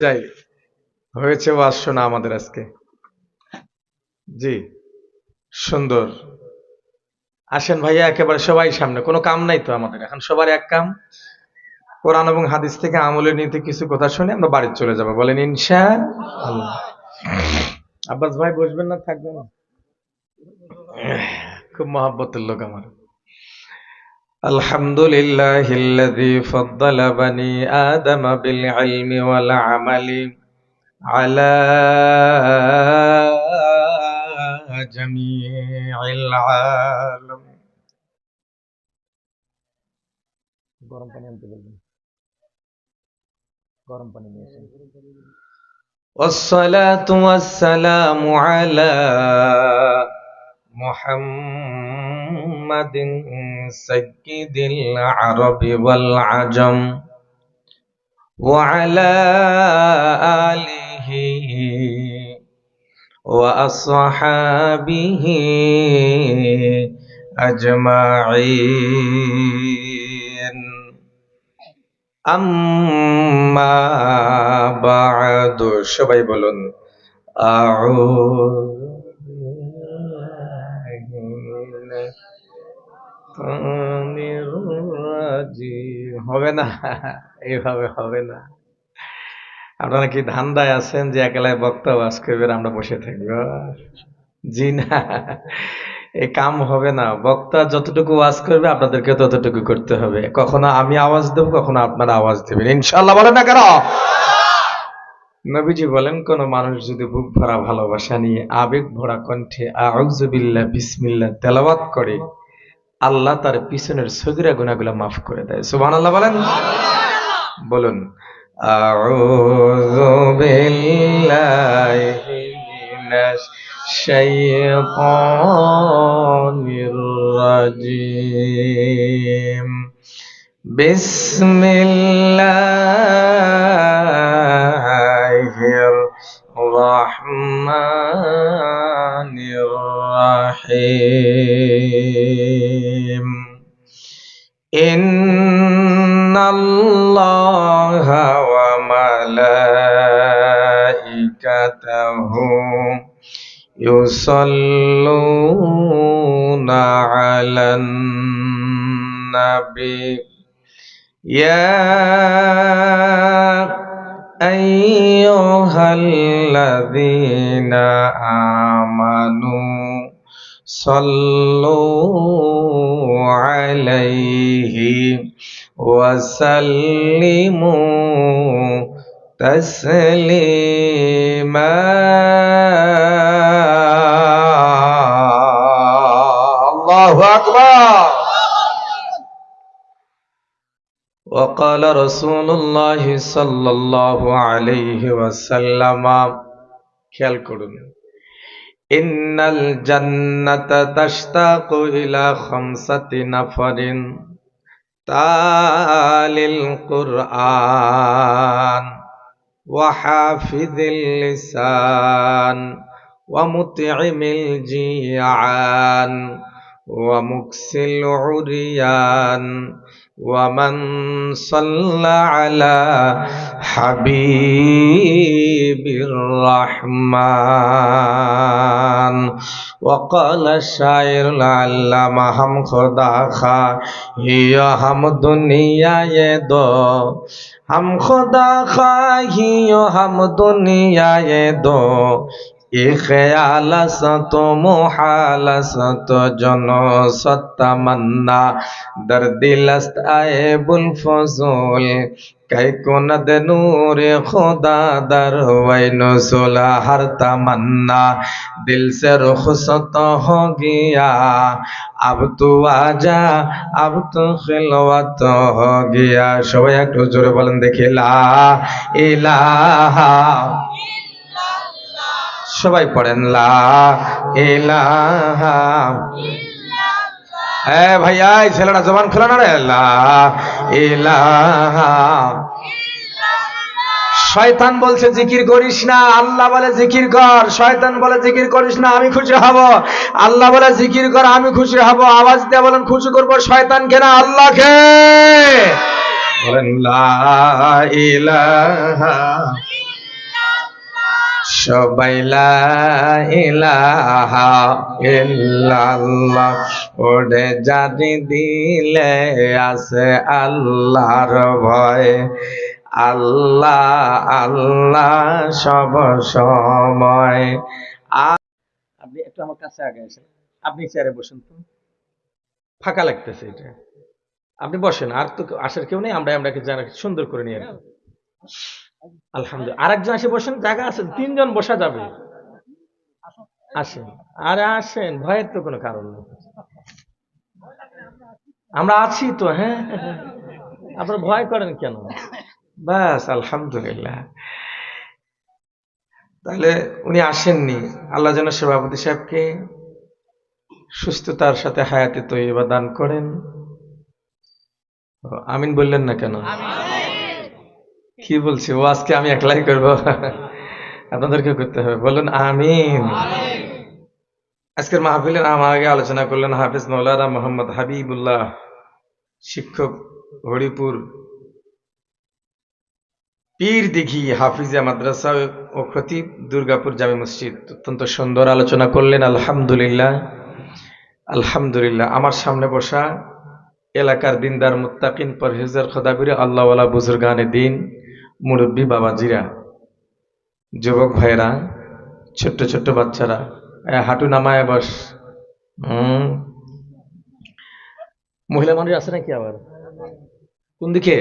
যাই হয়েছে ওয়াজ শোনা আমাদের আজকে। জি, সুন্দর। আসেন ভাইয়া, একেবারে সবাই সামনে। কোনো কাম নাই তো আমাদের এখন, সবার এক কাম, কোরআন এবং হাদিস থেকে আমলের নীতি কিছু কথা শুনে আমরা বাড়ি চলে যাব। বলেন ইনশাআল্লাহ। আব্বাস ভাই বসবেন না, থাকবেন না? খুব মহাব্বতের লোক আমার। আলহামদুলিল্লাহিল্লাযী ফাদ্দালা বানি আদম বিল ইলমি ওয়াল আমালি আলা জামিইল আলাম। গরম পানি আনতে বলবেন, গরম পানি নিয়ে আসেন। والصلاة والسلام على محمد سيد العرب والعجم وعلى آله وأصحابه أجمعين আম্মা বা'দু। সবাই বলুন আউযু হবে না, এইভাবে হবে না। আপনারা কি ধান্দায় আছেন যে একলাই বক্তা ওয়াজ করবেন আমরা বসে থাকবো? জি না, এই কাম হবে না। বক্তা যতটুকু ওয়াজ করবে আপনাদেরকে ততটুকু করতে হবে। কখনো আমি আওয়াজ দেব, কখনো আপনারা আওয়াজ দেবেন, ইনশাআল্লাহ। বলেন না কেন? নবীজি বলেন, কোন মানুষ যদি বুক ভরা ভালোবাসা নিয়ে আবেগ ভরা কণ্ঠে আউযু বিল্লাহ বিসমিল্লাহ তেলাওয়াত করে, আল্লাহ তার পিছনের সগীরা গুনাহগুলো মাফ করে দেয়। সুবহানাল্লাহ বলেন। বলুন আউযু বিল্লাহি মিনাশ শাইতানির রাজিম। বিসমিল্লাহির রহমানির রহিম। ইন্নাল্লাহা ওয়া মালাইকাতাহু ইউসাল্লুনা আলান নাবী ইয়া আইয়ুহাল্লাযীনা আমানু সাল্লু আলাইহি ওয়া সাল্লিমু তাসলিমা। আল্লাহু আকবার। وقال رسول الله صلى الله عليه وسلم, খেয়াল করুন, ইন্নাল জান্নাতা তাশতাকু ইলা খামসাতি নাফারিন তালিল কুরআন ওয়া হাফিযিল লিসান ওয়া মুতঈমিল জিয়ান ওয়া মুকসিল উরিয়ান ওয়া মান সাল্লা আলা হাবিবির রহমান। وقال الشاعر العلامہ ہم خدا خواہی ہم دنیا دو، ہم خدا خواہی ہم دنیا دو، یہ خیال است و محال است و جنو ست تمنا در دل است عیب الفضول کئی کند نور خدا در وی نزول ہر تمنا دل سے رخصت ہو گیا اب تو آجا اب تو خلوت ہو گیا। সবাই একটু জোরে বলেন দেখি লা ইলাহা, সবাই পড়েন লা ইলাহা। ভাইয়া এই ছেলেটা জবান খোলা না রে। লা ইলাহা। শয়তান বলছে জিকির করিস না, আল্লাহ বলে জিকির কর। শয়তান বলে জিকির করিস না, আমি খুশি হব। আল্লাহ বলে জিকির কর, আমি খুশি হব। আওয়াজ দিয়ে বলেন খুশি করবো শয়তানকে না আল্লাহকে। বলেন লা ইলাহা সবাই লা ইলাহা ইল্লাল্লাহ ওরে জানি দিলে আছে আল্লাহর ভয় আল্লাহ আল্লাহ সব সময়। আপনি একটু আমার কাছে আগে আসেন, আপনি চেয়ারে বসুন তো, ফাঁকা লাগতেছে এটা, আপনি বসেন, আর তো আসার কেউ নেই, আমরা আমরা সুন্দর করে নিয়ে আসবো। আলহামদুলিল্লাহ, আরেকজন এসে বসেন, জায়গা আছে, 3 জন বসা যাবে। আসেন, আরে আসেন, ভয়ের তো কোনো কারণ নেই, আমরা আছি তো। হ্যাঁ, আপনারা ভয় করেন কেন? বাস আলহামদুলিল্লাহ। তাহলে উনি আসেননি, আল্লাহ যেন সভাপতি সাহেবকে সুস্থতার সাথে হায়াতে তৈয়বা দান করেন। আমিন বললেন না কেন? কি বলছি, ও আজকে আমি একলাই করব? আপনাদেরকে করতে হবে, বলুন আমিন। আজকের মাহফিলের আমার আগে আলোচনা করলেন হাফেজ মৌলানা মোহাম্মদ হাবিবুল্লাহ, শিক্ষক, হরিপুর পীর দিঘি হাফিজা মাদ্রাসা ও খতিব, দুর্গাপুর জামে মসজিদ। অত্যন্ত সুন্দর আলোচনা করলেন, আলহামদুলিল্লাহ আলহামদুলিল্লাহ। আমার সামনে বসা এলাকার দিনদার মুত্তাকিন পরহেজগার খোদাবীর আল্লাহওয়ালা বুজুর্গানে দিন, মুরব্বী বাবাজিরা, যুবক ভাইরা, ছোট্ট ছোট্ট বাচ্চারা, হাঁটু নামায় বস। মহিলা মানুষ আছে নাকি আবার? কোন দিকে?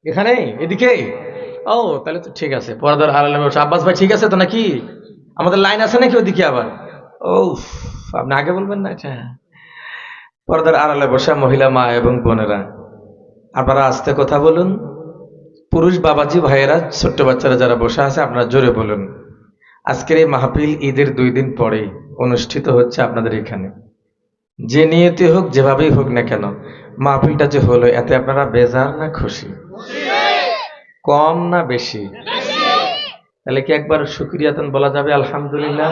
এখানে, এদিকে? ও তাহলে তো ঠিক আছে, পর্দার আড়ালে বসে। আব্বাস ভাই ঠিক আছে তো নাকি? আমাদের লাইন আছে নাকি ওদিকে আবার? ও আপনি আগে বলবেন না। আচ্ছা, পর্দার আড়ালে বসা মহিলা মা এবং বোনেরা, আপনারা আস্তে কথা বলুন। পুরুষ বাবাজি ভাইয়েরা, ছোট্ট বাচ্চারা যারা বসে আছে, আপনারা জোরে বলুন। আজকের এই মাহফিল ঈদের 2 দিন পরে অনুষ্ঠিত হচ্ছে আপনাদের এখানে। যে নিয়তি হোক, যেভাবেই হোক না কেন, মাহফিলটা যে হলো, এতে আপনারা বেজার না খুশি? কম না বেশি? তাহলে কি একবার শুকরিয়াতন বলা যাবে আলহামদুলিল্লাহ?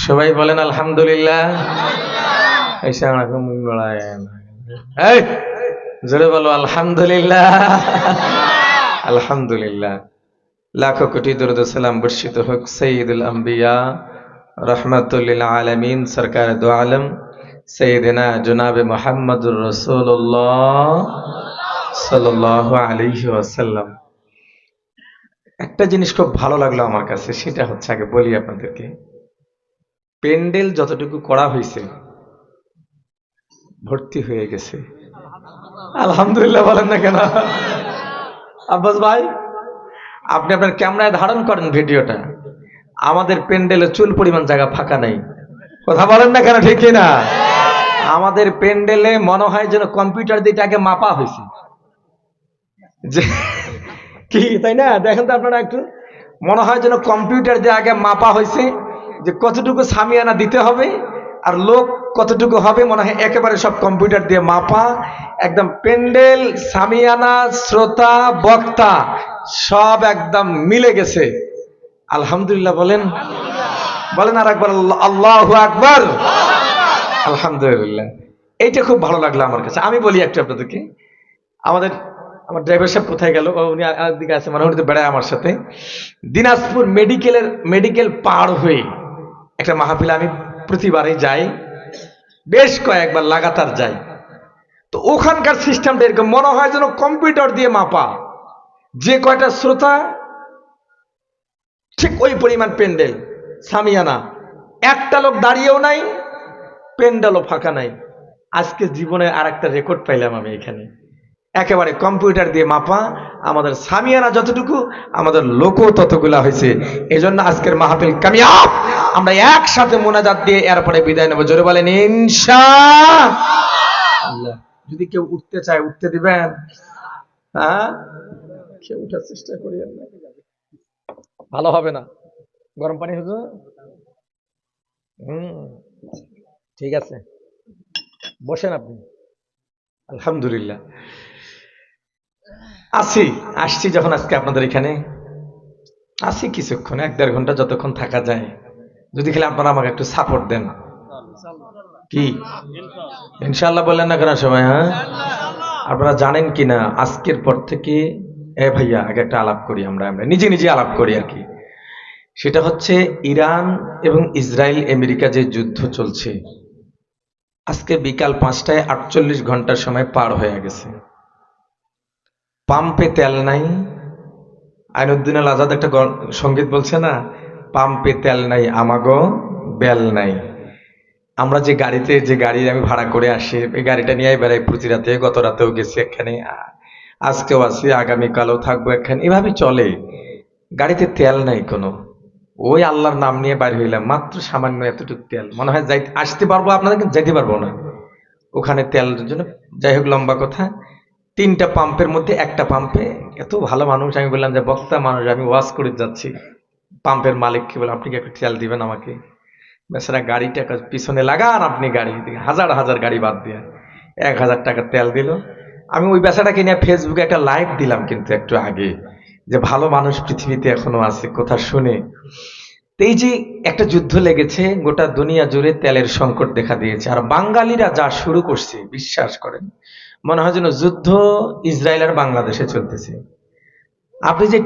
সবাই বলেন আলহামদুলিল্লাহ। জোরে বলো আলহামদুলিল্লাহ। আলহামদুলিল্লাহ। লাখো কোটি দরুদ সালাম বর্ষিত হোক সৈয়দুল আম্বিয়া রহমাতুল লিল আলামিন সরকার দু আলম সৈয়দনা জনাবে মুহাম্মদুর রাসূলুল্লাহ সাল্লাল্লাহু আলাইহি ওয়াসাল্লাম। একটা জিনিস খুব ভালো লাগলো আমার কাছে, সেটা হচ্ছে, আগে বলি আপনাদেরকে, প্যান্ডেল যতটুকু করা হয়েছে ভর্তি হয়ে গেছে। আলহামদুলিল্লাহ বলেন না কেন? আব্বাস ভাই, আপনি আপনার ক্যামেরায় ধারণ করেন ভিডিওটা, আমাদের প্যান্ডেলে চুল পরিমাণ জায়গা ফাঁকা নাই। কথা বলেন না কেন? ঠিক না? আমাদের প্যান্ডেলে মনে হয় যেন কম্পিউটার দিয়ে আগে মাপা হয়েছে, যে কি, তাই না? দেখেন তো আপনারা একটু, মনে হয় যেন কম্পিউটার দিয়ে আগে মাপা হয়েছে যে কতটুকু সামিয়ানা দিতে হবে আর লোক কতটুকু হবে, মনে হয় একেবারে সব কম্পিউটার দিয়ে মাপা। একদম প্যান্ডেল, সামিয়ানা, শ্রোতা, বক্তা সব একদম মিলে গেছে। আলহামদুলিল্লাহ বলেন, বলেন আর একবার আল্লাহু আকবার। আলহামদুলিল্লাহ। এইটা খুব ভালো লাগলো আমার কাছে। আমি বলি একটু আপনাদেরকে, আমার ড্রাইভার সাহেব কোথায় গেল? উনি আরেকদিকে আছে, মানে উনি তো বেড়ায় আমার সাথে। দিনাজপুর মেডিকেল পার হয়ে একটা মাহফিলে আমি প্রতিবারই যাই, বেশ কয়েকবার লাগাতার যাই। তো ওখানকার সিস্টেমটা এরকম, মনে হয় যেন কম্পিউটার দিয়ে মাপা। যে কয়টা শ্রোতা, ঠিক ওই পরিমাণ প্যান্ডেল, সামিয়ানা, একটা লোক দাঁড়িয়েও নাই, প্যান্ডেলও ফাঁকা নাই। আজকে জীবনে আর একটা রেকর্ড পাইলাম আমি এখানে, একেবারে কম্পিউটার দিয়ে মাপা। আমাদের সামিয়ানা যতটুকু, আমাদের লোকও ততগুলা হয়েছে। এই জন্য আজকের মাহফিল কামিয়াব। আমরা একসাথে মোনাজাত দিয়ে এরপরে বিদায় নেব। জোরে বলেন ইনশাআল্লাহ। যদি কেউ উঠতে চায় উঠতে দিবেন? হ্যাঁ, কেউ উঠার চেষ্টা করিয়েন না, ভালো হবে না। গরম পানি হতো। ঠিক আছে, বসেন আপনি। আলহামদুলিল্লাহ। আসছি যখন আজকে আপনাদের এখানে আসি কিছুক্ষণ, 1-1.5 ঘন্টা যতক্ষণ থাকা যায়, যদি খালি আপনারা আমাকে একটু সাপোর্ট দেন। কি ইনশাআল্লাহ বললেন না কেন সবাই? হ্যাঁ, আপনারা জানেন কিনা আজকের পর থেকে ভাইয়া আগে একটা আলাপ করি, আমরা আমরা নিজে নিজে আলাপ করি আর কি। সেটা হচ্ছে ইরান এবং ইসরায়েল আমেরিকা যে যুদ্ধ চলছে, আজকে বিকাল 5টায় 48 ঘন্টার সময় পার হয়ে গেছে। পাম্পে তেল নাই। আইনুদ্দিন আল আজাদ একটা সঙ্গীত বলছে না, পাম্পে তেল নাই আমাগো বেল নাই। আমরা যে গাড়িতে, যে গাড়ি আমি ভাড়া করে আসি, এই গাড়িটা নিয়ে বেড়াই প্রতি রাতে, গত রাতেও গেছি এখানে, আজকেও আছি, আগামীকালও থাকবো এখানে, এভাবে চলে। গাড়িতে তেল নাই কোনো। ওই আল্লাহর নাম নিয়ে বাইর হইলাম, মাত্র সামান্য এতটুকু তেল, মনে হয় যাই আসতে পারবো আপনাদের, কিন্তু যাইতে পারবো না ওখানে তেলের জন্য। যাই হোক, লম্বা কথা, 3টা পাম্পের মধ্যে একটা পাম্পে এত ভালো মানুষ, আমি বললাম যে বক্তা মানুষ, আমি ওয়াজ করে যাচ্ছি, পাম্পের মালিককে বললাম আপনি কি একটু তেল দিবেন আমাকে। বেচারা গাড়িটা পিছনে লাগান, আপনি গাড়ি হাজার হাজার গাড়ি বাদ দিয়ে 1000 টাকা তেল দিল। আমি ওই বেচারাকে নিয়ে ফেসবুকে একটা লাইভ দিলাম কিন্তু একটু আগে, যে ভালো মানুষ পৃথিবীতে এখনো আছে কথা শুনে। এই যে একটা যুদ্ধ লেগেছে, গোটা দুনিয়া জুড়ে তেলের সংকট দেখা দিয়েছে, আর বাঙালিরা যা শুরু করছে বিশ্বাস করেন, মনে হয় যেন যুদ্ধ ইসরায়েল আর বাংলাদেশে চলতেছে। আপনি যে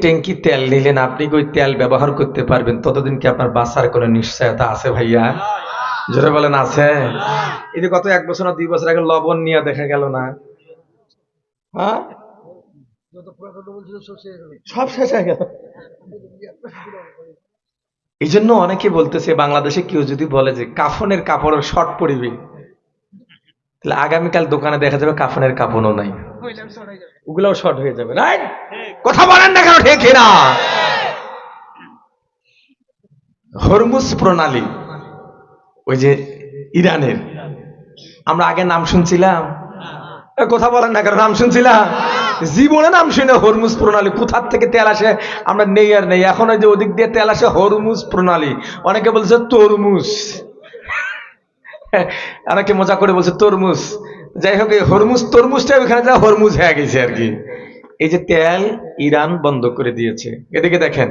ট্যাঙ্কি তেল নিলেন, আপনি কি ওই তেল ব্যবহার করতে পারবেন ততদিন কি আপনার বাঁচার কোনো নিশ্চয়তা আছে ভাইয়া? জোরে বলেন আছে? এই যে গত 1 বছর না 2 বছর আগে লবণ নিয়ে দেখা গেল না, হ্যাঁ সব শেষ হয়ে গেল। এই জন্য অনেকে বলতেছে বাংলাদেশে কেউ যদি বলে যে কাফনের কাপড়ের শর্ট পড়িবে, তাহলে আগামীকাল দোকানে দেখা যাবে কাফনের কাপড়ও নাই, ওগুলাও শর্ট হয়ে যাবে। রাইট? কথা বলেন না কেন ঠিক না? হরমুজ প্রণালী, ওই যে ইরানের, আমরা আগে নাম শুনছিলাম, কথা বলেন না কেন নাম শুনছিলাম, জীবনে নাম শুনে হরমুজ প্রণালী কোথার থেকে তেল আসে আমরা নেই আর নেই। এখন ওই যে ওদিক দিয়ে তেল আসে হরমুজ প্রণালী, অনেকে বলছে তরমুজ, অনেকে মজা করে বলছে তরমুজ। যাই হোক, এই হরমুজ তরমুজটা ওখানে যা হরমুজ হয়ে গেছে আর কি। এই যে তেল ইরান বন্ধ করে দিয়েছে, এদিকে দেখেন,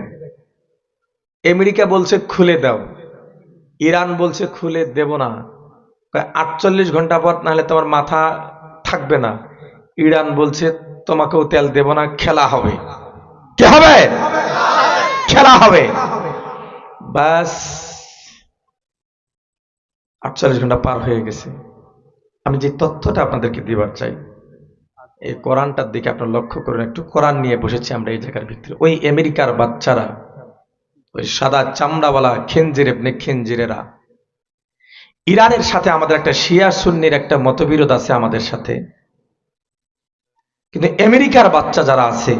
আমেরিকা বলছে খুলে দাও, ইরান বলছে খুলে দেব না, 48 ঘন্টা পর নাহলে তোমার মাথা থাকবে না। ইরান বলছে তোমাকেও তেল দেব না, খেলা হবে। কি হবে? খেলা হবে। বাস 48 ঘন্টা পার হয়ে গেছে। আমি যে তথ্যটা আপনাদেরকে দিবার চাই, এই কোরআনটার দিকে আপনারা লক্ষ্য করুন একটু। কোরআন নিয়ে বসেছি আমরা এই জায়গার ভিতরে। ওই আমেরিকার বাচ্চারা, ওই সাদা চামড়াওয়ালা খিনজিরেরা, ইরানের সাথে আমাদের একটা শিয়া সুন্নির একটা মতবিরোধ আছে আমাদের সাথে, কিন্তু আমেরিকার বাচ্চা যারা আছে,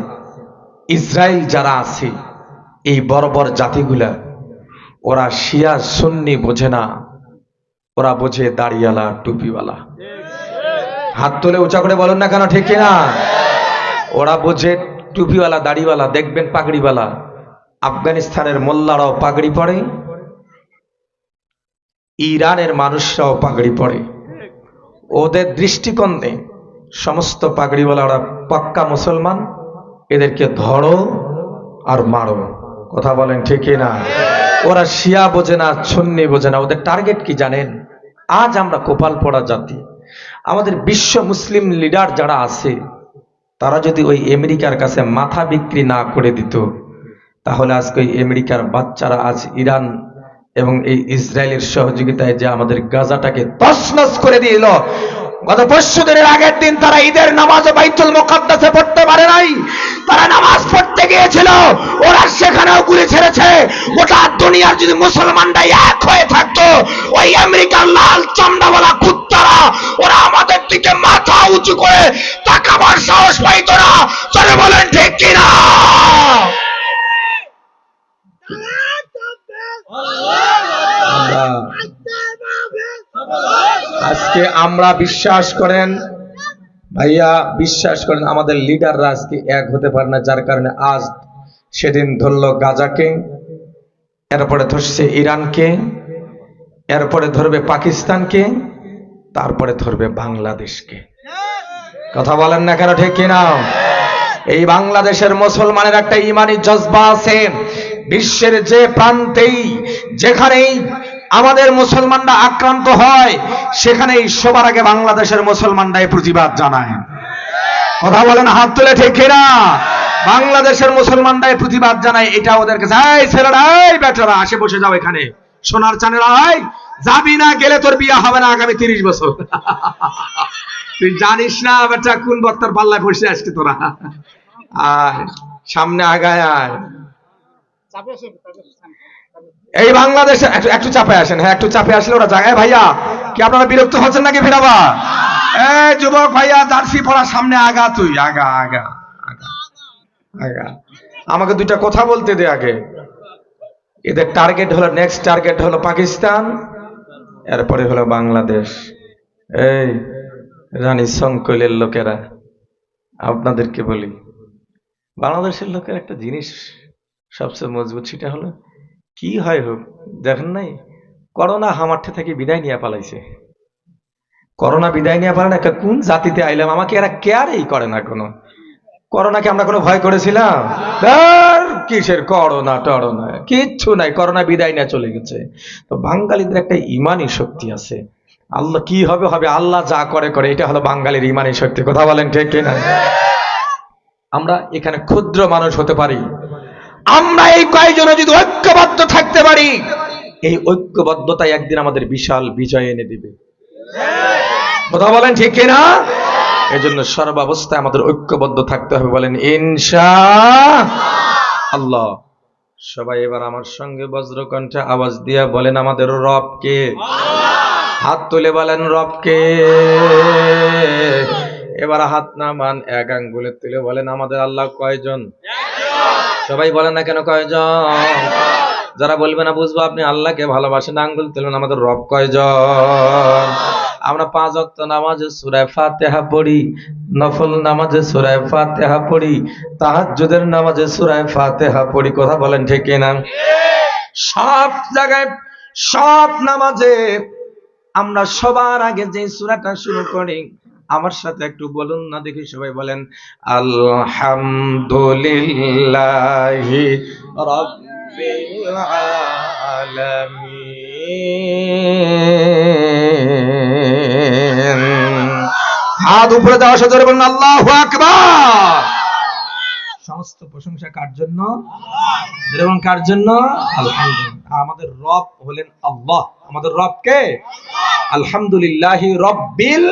ইসরায়েল যারা আছে, এই বড় বড় জাতিগুলা, ওরা শিয়া সুন্নি বোঝে না, ওরা বোঝে দাড়িওয়ালা টুপিওয়ালা। হাত তুলে উঁচা করে বলুন না কেন ঠিক না? ওরা বোঝে টুপিওয়ালা দাড়িওয়ালা, দেখবেন পাগড়িওয়ালা। আফগানিস্তানের মোল্লারাও পাগড়ি পরে, ইরানের মানুষরাও পাগড়ি পরে। ওদের দৃষ্টিকোণে সমস্ত পাগড়িওয়ালারা পাক্কা মুসলমান, এদেরকে ধরো আর মারো। কথা বলেন ঠিক না? ওরা শিয়া বোঝে না, সুন্নি বোঝে না। ওদের টার্গেট কি জানেন? আজ আমরা কপাল পড়া জাতি, আমাদের বিশ্ব মুসলিম লিডার যারা আছে, তারা যদি ওই আমেরিকার কাছে মাথা বিক্রি না করে দিত, তাহলে আজকে ওই আমেরিকার বাচ্চারা আজ ইরান এবং এই ইসরায়েলের সহযোগিতায় যে আমাদের গাজাটাকে তছনছ করে দিল। গত 5 দিনের আগের দিন তারা ঈদের নামাজ বাইতুল মুকাদ্দাসে পড়তে পারে নাই, তারা নামাজ পড়তে গিয়েছিল, ওরা সেখানেও গুলি ছেড়েছে। গোটা দুনিয়ার যদি মুসলমানরা এক হয়ে থাকতো, ওই আমেরিকার লাল চামড়াওয়ালা কুত্তারা ওরা আমাদের দিকে মাথা উঁচু করে তাকাবার সাহস পাইতো না। চলে বলেন ঠিক কিনা? আজকে আমরা বিশ্বাস করেন ভাইয়া, বিশ্বাস করেন আমাদের লিডাররা আজকে এক হতে পারে না, যার কারণে আজ সেদিন ধরল গাজাকে, এরপরে ধরছে ইরানকে, এরপরে ধরবে পাকিস্তানকে, তারপরে ধরবে বাংলাদেশকে। কথা বলেন না কেন ঠিক কিনা? এই বাংলাদেশের মুসলমানের একটা ইমানি জজবা আছে। বিশ্বের যে প্রান্তেই যেখানেই আমাদের মুসলমানরা আক্রান্ত হয়, সেখানেই সবার আগে বাংলাদেশের মুসলমানরাই প্রতিবাদ জানায়। কথা বলেন হাত তুলে, ঠিক কিনা? বাংলাদেশের মুসলমানরাই প্রতিবাদ জানায়, এটা ওদের কাছে, এই ছেলেরা, এই বেটারা, আসে বসে যাও এখানে, সোনার চানেরা, যাবি না, গেলে তোর বিয়ে হবে না আগামী 30 বছর। তুই জানিস না বেটা কোন বক্তার পাল্লায় বসে আসছে তোরা। আয় সামনে আগায় আয়। এই বাংলাদেশে একটু চাপে আসেন, হ্যাঁ একটু চাপে আসলে ওরা জায়গায়। ভাইয়া কি আপনারা বিরক্ত হচ্ছেন নাকি ফিরাবা? এই যুবক ভাইয়া, জার্সি পরা, সামনে আগা, তুই আগা আগা আগা আগা। আমাকে দুইটা কথা বলতে দে আগে। এদের টার্গেট হলো, নেক্সট টার্গেট হলো পাকিস্তান, এরপরে হলো বাংলাদেশ। এই রানী সংকলের লোকেরা, আপনাদেরকে বলি, বাংলাদেশের লোকের একটা জিনিস সবচেয়ে মজবুত, সেটা হলো কি হয় হোক, দেখেন নাই করোনা হামার্থে থেকে বিদায় নিয়ে পালাইছে। করোনা বিদায় নিয়ে পারে না, একটা কোন জাতিতে আইলাম, আমাকে এরা কেয়ারই করে না কোনো। করোনাকে আমরা কোনো ভয় করেছিলাম? কিসের করোনা টরোনা, কিচ্ছু নাই, করোনা বিদায় নিয়ে চলে গেছে। তো বাঙালিদের একটা ইমানি শক্তি আছে, আল্লাহ কি হবে হবে, আল্লাহ যা করে করে, এটা হলো বাঙালির ইমানি শক্তি। কথা বলেন ঠিক কিনা? আমরা এখানে ক্ষুদ্র মানুষ হতে পারি, আমরা এই কয়েকজনে যদি ঐক্যবদ্ধ থাকতে পারি, এই ঐক্যবদ্ধতাই একদিন আমাদের বিশাল বিজয় এনে দিবে। কথা বলেন ঠিক কিনা? এই জন্য সর্বাবস্থায় আমাদের ঐক্যবদ্ধ থাকতে হবে, বলেন ইনশাআল্লাহ। সবাই এবার আমার সঙ্গে বজ্রকণ্ঠে আওয়াজ দিয়া বলেন, আমাদের রব কে? হাত তুলে বলেন রব কে? এবার হাত নামান, এক আঙ্গুলে তুলে বলেন, আমাদের আল্লাহ কয়জন? সবাই বলেন না কেন কয়জন? যারা বলবে না বুঝবো আপনি আল্লাহকে ভালোবাসেন, আঙ্গুল তুলবেন, আমাদের রব কয়জন? আমরা 5 ওয়াক্ত নামাজে সূরা ফাতিহা পড়ি, নফল নামাজে সূরা ফাতিহা পড়ি, তাহাজ্জুদের নামাজে সূরা ফাতিহা পড়ি। কথা বলেন ঠিক কিনা? সব জায়গায়, সব নামাজে আমরা সবার আগে যে সূরাটা শুরু করি, আমার সাথে একটু বলুন না দেখি, সবাই বলেন আলহামদুলিল্লাহি রাব্বিল আলামিন। হাত উপরে দেওয়া সাথে বলুন আল্লাহু আকবার। সমস্ত প্রশংসা কার জন্য? যেমন কার জন্য? আলহামদুলিল্লাহ। আমাদের রব হলেন আল্লাহ। আমাদের রব কে? আলহামদুলিল্লাহি রাব্বিল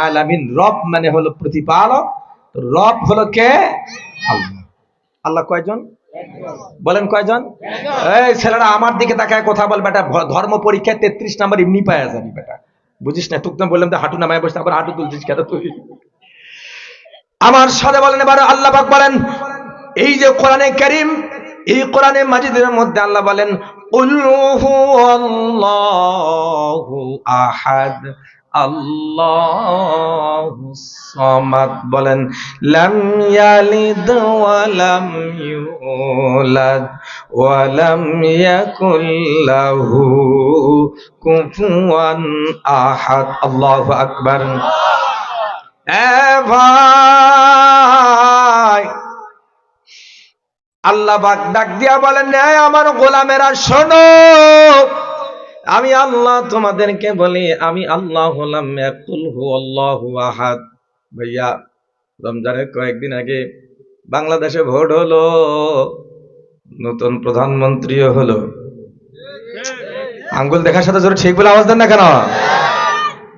আলামিন। রব মানে হলো প্রতিপালক, রব হলো কে? আল্লাহ। আল্লাহ কয়জন? বলেন কয়জন? এই ছেলেরা আমার দিকে তাকায় কথা বল বেটা, ধর্ম পরীক্ষায় 33 নাম্বার এমনি পাওয়া যাবে বেটা, বুঝিস না? টুকনা বললাম তো হাঁটু নামায় বসে, আবার হাঁটু তুলছিস কেন তুই? আমার সাথে বলেন এবার আল্লাহ পাক বলেন, এই যে কোরআনে কারীম, এই কোরআনে মাজিদের মধ্যে আল্লাহ বলেন কুল হুয়াল্লাহু আহাদ আল্লাহুস সামাদ। বলেন লাম ইয়ালিদ ওয়া লাম ইউলাদ ওয়া লাম ইয়াকুল লাহু কুফুয়ান আহাদ। আল্লাহু আকবার। ভাই আল্লাহ পাক ডাক দিয়া বলেন, আমার গোলামেরা শোনো, আমি আল্লাহ তোমাদেরকে বলি, আমি আল্লাহ হলাম কুল হুয়াল্লাহু আহাদ। ভাইয়া রমজানের কয়েকদিন আগে বাংলাদেশে ভোট হলো, নতুন প্রধানমন্ত্রীও হলো। আঙ্গুল দেখার সাথে জোরে ঠিক বলে আওয়াজ দেন না কেন?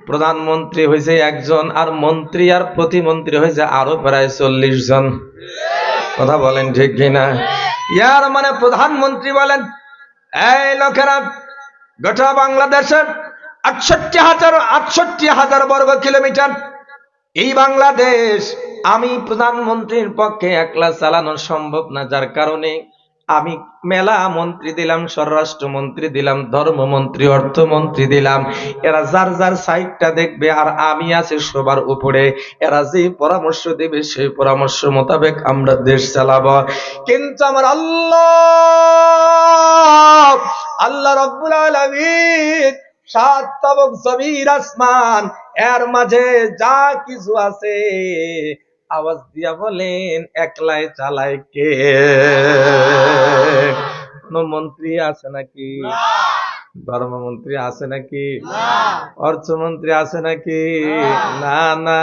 প্রধানমন্ত্রী হয়েছে একজন, আর মন্ত্রী আর প্রতিমন্ত্রী হয়েছে আরো প্রায় 40 জন। কথা বলেন ঠিক কিনা? ইয়ার মানে প্রধানমন্ত্রী বলেন, এই লোকেরা, গোটা বাংলাদেশের 68,000 বর্গ কিলোমিটার এই বাংলাদেশ, আমি প্রধানমন্ত্রীর পক্ষে একলা চালানো সম্ভব না, যার কারণে আমি মেলা মন্ত্রী দিলাম, স্বরাষ্ট্রমন্ত্রী দিলাম, ধর্মমন্ত্রী, অর্থমন্ত্রী দিলাম। এরা যার যার সাইডটা দেখবে, আর আমি আছি সবার উপরে। এরা যে পরামর্শ দেবে সেই পরামর্শ মোতাবেক আমরা দেশ চালাবো। কিন্তু আমার আল্লাহ রাব্বুল আলামিন 7 তাবক জমির আসমান, এর মাঝে যা কিছু আছে, আওয়াজ দিয়া বলেন একলাই চালায় কে? কোন মন্ত্রী আছে নাকি? ধর্মমন্ত্রী আছে নাকি? অর্থমন্ত্রী আছে নাকি? না না।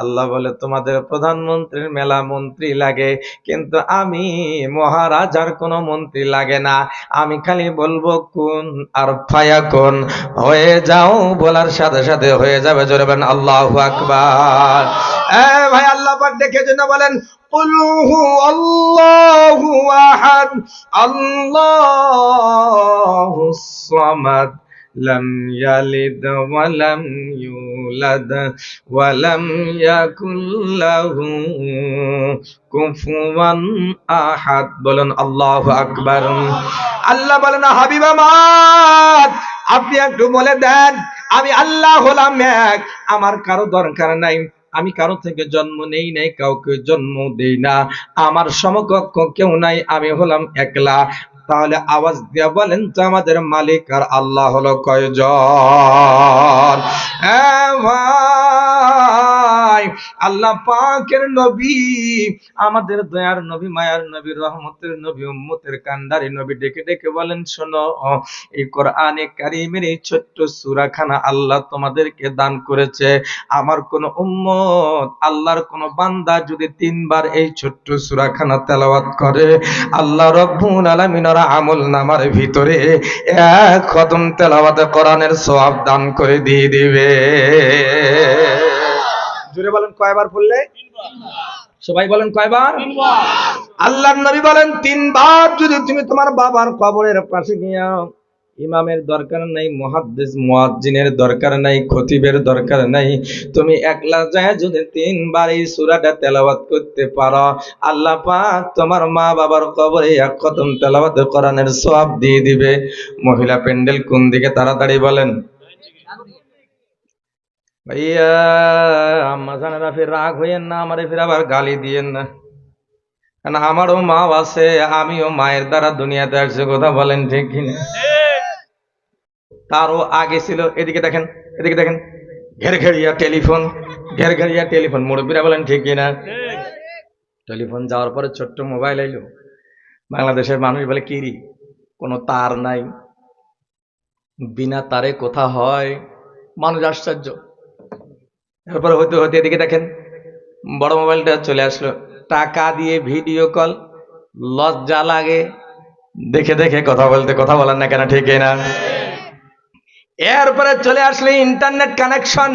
আল্লাহ বলে তোমাদের প্রধানমন্ত্রীর মেলা মন্ত্রী লাগে, কিন্তু আমি মহারাজার কোনো মন্ত্রী লাগে না। আমি খালি বলবো কুন আর ফায়াকুন, হয়ে যাও, বলার সাথে সাথে হয়ে যাবে। জোরে বলেন আল্লাহু আকবার। ভাই আল্লাহ পাক দেখে জন্য বলেন قل هو الله أحد الله الصمد لم يلد ولم يولد ولم يكن له কুফুয়ান আহাদ। বলেন আল্লাহু আকবার। আল্লাহ বলেন হাবিব আমার, আপনি একটু বলে দেন আমি আল্লাহ হলাম এক, আমার কারো দরকার নাই, আমি কারো থেকে জন্ম নেই নাই, কাউকে জন্ম দেই না, আমার সমকক্ষ কেউ নাই, আমি হলাম একলা। তাহলে আওয়াজ দিয়া বলেন তো আমাদের মালিক আর আল্লাহ হলো কয়জন? ভাই আল্লাহ পাকের নবী, আমাদের দয়ার নবী, মায়ার নবী, রহমতের নবী, উম্মতের কান্ডারি নবী ডেকে ডেকে বলেন শোনো, এই কোরআনে কারীমের এই ছোট্ট সূরাখানা আল্লাহ তোমাদেরকে দান করেছে। আমার কোন উম্মত, আল্লাহর কোন বান্দা যদি 3 বার এই ছোট্ট সূরাখানা তেলাওয়াত করে, আল্লাহ রব্বুল আলামিন ওর আমলনামার ভিতরে 1 খতম তেলাওয়াতে কোরআনের সওয়াব দান করে দিয়ে দিবে। জোরে বলেন কয়বার পড়লে? 3 বার। সবাই বলেন কয়বার? 3 বার। আল্লাহর নবী বলেন 3 বার যদি তুমি তোমার বাবার কবরের পাশে গিয়া, ইমামের দরকার নাই, মুহাদ্দিস মুয়াজ্জিনের দরকার নাই, খতিবের দরকার নাই, তুমি একলা যায় যদি 3 বার এই সূরাটা তেলাওয়াত করতে পারো, আল্লাহ পাক তোমার মা বাবার কবরে 1 খতম তেলাওয়াতে কোরআনের সওয়াব দিয়ে দিবে। মহিলা প্যান্ডেল কোন দিকে? তাড়াতাড়ি বলেন। ভাইয়া আম্মা জানেরা ফির রাগ হইয়েন না, আমারে ফির আবার গালি দিয়েন না, কারণ আমারও মা আছে, আমিও মায়ের দ্বারা দুনিয়াতে আসছে। কথা বলেন ঠিক কিনা? তারও আগে ছিল। এদিকে দেখেন, এদিকে দেখেন, ঘেরঘেরিয়া টেলিফোন, ঘেরঘেরিয়া টেলিফোন। মুরব্বীরা বলেন ঠিক কিনা? টেলিফোন যাওয়ার পরে ছোট্ট মোবাইল আইলো। বাংলাদেশের মানুষ বলে কিরি, কোনো তার নাই, বিনা তারে কথা হয়। মানুষ আশ্চর্য। এরপরে হতে হতে এদিকে দেখেন বড় মোবাইলটা চলে আসলো, টাকা দিয়ে ভিডিও কল। লজ্জা লাগে দেখে দেখে কথা বলতে। কথা বলেন না কেন? ঠিক না? এরপরে চলে আসলে ইন্টারনেট কানেকশন।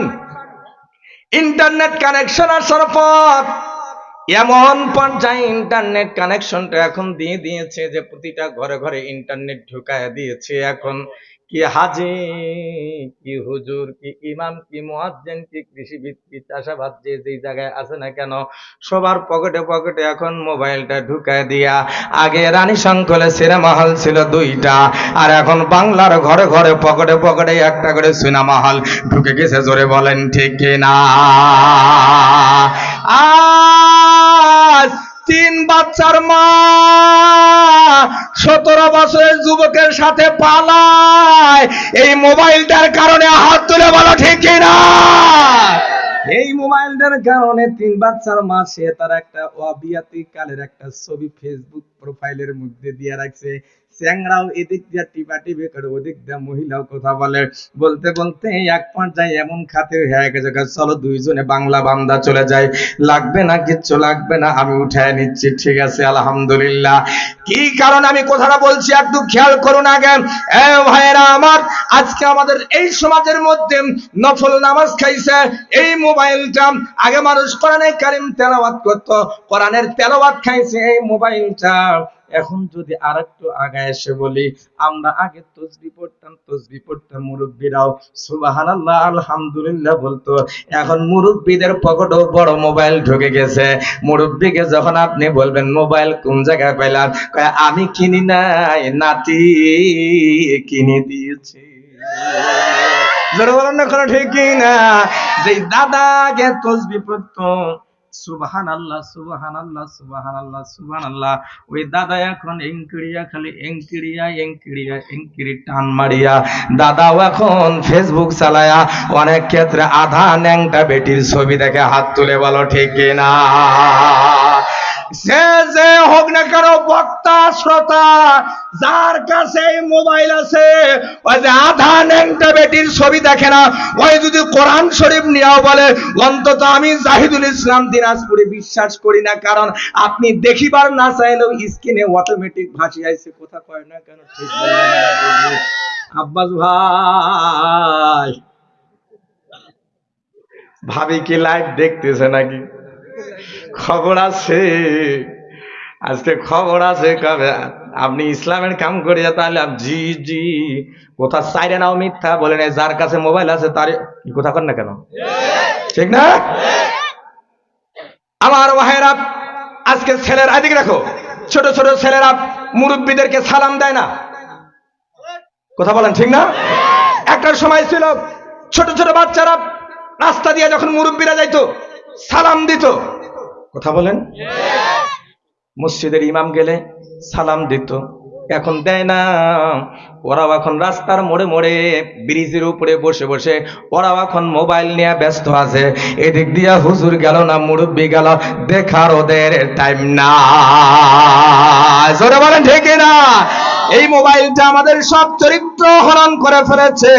ইন্টারনেট কানেকশন আসার পর এমন পর্যায়ে ইন্টারনেট কানেকশনটা এখন দিয়ে দিয়েছে যে প্রতিটা ঘরে ঘরে ইন্টারনেট ঢুকায় দিয়েছে। এখন কি হাজি, কি হুজুর, কি ইমাম, কি মুয়াজ্জিন, কি কৃষিবিদ, কি চাষাবাদ, যে যেই জায়গায় আছে না কেন, সবার পকেটে পকেটে এখন মোবাইলটা ঢুকায় দিয়া, আগে রানী সংকলে সিনেমা হল ছিল 2টা, আর এখন বাংলার ঘরে ঘরে পকেটে পকেটে 1টা করে সিনেমা হল ঢুকে গেছে। জোরে বলেন ঠিক কিনা? 3 বাচ্চার মা 17 বছরের যুবকের সাথে পালায় এই মোবাইলটার কারণে। হাত তুলে বলো ঠিক কিনা? এই মোবাইলটার কারণে 3 বাচ্চার মা, সে তার একটা অবিয়াতি কালের একটা ছবি ফেসবুক প্রোফাইলের মধ্যে দিয়ে রাখছে। চ্যাংড়াও এদিক দিয়ে টিপা টিপি করে, ওদিক দিয়ে মহিলাও কথা বলে। বলতে বলতে এক পর্যায়ে এমন খাতির হয়ে গেছে, চলো 2 জনে বাংলা বান্দা চলে যায়, লাগবে না, কিচ্ছু লাগবে না, আমি উঠায় নিচ্ছি। ঠিক আছে, আলহামদুলিল্লাহ। কি কারণ আমি কথাটা বলছি একটু খেয়াল করুন আগে। ভাইয়েরা আমার, আজকে আমাদের এই সমাজের মধ্যে নফল নামাজ খাইছে এই মোবাইলটা। আগে মানুষ কোরআনে কারীম তেলাওয়াত করত, কোরআনের তেলাওয়াত খাইছে এই মোবাইলটা। এখন যদি আরেকটু আগে এসে বলি, আমরা আগে তসবিহ পড়তাম, মুরব্বীরাও সুবহানাল্লাহ আলহামদুলিল্লাহ বলতো। এখন মুরব্বীদের পকেটেও বড় মোবাইল ঢুকে গেছে। মুরব্বীকে যখন আপনি বলবেন মোবাইল কোন জায়গায় পাইলাম, কয় আমি কিনি নাই, নাতি কিনে দিয়েছে। জোরে বলেন না কোনো ঠিক কিনা? যে দাদা আগে তসবিহ পড়তো, সুবহানাল্লাহ সুবহানাল্লাহ সুবহানাল্লাহ সুবহানাল্লাহ, ওই দাদা এখন এঙ্কিরিয়া, খালি এঙ্কিরিয়া এঙ্কিরিয়া এঙ্কিরি টান মারিয়া দাদাও এখন ফেসবুক চালায়া অনেক ক্ষেত্রে আধা ন্যাংটা বেটির ছবি দেখে। হাত তুলে বলো ঠিক কিনা? সে যে হোক না কেন, বক্তা শ্রোতা, যার কাছে মোবাইল আছে ওই যে আধা ন্যাংটা বেটির ছবি দেখে না, ওই যদি কোরআন শরীফ নিয়েও বলে অন্তত আমি জাহিদুল ইসলাম দিনাজপুরে বিশ্বাস করি না, কারণ আপনি দেখিবার না চাইলেও স্ক্রিনে অটোমেটিক ভাসি আইছে, কথা কয় না কেন? ঠিক আব্বাস ভাই, ভাবি কি লাইভ দেখতেছে নাকি? খবর আছে আজকে, খবর আছে কবে আপনি ইসলামের কাম করিয়া তাহলে জি জি কোথা চাইরে নাও মিথ্যা বলে নাই, যার কাছে মোবাইল আছে তার কথা কর না কেন? ঠিক না? আমার ভাইয়েরা, আজকে ছেলেরা এদিকে রাখো, ছোট ছোট ছেলেরা মুরব্বীদেরকে সালাম দেয় না, কথা বলেন ঠিক না? একটা সময় ছিল ছোট ছোট বাচ্চারা রাস্তা দিয়ে যখন মুরব্বীরা যাইতো সালাম দিত, কথা বলেন? মসজিদের ইমাম গেলে সালাম দিত, এখন দেয় না। ওরাও এখন রাস্তার মোড়ে মোড়ে ব্রিজের উপরে বসে বসে ওরাও এখন মোবাইল নিয়ে ব্যস্ত আছে। এদিক দিয়া হুজুর গেল না মুরব্বী গেল, দেখার ওদের টাইম না। জোরে বলেন ঠিক না? এই মোবাইলটা আমাদের সব চরিত্র হরণ করে ফেলেছে,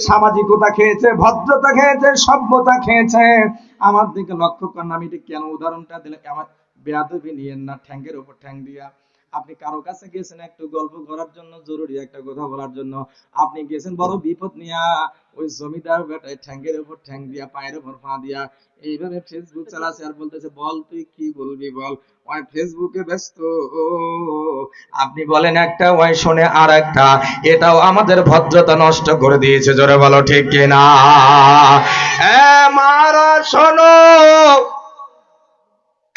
সামাজিকতা খেয়েছে, ভদ্রতা খেয়েছে, সভ্যতা খেয়েছে। আমার দিকে লক্ষ্য করেন, আমি এটা কেন উদাহরণটা দিলে, আমার বেয়াদবি নিয়েন না, ঠ্যাঙ্গের উপর ঠ্যাং দিয়া। আপনি কারো কাছে গেছেন একটু গল্প করার জন্য, জরুরি একটা কথা বলার জন্য, আপনি গেছেন বড় বিপদ নিয়া, ওই জমিদার বেটায় ঠ্যাঙ্গের উপর ঠ্যাং দিয়া, পায়ের উপর পা দিয়া এইভাবে ফেসবুক চালাচ্ছে আর বলতেছে বল তুই কি বলবি বল, ওই ফেসবুকে ব্যস্ত। আপনি বলেন একটা, ওই শোনে আর একটা, এটাও আমাদের ভদ্রতা নষ্ট করে দিয়েছে। জোরে বলো ঠিক কিনা? মারা শোনো,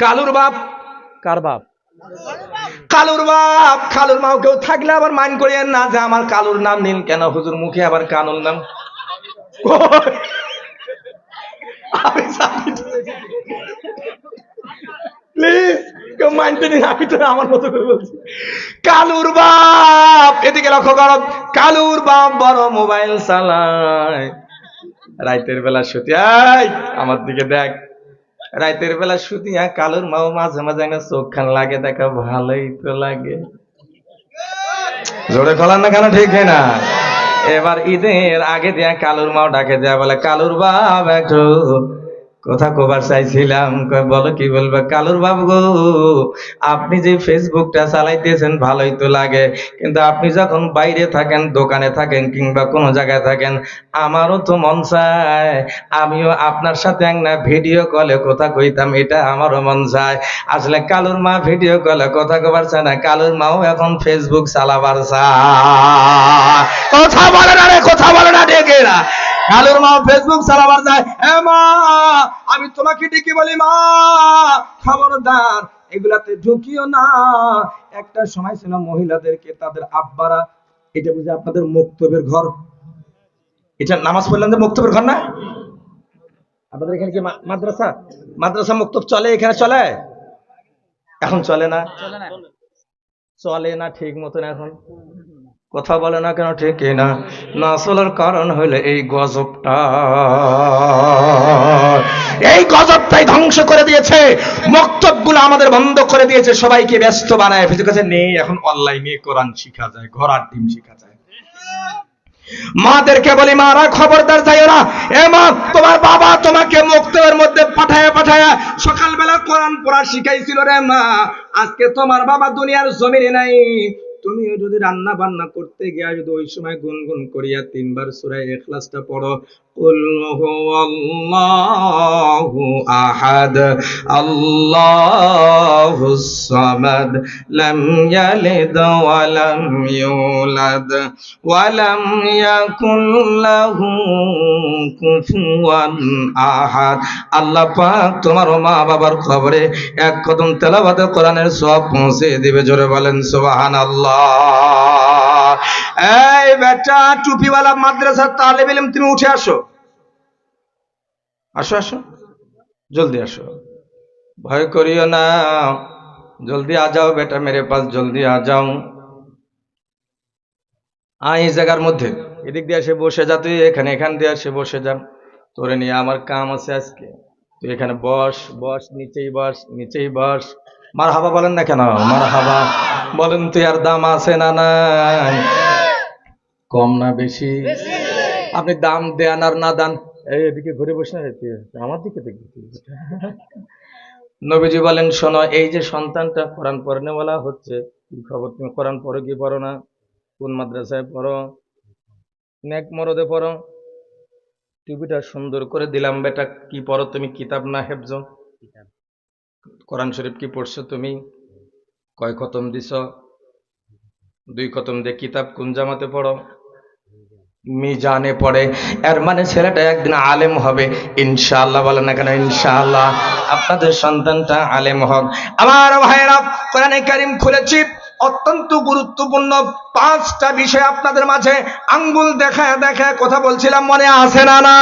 কালুর বাপ, কার বাপ? কালুর বাপ, কালুর মাও কেউ থাকলে আবার মান করিয়েন না যে আমার কালুর নাম নীল কেন, হুজুর মুখে আবার কানুর নাম। আমি প্লিজ কেউ মানতে নিন, আমি তো আমার মতো করে বলছি। কালুর বাপ, এদিকে লক্ষ্য করো, কালুর বাপ বড় মোবাইল চালায়, রাতের বেলা শুতে, আমার দিকে দেখ, রাতের বেলা শুতিয়া কালুর মাও মাঝে মাঝে চোখ খান লাগে, দেখা ভালোই তো লাগে। জোরে খোলান না কেন? ঠিক না? এবার ঈদের আগে দিয়া কালুর মাও ডাকে দেয়া, বলে কালুর বাপ একটু কথা কবার চাইছিলাম। বলো কি বলবে? কালুর বাবু গো, আপনি যে ফেসবুকটা চালাইতেছেন ভালোই তো লাগে, কিন্তু আপনি যখন বাইরে থাকেন, দোকানে থাকেন কিংবা কোনো জায়গায় থাকেন, আমারও তো মন চায় আমিও আপনার সাথে একটা ভিডিও কলে কথা কইতাম, এটা আমারও মন চায়। আসলে কালুর মা ভিডিও কলে কথা কবার চায় না, কালুর মাও এখন ফেসবুক চালাবার চায়। কথা বলে না রে, কথা বলে না, ডেকে না। কালুর মা ফেসবুক চালাবার যায়। মা, আমি তোমাকে ডেকে বলি মা, খবরদার এগুলাতে ঢুকিও না। একটা সময় ছিল মহিলাদেরকে তাদের আব্বারা, এটা বুঝে আপনাদের মুক্তবের ঘর, এটা নামাজ পড়লাম যে মুক্তবের ঘর না? আপনাদের এখানে কি মাদ্রাসা, মাদ্রাসা মুক্তব চলে? এখানে চলে? এখন চলে না, চলে না ঠিক মতন এখন, কথা বলে না কেন? ঠিক না? না চলার কারণ হইলে এই গজবটা, এই গজবটাই ধ্বংস করে দিয়েছে। মক্তবগুলো আমাদের বন্ধ করে দিয়েছে, সবাইকে ব্যস্ত বানায় ফেসে নেই। এখন অনলাইনে কোরআন শিখা যায়, ঘোড়ার ডিম শিখা যায়। মাদেরকে বলি, মারা খবরদার যাইও না। এ মা, তোমার বাবা তোমাকে মুক্তবের মধ্যে পাঠায়া পাঠায়া সকালবেলা কোরআন পড়া শিখাইছিল রে মা, আজকে তোমার বাবা দুনিয়ার জমিনে নাই। তুমিও যদি রান্না বান্না করতে গিয়া যদি ওই সময় গুনগুন করিয়া 3 বার সূরা ইখলাসটা পড়ো, কুল হুয়াল্লাহু আহাদ আল্লাহুস সামাদ লাম ইয়ালিদ ওয়া লাম ইউলাদ ওয়া লাম ইয়াকুল লাহু কুফুয়ান আহাদ। আল্লাহ পাক তোমার মা বাবার কবরে এক কদম তেলাওয়াতে কোরআনের সওয়াব পৌঁছে দিবে। জোরে বলেন সুবহানাল্লাহ। এই বেটা টুপিওয়ালা মাদ্রাসার তালেব ইলম, তুমি উঠে আসো, আসো আসো, জলদি আসো, ভয় করিও না, জলদি আ যাও বেটা মেরে পাস, জলদি আ যাও। এই জায়গার মধ্যে এদিক দিয়ে এসে বসে যা, তুই এখানে, এখান দিয়ে এসে বসে যা, তোরে নিয়ে আমার কাম আছে আজকে, তুই এখানে বস, বস, নিচেই বস, নিচেই বস। মারহাবা বলেন না কেন? মারহাবা। বলেন তো আর দাম আছে না নাই? কম না বেশি? আপনি দাম দেন আর না দেন, এদিকে ঘুরে বসে না আমার দিকে দেখবি। নবীজি বলেন, শোনো, এই যে সন্তানটা কোরআন পড়নে বলা হচ্ছে, কি খবর, তুমি কোরআন পড়ো কি পড়ো না? কোন মাদ্রাসায় পড়ো? নেক মরদে পড়ো। টিভিটা সুন্দর করে দিলাম, বেটা কি পড়ো তুমি? কিতাব না হেফজ? কোরআন শরীফ কি পড়ছো তুমি? কয় খতম দিছ? 2 খতম দিয়ে কিতাব কোন জামাতে পড়ো? মিজানে পড়ে। এর মানে ছেলেটা একদিন আলেম হবে ইনশাআল্লাহ। বলেন না কেন ইনশাআল্লাহ? আপনাদের সন্তানটা আলেম হোক। আমার ভাইরা, কোরআনে কারীম খুলেছি, অত্যন্ত গুরুত্বপূর্ণ 5টা বিষয় আপনাদের মাঝে আঙ্গুল দেখায় দেখায় কথা বলছিলাম, মনে আছে না? না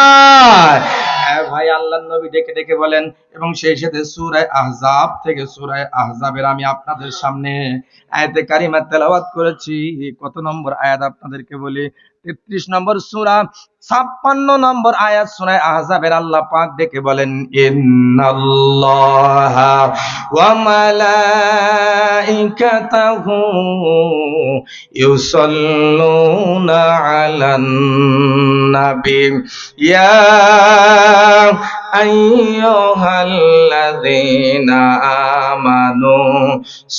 ভাই, আল্লাহর নবী ডেকে ডেকে বলেন, এবং সেই সাথে সূরা আহজাব থেকে সূরা আহজাবের আমি আপনাদের সামনে আয়াতে কারিমা তেলাওয়াত করেছি। কত নম্বর আয়াত আপনাদেরকে বলি? 33 নম্বর সূরা, 56 নম্বর আয়াত সূরা আহজাবের আল্লাহ পাক ডেকে বলেন, ইন্নাল্লাহা ওয়া মালাইকাতাহু ইউসাল্লুনা আলান নাবী ইয়া আইয়ুহাল্লাযীনা আমানু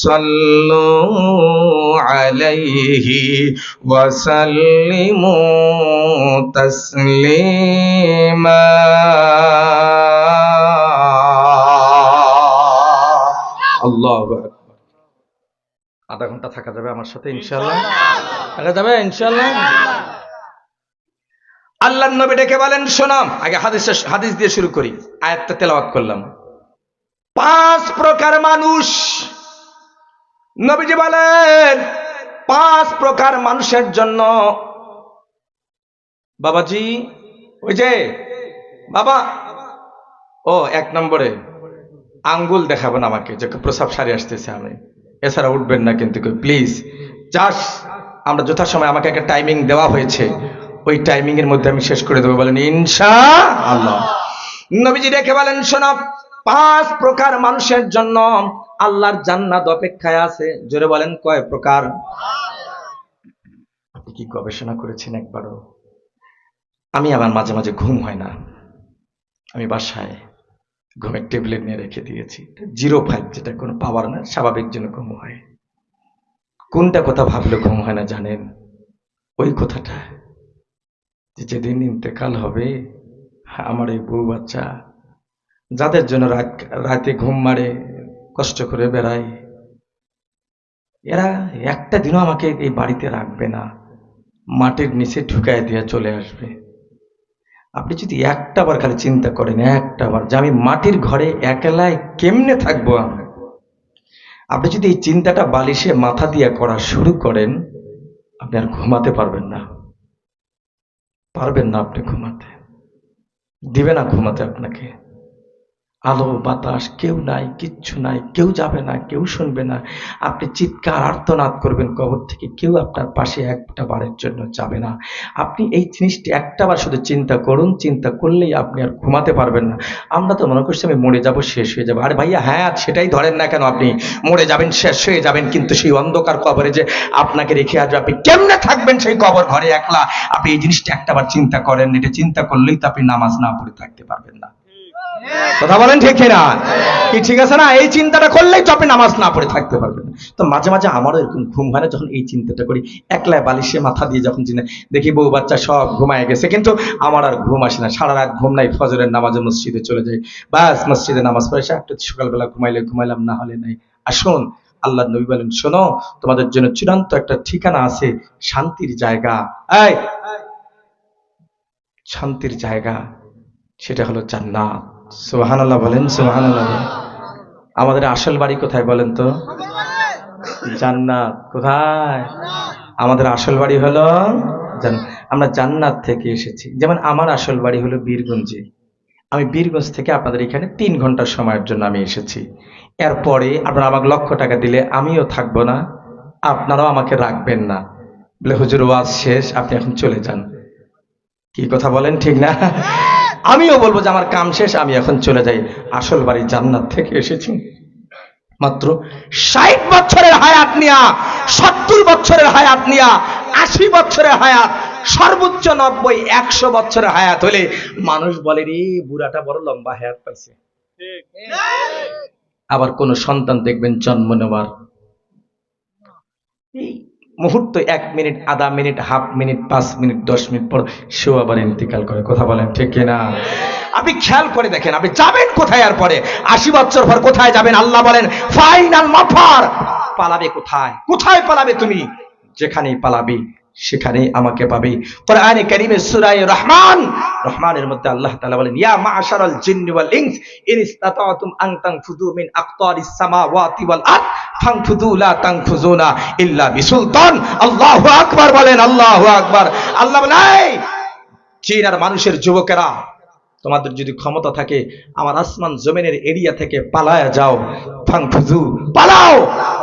সাল্লু আলাইহি ওয়া সাল্লিমু তাসলিমা। আল্লাহু আকবার। আধা ঘন্টা থাকা যাবে আমার সাথে ইনশাআল্লাহ? থাকা যাবে ইনশাআল্লাহ? আল্লাহর নবী ডেকে বলেন, শোনো, আগে হাদিস দিয়ে শুরু করি, আয়াতটা তেলাওয়াত করলাম। 5 প্রকার মানুষ, নবীজি বলেন 5 প্রকার মানুষের জন্য। বাবাজি, ওই যে বাবা, ও 1 নম্বরে আঙ্গুল দেখাবেন আমাকে, যে প্রসাব সারি আসতেছে, আমি এছাড়া উঠবেন না কিন্তু প্লিজ। জাস্ট আমরা যথাসময়, আমাকে একটা টাইমিং দেওয়া হয়েছে, ওই টাইমিং এর মধ্যে আমি শেষ করে দেবো। বলেন ইনশাআল্লাহ। নবীজি ডেকে বলেন, শোনো, 5 প্রকার মানুষের জন্য আল্লাহর জান্নাত অপেক্ষায় আছে। জোরে বলেন, কয় প্রকার? আপনি কি গবেষণা করেছেন একবারও? আমি আমার মাঝে মাঝে ঘুম হয় না, আমি বাসায় ঘুমের ট্যাবলেট নিয়ে রেখে দিয়েছি, 05, যেটা কোনো পাওয়ার না, স্বাভাবিক জন্য ঘুম হয়। কোনটা কথা ভাবলে ঘুম হয় না জানেন? ওই কথাটা, যেদিন ইন্তেকাল হবে আমার এই বউ বাচ্চা, যাদের জন্য রাতে ঘুম মারে, কষ্ট করে বেড়ায়, এরা একটা দিনও আমাকে এই বাড়িতে রাখবে না, মাটির নিচে ঢুকায় দিয়ে চলে আসবে। আপনি যদি একটা বার খালি চিন্তা করেন, একটা বার, যে আমি মাটির ঘরে একলাই কেমনে থাকবো, আপনি যদি এই চিন্তাটা বালিশে মাথা দিয়ে করা শুরু করেন, আপনি আর ঘুমাতে পারবেন না, আপনি ঘুমাতে দিবে না, ঘুমাতে আপনাকে। আলো বাতাস কেউ নাই, কিচ্ছু নাই, কেউ যাবে না, কেউ শুনবে না। আপনি চিৎকার আর্তনাদ করবেন কবর থেকে, কেউ আপনার পাশে একটা বারের জন্য যাবে না। আপনি এই জিনিসটি একটা বার শুধু চিন্তা করুন, চিন্তা করলেই আপনি আর ঘুমাতে পারবেন না। আমরা তো মনে করছি আমি মরে যাব, শেষ হয়ে যাবো। আরে ভাইয়া, হ্যাঁ সেটাই ধরেন না কেন, আপনি মরে যাবেন, শেষ হয়ে যাবেন, কিন্তু সেই অন্ধকার কবরে যে আপনাকে রেখে আসবে, আপনি কেমনে থাকবেন সেই কবর ঘরে একলা? আপনি এই জিনিসটা একটা বার চিন্তা করেন, এটা চিন্তা করলেই তো আপনি নামাজ না পড়ে থাকতে পারবেন না। কথা বলেন ঠিক না? কি ঠিক আছে না? এই চিন্তাটা করলেই তো আপনি নামাজ না পড়ে থাকতে পারবেন। তো মাঝে মাঝে আমারও এরকম ঘুম হয় না, যখন এই চিন্তাটা করি, একলা বালিশে মাথা দিয়ে যখন চিন্তা দেখি বউ বাচ্চা সব ঘুমায় গেছে, কিন্তু আমার আর ঘুম আসে না, সারা রাত ঘুম নাই, ফজরের নামাজে মসজিদে চলে যাই, বাস মসজিদে নামাজ পড়ে একটু সকালবেলা ঘুমাইলাম, না হলে নাই। আসুন, আল্লাহ নবী বলেন, শোনো, তোমাদের জন্য চূড়ান্ত একটা ঠিকানা আছে, শান্তির জায়গা। এই শান্তির জায়গা, সেটা হলো জান্নাত। সুবহানাল্লাহ বলেন, সুবহানাল্লাহ। আমাদের আসল বাড়ি কোথায় বলেন তো? জান্নাত। কোথায়? আমাদের আসল বাড়ি হলো আমরা জান্নাত থেকে এসেছি। যেমন আমার আসল বাড়ি হলো বীরগঞ্জে, আমি বীরগঞ্জ থেকে আপনাদের এখানে 3 ঘন্টা সময়ের জন্য আমি এসেছি। এরপরে আপনারা আমাকে লক্ষ টাকা দিলে আমিও থাকবো না, আপনারাও আমাকে রাখবেন না, বলে হুজুর ওয়াজ শেষ, আপনি এখন চলে যান। কি কথা বলেন, ঠিক না? আমিও বলবো যে আমার কাম শেষ, আমি এখন চলে যাই। আসল বাড়ি জান্নাত থেকে এসেছি, মাত্র 60 বছরের হায়াত নিয়া, 70 বছরের হায়াত নিয়া, 80 বছরের হায়াত, সর্বোচ্চ 90 100 বছরের হায়াত হলে মানুষ বলে রে বুড়াটা বড় লম্বা হায়াত পাইছে। আবার কোন সন্তান দেখবেন জন্ম নেওয়ার এই মুহূর্ত 1 মিনিট, আধা minute, half minute, 5 minute, 10 minute পর সেও আবার ইন্তিকাল করে। কথা বলেন ঠিক কিনা? আপনি খেয়াল করে দেখেন, আপনি যাবেন কোথায়? আর পরে 80 বছর পর কোথায় যাবেন? আল্লাহ বলেন ফাইনাল মাফার, পালাবে কোথায়? কোথায় পালাবে তুমি? যেখানেই পালাবে সেখানেই আমাকে পাবে। কোরআনে কারীমে সূরা রহমান, রহমানের মধ্যে আল্লাহ তাআলা বলেন ইয়া মা'শারাল জিন্নি ওয়াল ইনস ইন ইসতাতা'তুম আন তানফুযু মিন আকতারিস সামাওয়াতি ওয়াল আরদ ফানফুযু লা তানফুযুনা ইল্লা বিসুলতান। আল্লাহু আকবার বলেন, আল্লাহু আকবার। আল্লাহ বলেন এই জিন আর মানুষের যুবকেরা, তোমাদের যদি ক্ষমতা থাকে আমার আসমান জমিনের এরিয়া থেকে পালায়া যাও, ফানফুযু, পালাও।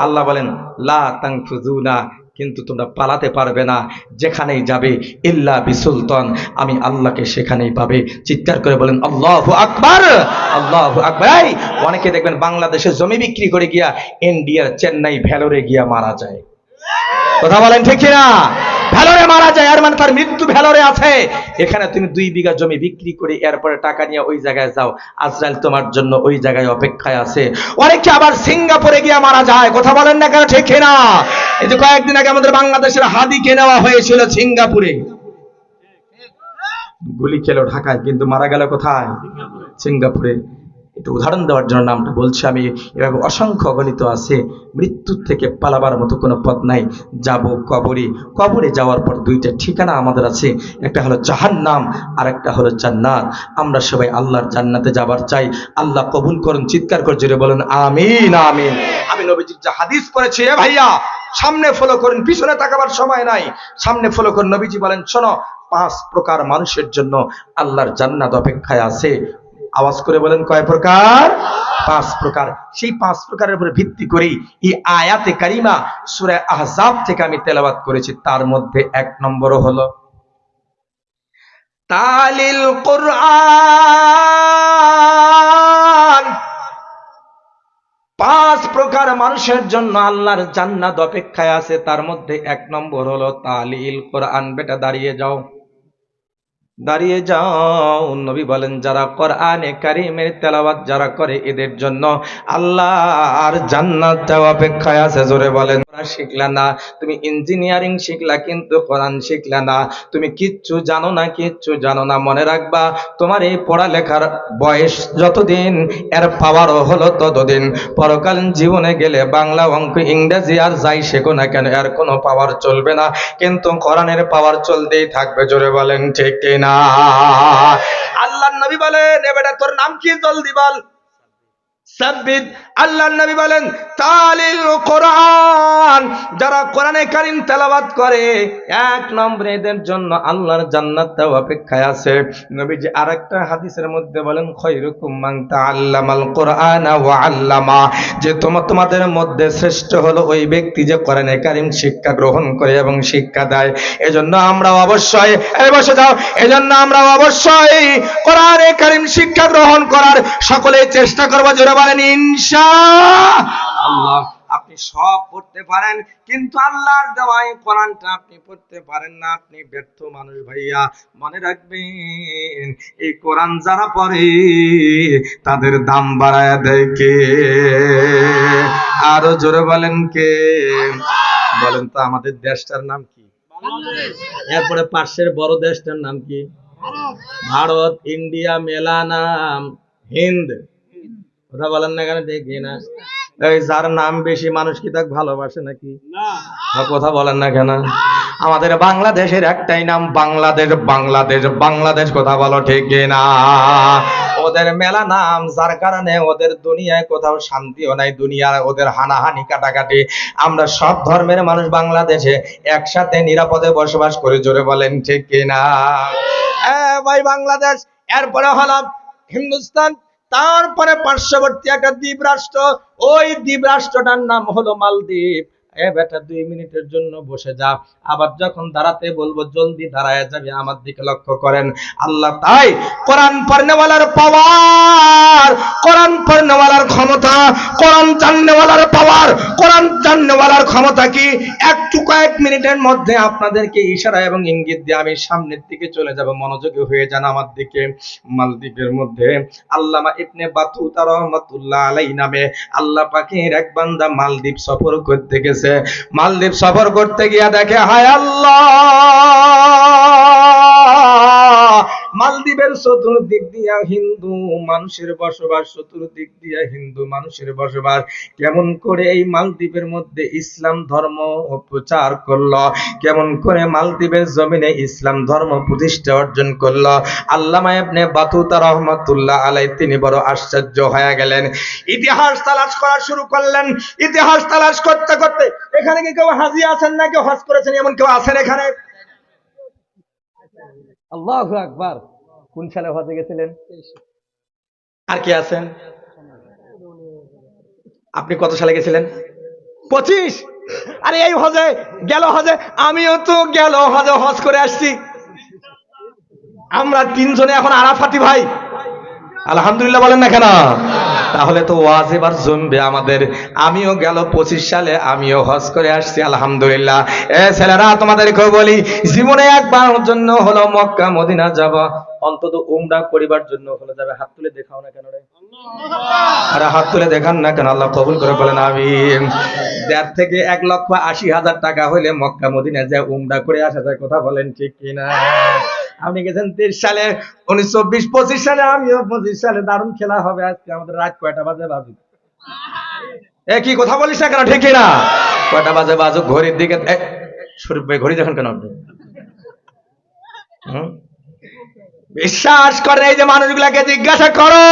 আল্লাহ বলেন লা তানফুযুনা, কিন্তু তোমরা পালাতে পারবে না। যেখানেই যাবে ইল্লা বিসুলতান, আমি আল্লাহকে সেখানেই পাবে। চিৎকার করে বলেন আল্লাহু আকবার, আল্লাহু আকবার। এই অনেকে দেখবেন বাংলাদেশে জমি বিক্রি করে গিয়া ইন্ডিয়ার চেন্নাই ভেলোরে গিয়া মারা যায়। কথা বলেন ঠিক কিনা? ভেলোরে মারা যায়, আর মানে তার মৃত্যু ভেলোরে আছে। এখানে তুমি 2 বিঘা জমি বিক্রি করে এরপরে টাকা নিয়ে ওই জায়গায় যাও, আজরাইল তোমার জন্য ওই জায়গায় অপেক্ষায় আছে। অনেকে আবার সিঙ্গাপুরে গিয়ে মারা যায়। কথা বলেন না কেন ঠিক কিনা? এই যে কয়েকদিন আগে আমাদের বাংলাদেশের হাদিকে নেওয়া হয়েছিল সিঙ্গাপুরে, গুলি খেলো ঢাকায়, কিন্তু মারা গেল কোথায়? সিঙ্গাপুরে। একটু উদাহরণ দেওয়ার জন্য নামটা বলছি আমি। এভাবে অসংখ্য অগণিত আছে। মৃত্যুর থেকে পালাবার মতো কোনো পথ নাই। যাব কবরে, কবরে যাওয়ার পর 2টা ঠিকানা আমাদের আছে, একটা হলো জাহান্নাম আর একটা হলো জান্নাত। আমরা সবাই আল্লাহর জান্নাতে যাবার চাই। আল্লাহ কবুল করুন। চিৎকার করে জোরে বলেন আমিন, আমিন। আমি নবীজির যে হাদিস পড়েছি, এ ভাইয়া সামনে ফলো করুন, পিছনে তাকাবার সময় নাই, সামনে ফলো করুন। নবীজি বলেন শোনো, 5 প্রকার মানুষের জন্য আল্লাহর জান্নাত অপেক্ষায় আছে। আওয়াজ করে বলেন কয় প্রকার? 5 প্রকার। সেই 5 প্রকারের উপরে ভিত্তি করে এই আয়াতে কারিমা সূরা আহজাব থেকে আমি তেলাওয়াত করেছি। তার মধ্যে 1 নম্বর হলো তালিল কোরআন। 5 প্রকার মানুষের জন্য আল্লাহর জান্নাত অপেক্ষায় আছে। তার মধ্যে 1 নম্বর হলো তালিল কোরআন। বেটা দাঁড়িয়ে যাও, দাঁড়িয়ে যাও। নবী বলেন যারা কোরআনে কারীমের তেলাওয়াত যারা করে এদের জন্য আল্লাহর জান্নাত অপেক্ষায় আছে। জোরে বলেন। শিখলা না, তুমি ইঞ্জিনিয়ারিং শিখলা কিন্তু কোরআন শিখলা না, তুমি কিচ্ছু জানো না, কিচ্ছু জানো না। মনে রাখবা তোমার এই পড়ালেখার বয়স যতদিন, এর পাওয়ারও হলো ততদিন। পরকালীন জীবনে গেলে বাংলা, অঙ্ক, ইংরেজি আর যাই শেখো না কেন এর কোনো পাওয়ার চলবে না, কিন্তু কোরআনের পাওয়ার চলতেই থাকবে। জোরে বলেন ঠিক কিনা? আল্লাহর নবী বলেন এবারে তোর নাম কি? জলদি বল। সাব্বিত। আল্লাহর নবী বলেন তালিল কোরআন। যারা কোরআনে কারীম তেলাওয়াত করে 1 নম্বরে এদের জন্য আল্লাহর জান্নাত অপেক্ষায় আছে। নবীজি আরেকটা হাদিসের মধ্যে বলেন খায়রুকুম মান তাআল্লামাল কোরআনা ওয়া আল্লামা, যে তোমাদের মধ্যে শ্রেষ্ঠ হলো ওই ব্যক্তি যে কোরআনে কারীম শিক্ষা গ্রহণ করে এবং শিক্ষা দেয়। এজন্য আমরা অবশ্যই, এই বসে যাও, এজন্য আমরা অবশ্যই কোরআনে কারীম শিক্ষা গ্রহণ করার সকলেই চেষ্টা করব। জোরে বলেন ইনশাআল্লাহ। আপনি সব পড়তে পারেন কিন্তু আল্লাহর দেওয়া এই কোরআনটা আপনি পড়তে পারেন না, আপনি ব্যর্থ মানুষ ভাইয়া। মনে রাখবেন এই কোরআন যারা পড়ে তাদের দাম বাড়ায় দেয় কে? আরো জোরে বলেন কে? বলেন তো আমাদের দেশটার নাম কি? এরপরে পাশের বড় দেশটার নাম কি? ভারত। ইন্ডিয়া মেলা নাম হিন্দ। কথা বলেন না কেন দেখি না? এই যার নাম বেশি মানুষ কি তাকে ভালোবাসে নাকি? কথা বলেন না কেন? আমাদের বাংলাদেশের একটাই নাম বাংলাদেশ, বাংলাদেশ, বাংলাদেশ। কথা বলো ঠিক না? ওদের মেলা নাম, যার কারণে ওদের দুনিয়ায় কোথাও শান্তিও নাই, দুনিয়ার ওদের হানাহানি কাটাকাটি। আমরা সব ধর্মের মানুষ বাংলাদেশে একসাথে নিরাপদে বসবাস করি। জোরে বলেন ঠিক কিনা? ভাই বাংলাদেশ, এরপরে হলো হিন্দুস্তান, তারপরে পার্শ্ববর্তী একটা দ্বীপ রাষ্ট্র, ওই দ্বীপ রাষ্ট্রটার নাম হলো মালদ্বীপ। এ বেটা 2 মিনিটের জন্য বসে যা, আবার যখন দাঁড়াতে বলবো জলদি দাঁড়ায় যাবে, আমার দিকে লক্ষ্য করেন। আল্লাহ তাই কোরআন পড়নেওয়ালার পাওয়ার, কোরআন পড়নেওয়ালার ক্ষমতা, কোরআন জাননেওয়ালার পাওয়ার, কোরআন জাননেওয়ালার ক্ষমতা কি, একটু কয়েক মিনিটের মধ্যে আপনাদেরকে ইশারা এবং ইঙ্গিত দিয়ে আমি সামনের দিকে চলে যাব, মনোযোগী হয়ে যান আমার দিকে। মালদ্বীপের মধ্যে আল্লামা ইবনে বাতুতা রহমাতুল্লাহ আলাইহি নামে আল্লাহ পাকের এক বান্দা মালদ্বীপ সফর করতে গেছে। মালদ্বীপ সফর করতে গিয়া দেখে, হায় আল্লাহ, মালদ্বীপের চতুর্দিক দিয়া হিন্দু মানুষের বসবাস, চতুর্দিক দিয়া হিন্দু মানুষের বসবাস। কেমন করে এই মালদ্বীপের মধ্যে ইসলাম ধর্ম প্রচার করলো, কেমন করে মালদ্বীপের জমিনে ইসলাম ধর্ম প্রতিষ্ঠা অর্জন করলো, আল্লামা ইবনে বাতুতা রহমাতুল্লাহ আলাইহি তিনি বড় আশ্চর্য হয়ে গেলেন। ইতিহাস তালাশ করা শুরু করলেন। ইতিহাস তালাশ করতে করতে, এখানে কি কেউ হাজি আছেন না কেউ হজ করেছেন, এমন কেউ আছেন এখানে? আল্লাহু আকবার। কোন সালে হজে গেছিলেন? আর কি আছেন? আপনি কত সালে গেছিলেন? 25। আরে এই হজে গেল, হজে আমিও তো গেল হজে হজ করে আসছি। আমরা 3 জনে এখন আরাফাতি ভাই, আলহামদুলিল্লাহ বলেন না কেন? তাহলে তো ওয়াজ এবার জমবে আমাদের। আমিও গেল 25 সালে আমিও হজ করে আসছি, আলহামদুলিল্লাহ। এ ছেলেরা, তোমাদেরকেও বলি, জীবনে একবার জন্য হলো মক্কা মদিনা যাব, অন্তত উমরা করিবার জন্য হলো যাবে। হাত তুলে দেখাও না কেন রে? আরে হাত তুলে দেখান না কেন? আল্লাহ কবুল করে বলেন আমিন। 1.5 থেকে 1,80,000 টাকা হইলে মক্কা মদিনা যায় উমরা করে আসা যায়, কথা বলেন ঠিক কিনা? আপনি গেছেন 23 সালে, 19, 24, 25 সালে, আমিও 25 সালে। দারুণ খেলা হবে আজকে আমাদের। রাত কয়টা বাজে বাজুক? এ কি কথা বলিস না কেন? ঠিক না? কয়টা বাজে বাজুক, ঘড়ির দিকে। শরীফ ভাই ঘড়ি দেখেন কেন আপনি? বিশ্বাস করে এই যে মানুষগুলাকে জিজ্ঞাসা করো,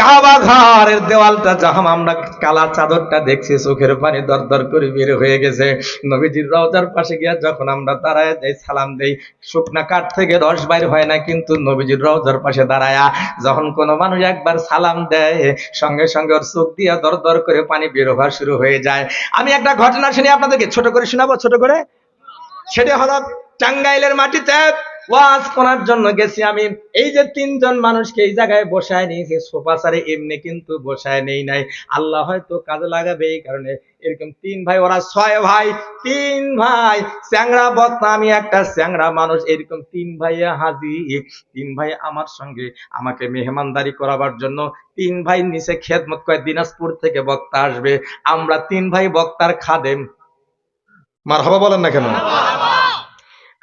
কাবা ঘরের দেওয়ালটা যখন আমরা কালা চাদরটা দেখছি, চোখের পানি দরদর করে বের হয়ে গেছে। নবীজির রওজার পাশে গিয়া যখন আমরা দাঁড়ায় যাই, সালাম দেই, শুকনা কাঠ থেকে রস বাইর হয় না, কিন্তু নবীজির রওজার পাশে দাঁড়ায়া যখন কোনো মানুষ একবার সালাম দেয়, সঙ্গে সঙ্গে ওর চোখ দিয়া দরদর করে পানি বের হওয়া শুরু হয়ে যায়। আমি একটা ঘটনা শুনি আপনাদেরকে, ছোট করে শোনাবো, ছোট করে। সেটা হলো টাঙ্গাইলের মাটিতে ওয়াজ করার জন্য গেছি আমি। এই যে 3 জন মানুষকে এই জায়গায় বসায় নিয়েছি, সোফা সারে এমনি কিন্তু বসায় নেই নাই, আল্লাহ হয়তো কাজে লাগাবে এই কারণে। এরকম 3 ভাই, ওরা 6 ভাই, 3 ভাই চ্যাংড়া বক্তা, আমি একটা চ্যাংড়া মানুষ। এরকম 3 ভাই হাজি, 3 ভাই আমার সঙ্গে আমাকে মেহমানদারি করাবার জন্য। 3 ভাই নিচে খেদমত করে, দিনাজপুর থেকে বক্তা আসবে, আমরা 3 ভাই বক্তার খাদেম। মারহাবা বলেন না কেন?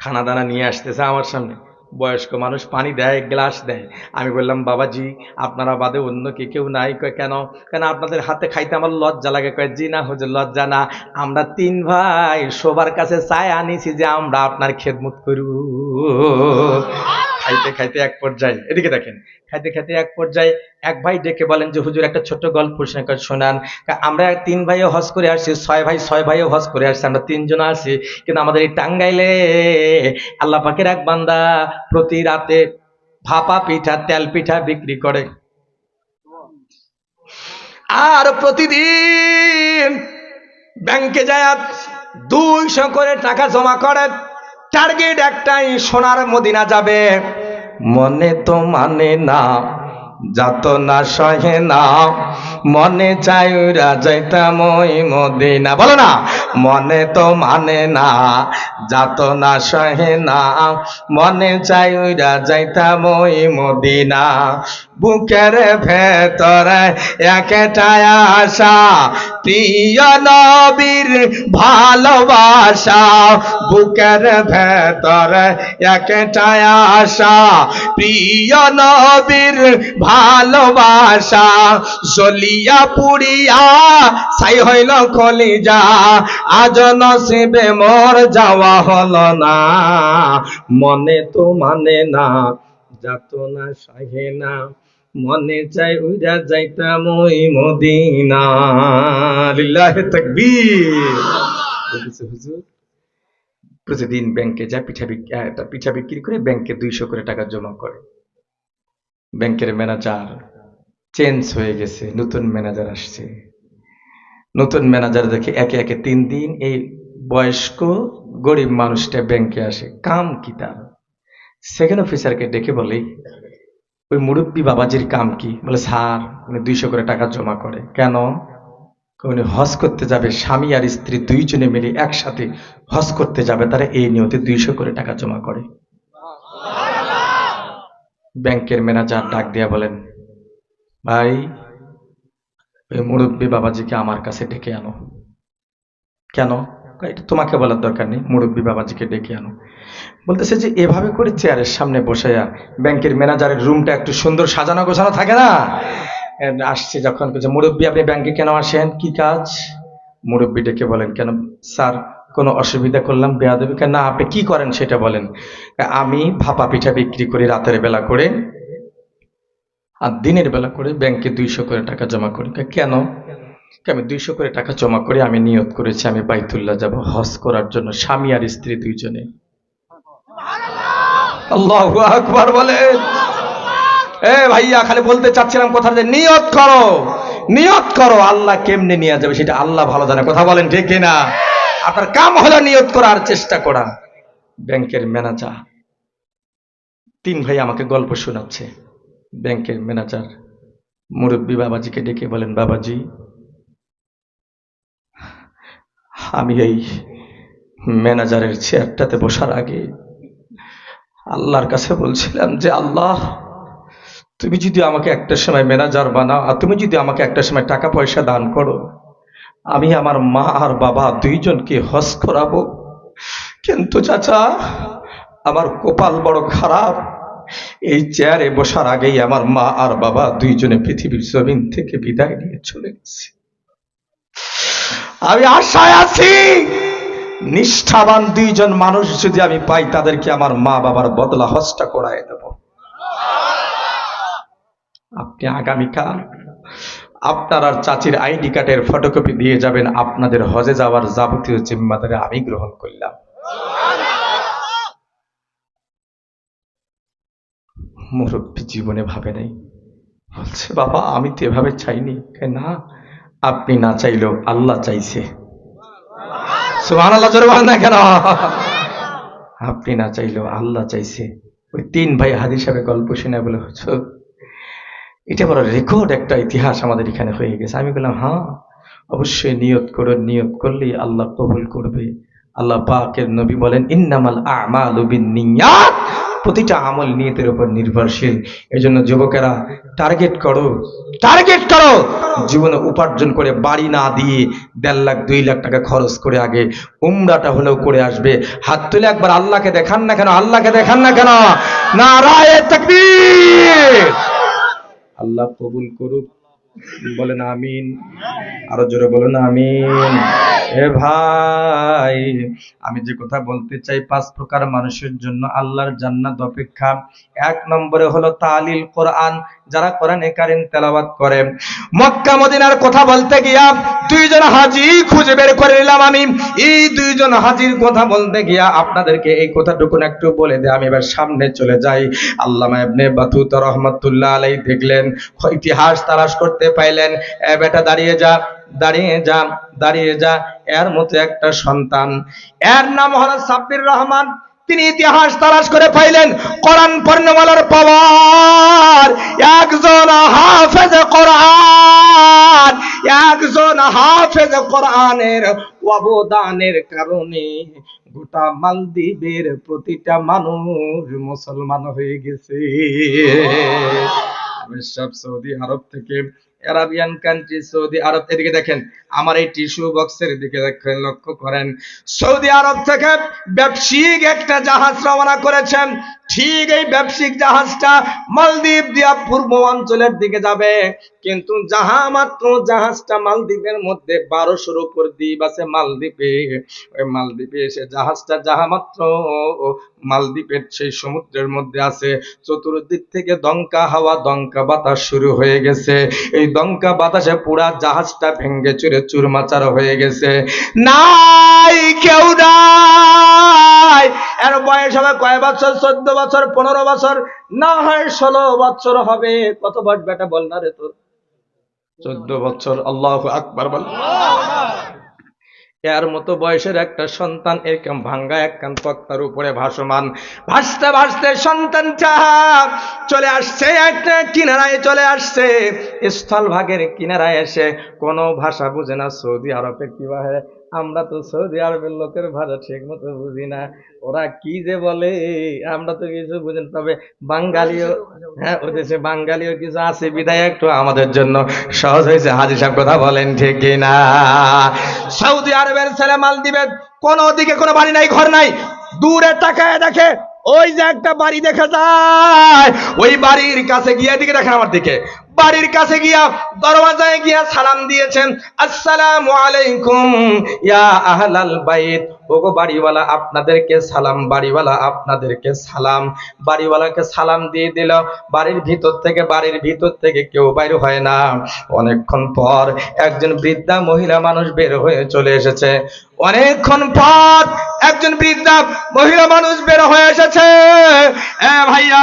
খানা দানা নিয়ে আসতেছে আমার সামনে, বয়স্ক মানুষ পানি দেয়, গ্লাস দেয়। আমি বললাম, বাবাজি আপনারা বাদে অন্য কি কেউ নাই? কয় কেন? কেন আপনাদের হাতে খাইতে আমার লজ্জা লাগে। কয় জি না হুজুর, লজ্জা না, আমরা 3 ভাই সবার কাছে চাই আনিছি যে আমরা আপনার খেদমত করব। খাইতে খাইতে এক পর্যায়ে, এদিকে দেখেন, খাইতে খাইতে এক পর্যায়ে এক ভাই ডেকে বলেন যে হুজুর একটা ছোট্ট গল্প শোনান। আমরা 3 ভাইও হজ করে আসছি, 6 ভাইও হজ করে আসছি, আমরা 3 জন আছি, কিন্তু আমাদের এই টাঙ্গাইলে আল্লাহ পাকের এক বান্দা প্রতি রাতে ভাপা পিঠা, তেল পিঠা বিক্রি করে, আর প্রতিদিন ব্যাংকে যায় 200 করে টাকা জমা করে। টার্গেট একটাই, সোনার মদিনা যাবে। মনে তো মানে না, যাত না সহে না, মনে চাই উড়া যাইতাম ওই মদিনা। বলো না, মনে তো মানে না, যাত না সহে না, মনে চাই উড়া যাইতাম ওই মদিনা। বুকের ভেতরে একটাই আশা, প্রিয় নবীর ভালোবাসা। বুকের ভেতরে একটাই আশা, প্রিয় নবীর ভালোবাসা। জ্বলিয়া পুড়িয়া ছাই হইল কলিজা, আজ নসিবে মোর যাওয়া হলো না। মনে তো মানে না, যাত না সহে না, মনে চাই উড়া যাইতাম ওই মদিনা। লিল্লাহি তাকবীর। হুজুর প্রতিদিন ব্যাংকে যায়, পিঠা বিক্রি করে ব্যাংকে 200 করে টাকা জমা করে। ব্যাংকের ম্যানেজার চেঞ্জ হয়ে গেছে, নতুন ম্যানেজার আসছে। নতুন ম্যানেজার দেখে একে একে 3 দিন এই বয়স্ক গরিব মানুষটা ব্যাংকে আসে, কাম কি তার? সেকেন্ড অফিসারকে ডেকে বলে, ওই মুরব্বী বাবাজির কাম কি? বলে স্যার উনি 200 করে টাকা জমা করে। কেন? উনি হজ করতে যাবে, স্বামী আর স্ত্রী দুইজনে মিলে একসাথে হজ করতে যাবে, তারা এই নিয়তে 200 করে টাকা জমা করে। ব্যাংকের ম্যানেজার ডাক দিয়া বলেন, ভাই ওই মুরব্বী বাবাজিকে আমার কাছে ডেকে আনো। কেন? এটা তোমাকে বলার দরকার নেই, মুরব্বী বাবাজিকে ডেকে আনো। বলতেছে যে এভাবে করে চেয়ারের সামনে বসাইয়া, ব্যাংকের ম্যানেজারের রুমটা একটু সুন্দর সাজানো গোছানো থাকে না, আসছে যখন মুরব্বী আপনি ব্যাংকে কেন আসেন, কি কাজ? মুরব্বী ডেকে বলেন, কেন স্যার কোনো অসুবিধা করলাম, বেয়াদবি? না আপনি কি করেন সেটা বলেন। আমি ভাপা পিঠা বিক্রি করি রাতের বেলা করে, আর দিনের বেলা করে ব্যাংকে 200 করে টাকা জমা করি। কেন? আমি 200 করে টাকা জমা করে আমি নিয়ত করেছি আমি বাইতুল্লাহ যাব হজ করার জন্য, স্বামী আর স্ত্রী দুইজনে। আল্লাহু আকবার বলেন। ভাইয়া খালি বলতে চাচ্ছিলাম কথা, যে নিয়ত করো, নিয়ত করো। আল্লাহ কেমনে নিয়ে যাবে সেটা আল্লাহ ভালো জানে। কথা বলেন ঠিক কিনা? আপনার কাম হলো নিয়ত করার চেষ্টা করা। ব্যাংকের ম্যানেজার 3 ভাই আমাকে গল্প শোনাচ্ছে। ব্যাংকের ম্যানেজার মুরব্বী বাবাজিকে ডেকে বলেন, বাবাজি আমি এই ম্যানেজারের চেয়ারটাতে বসার আগে আল্লাহর কাছে বলছিলাম যে আল্লাহ তুমি যদি আমাকে একটা সময় ম্যানেজার বানাও, আর তুমি যদি আমাকে একটা সময় টাকা পয়সা দান করো, আমি আমার মা আর বাবা দুইজনকে হজ করাবো। কিন্তু চাচা আমার কপাল বড় খারাপ, এই চেয়ারে বসার আগেই আমার মা আর বাবা দুইজনে পৃথিবীর জমিন থেকে বিদায় নিয়ে চলে গেছে। আমি আশায় আছি নিষ্ঠাবান 2জন মানুষ যদি আমি পাই, তাদেরকে আমার মা বাবার বদলা হজটা করায় দেব। আপনি আগামীকাল আপনার আর চাচির আইডি কার্ডের ফটোকপি দিয়ে যাবেন, আপনাদের হজে যাওয়ার যাবতীয় জিম্মাদারি আমি গ্রহণ করলাম। মুরব্বী জীবনে ভাবে নাই, বলছে বাবা আমি তো এভাবে চাইনি। না, আপনি না চাইলেও আল্লাহ চাইছে। সুবহানাল্লাহ, জোরে বলেন না কেন? আপনি না চাইলেও আল্লাহ চাইছে। ওই 3 ভাই হাদিস সাহেবের গল্প শুনে বলে, হুজুর এটা বড় রেকর্ড একটা ইতিহাস আমাদের এখানে হয়ে গেছে। আমি বললাম হ্যাঁ অবশ্যই, নিয়ত করো, নিয়ত করলেই আল্লাহ কবুল করবে। আল্লাহ পাকের নবী বলেন, ইন্নামাল আমালু বিন্নিয়াত, প্রতিটা আমল নিয়তের উপর নির্ভরশীল। এজন্য যুবকেরা টার্গেট করো, টার্গেট করো জীবনে উপার্জন করে, বাড়ি না দিয়ে 1.5 লাখ 2 লাখ টাকা খরচ করে আগে উমরাটা হলেও করে আসবে। হাত তুলে একবার আল্লাহকে দেখান না কেন, আল্লাহকে দেখান না কেন? নারায়ে তাকবীর। আল্লাহ কবুল করুক, বলেন আমিন। আরো জোরে বলেন আমিন। ভাই আমি যে কথা বলতে চাই, 5 প্রকার মানুষের জন্য আল্লাহর জান্নাত অপেক্ষা। 1 নম্বরে হলো তালিল কোরআন, যারা কোরআনে কারীম তেলাওয়াত করে। মক্কা মদিনার কথা বলতে গিয়া 2জন হাজী খুঁজে বের করে নিলাম আমি। এই 2জন হাজীর কথা বলতে গিয়া আপনাদেরকে এই কথাটুকু একটু বলে দে, আমি এবার সামনে চলে যাই। আল্লামা ইবনে বাতুতা রাহমাতুল্লাহ আলাইহি দেখলেন, ইতিহাস তালাশ করতে পাইলেন, এ বেটা দাঁড়িয়ে যা, দাঁড়িয়ে যা, দাঁড়িয়ে যা। এর মতো একটা সন্তান, এর নাম হলো সাব্বির রহমান। তিনি ইতিহাস তালাশ করে পাইলেন কোরআন পড়নেওয়ালার পাওয়ার। একজন হাফেজ কোরআন, একজন হাফেজ কোরআনের অবদানের কারণে গোটা মালদ্বীপের প্রতিটা মানুষ মুসলমান হয়ে গেছে। সব সৌদি আরব থেকে, আরাবিয়ান কান্ট্রি সৌদি আরব। এদিকে দেখেন আমার এই টিস্যু বক্সের দিকে দেখেন, লক্ষ্য করেন। সৌদি আরব থেকে ব্যবসায়িক একটা জাহাজ রওনা করেছেন। ঠিক এই ব্যবসায়িক জাহাজটা মালদ্বীপ দিয়া পূর্ব অঞ্চলের দিকে যাবে, কিন্তু মাত্র জাহাজটা মালদ্বীপের মধ্যে 1200-র উপর দ্বীপ আছে মালদ্বীপে। ওই মালদ্বীপে এসে জাহাজটা মাত্র মালদ্বীপের সেই সমুদ্রের মধ্যে আছে। চতুর্দিক থেকে দমকা হাওয়া, দমকা বাতাস শুরু হয়ে গেছে। এই দমকা বাতাসে পুরা জাহাজটা ভেঙে চুরে চুরমাচার হয়ে গেছে। নাই কেউ নাই। এর বয়স হবে কয় বছর? 14 বছর, 15 বছর, না হয় 16 বছর হবে। কত বয়স বেটা বল না রে তোর? 14 বছর। আল্লাহু আকবার বল। এর মতো বয়সের একটা সন্তান এরকম ভাঙ্গা একখান তক্তার উপরে ভাসমান, ভাসতে ভাসতে সন্তানটা চলে আসছে একটা কিনারায়, চলে আসছে স্থলভাগের কিনারায়। এসে কোনো ভাষা বুঝে না, সৌদি আরবে কি ভাবে, আমরা তো সৌদি আরবের লোকের ভাষা ঠিক মতো বুঝি না, ওরা কি যে বলে আমরা তো কিছু বুঝি না। তবে বাঙালিও, হ্যাঁ ও দেশে বাঙালিও কিছু আছে বিদায় একটু আমাদের জন্য সহজ হয়েছে। হাজী সাহেব কথা বলেন ঠিক কিনা? সৌদি আরবের ছেলে মালদ্বীপের কোন দিকে কোনো বাড়ি নাই, ঘর নাই, দূরে তাকায় দেখে ওই যে একটা বাড়ি দেখা যায়, ওই বাড়ির কাছে গিয়ে, দিকে দেখেন আমার দিকে, বাড়ির কাছে গিয়া দরওয়াজায় গিয়া সালাম দিয়েছেন, আসসালামু আলাইকুম ইয়া আহলাল বাইত, ওগো বাড়িওয়ালা আপনাদেরকে সালাম, বাড়িওয়ালা আপনাদেরকে সালাম। বাড়িওয়ালাকে সালাম দিয়ে দিল। বাড়ির ভিতর থেকে কেউ বাইর হয় না। অনেকক্ষণ পর একজন বৃদ্ধা মহিলা মানুষ বের হয়ে চলে এসেছে। অনেকক্ষণ পর একজন বৃদ্ধা মহিলা মানুষ বের হয়ে এসেছে। ভাইয়া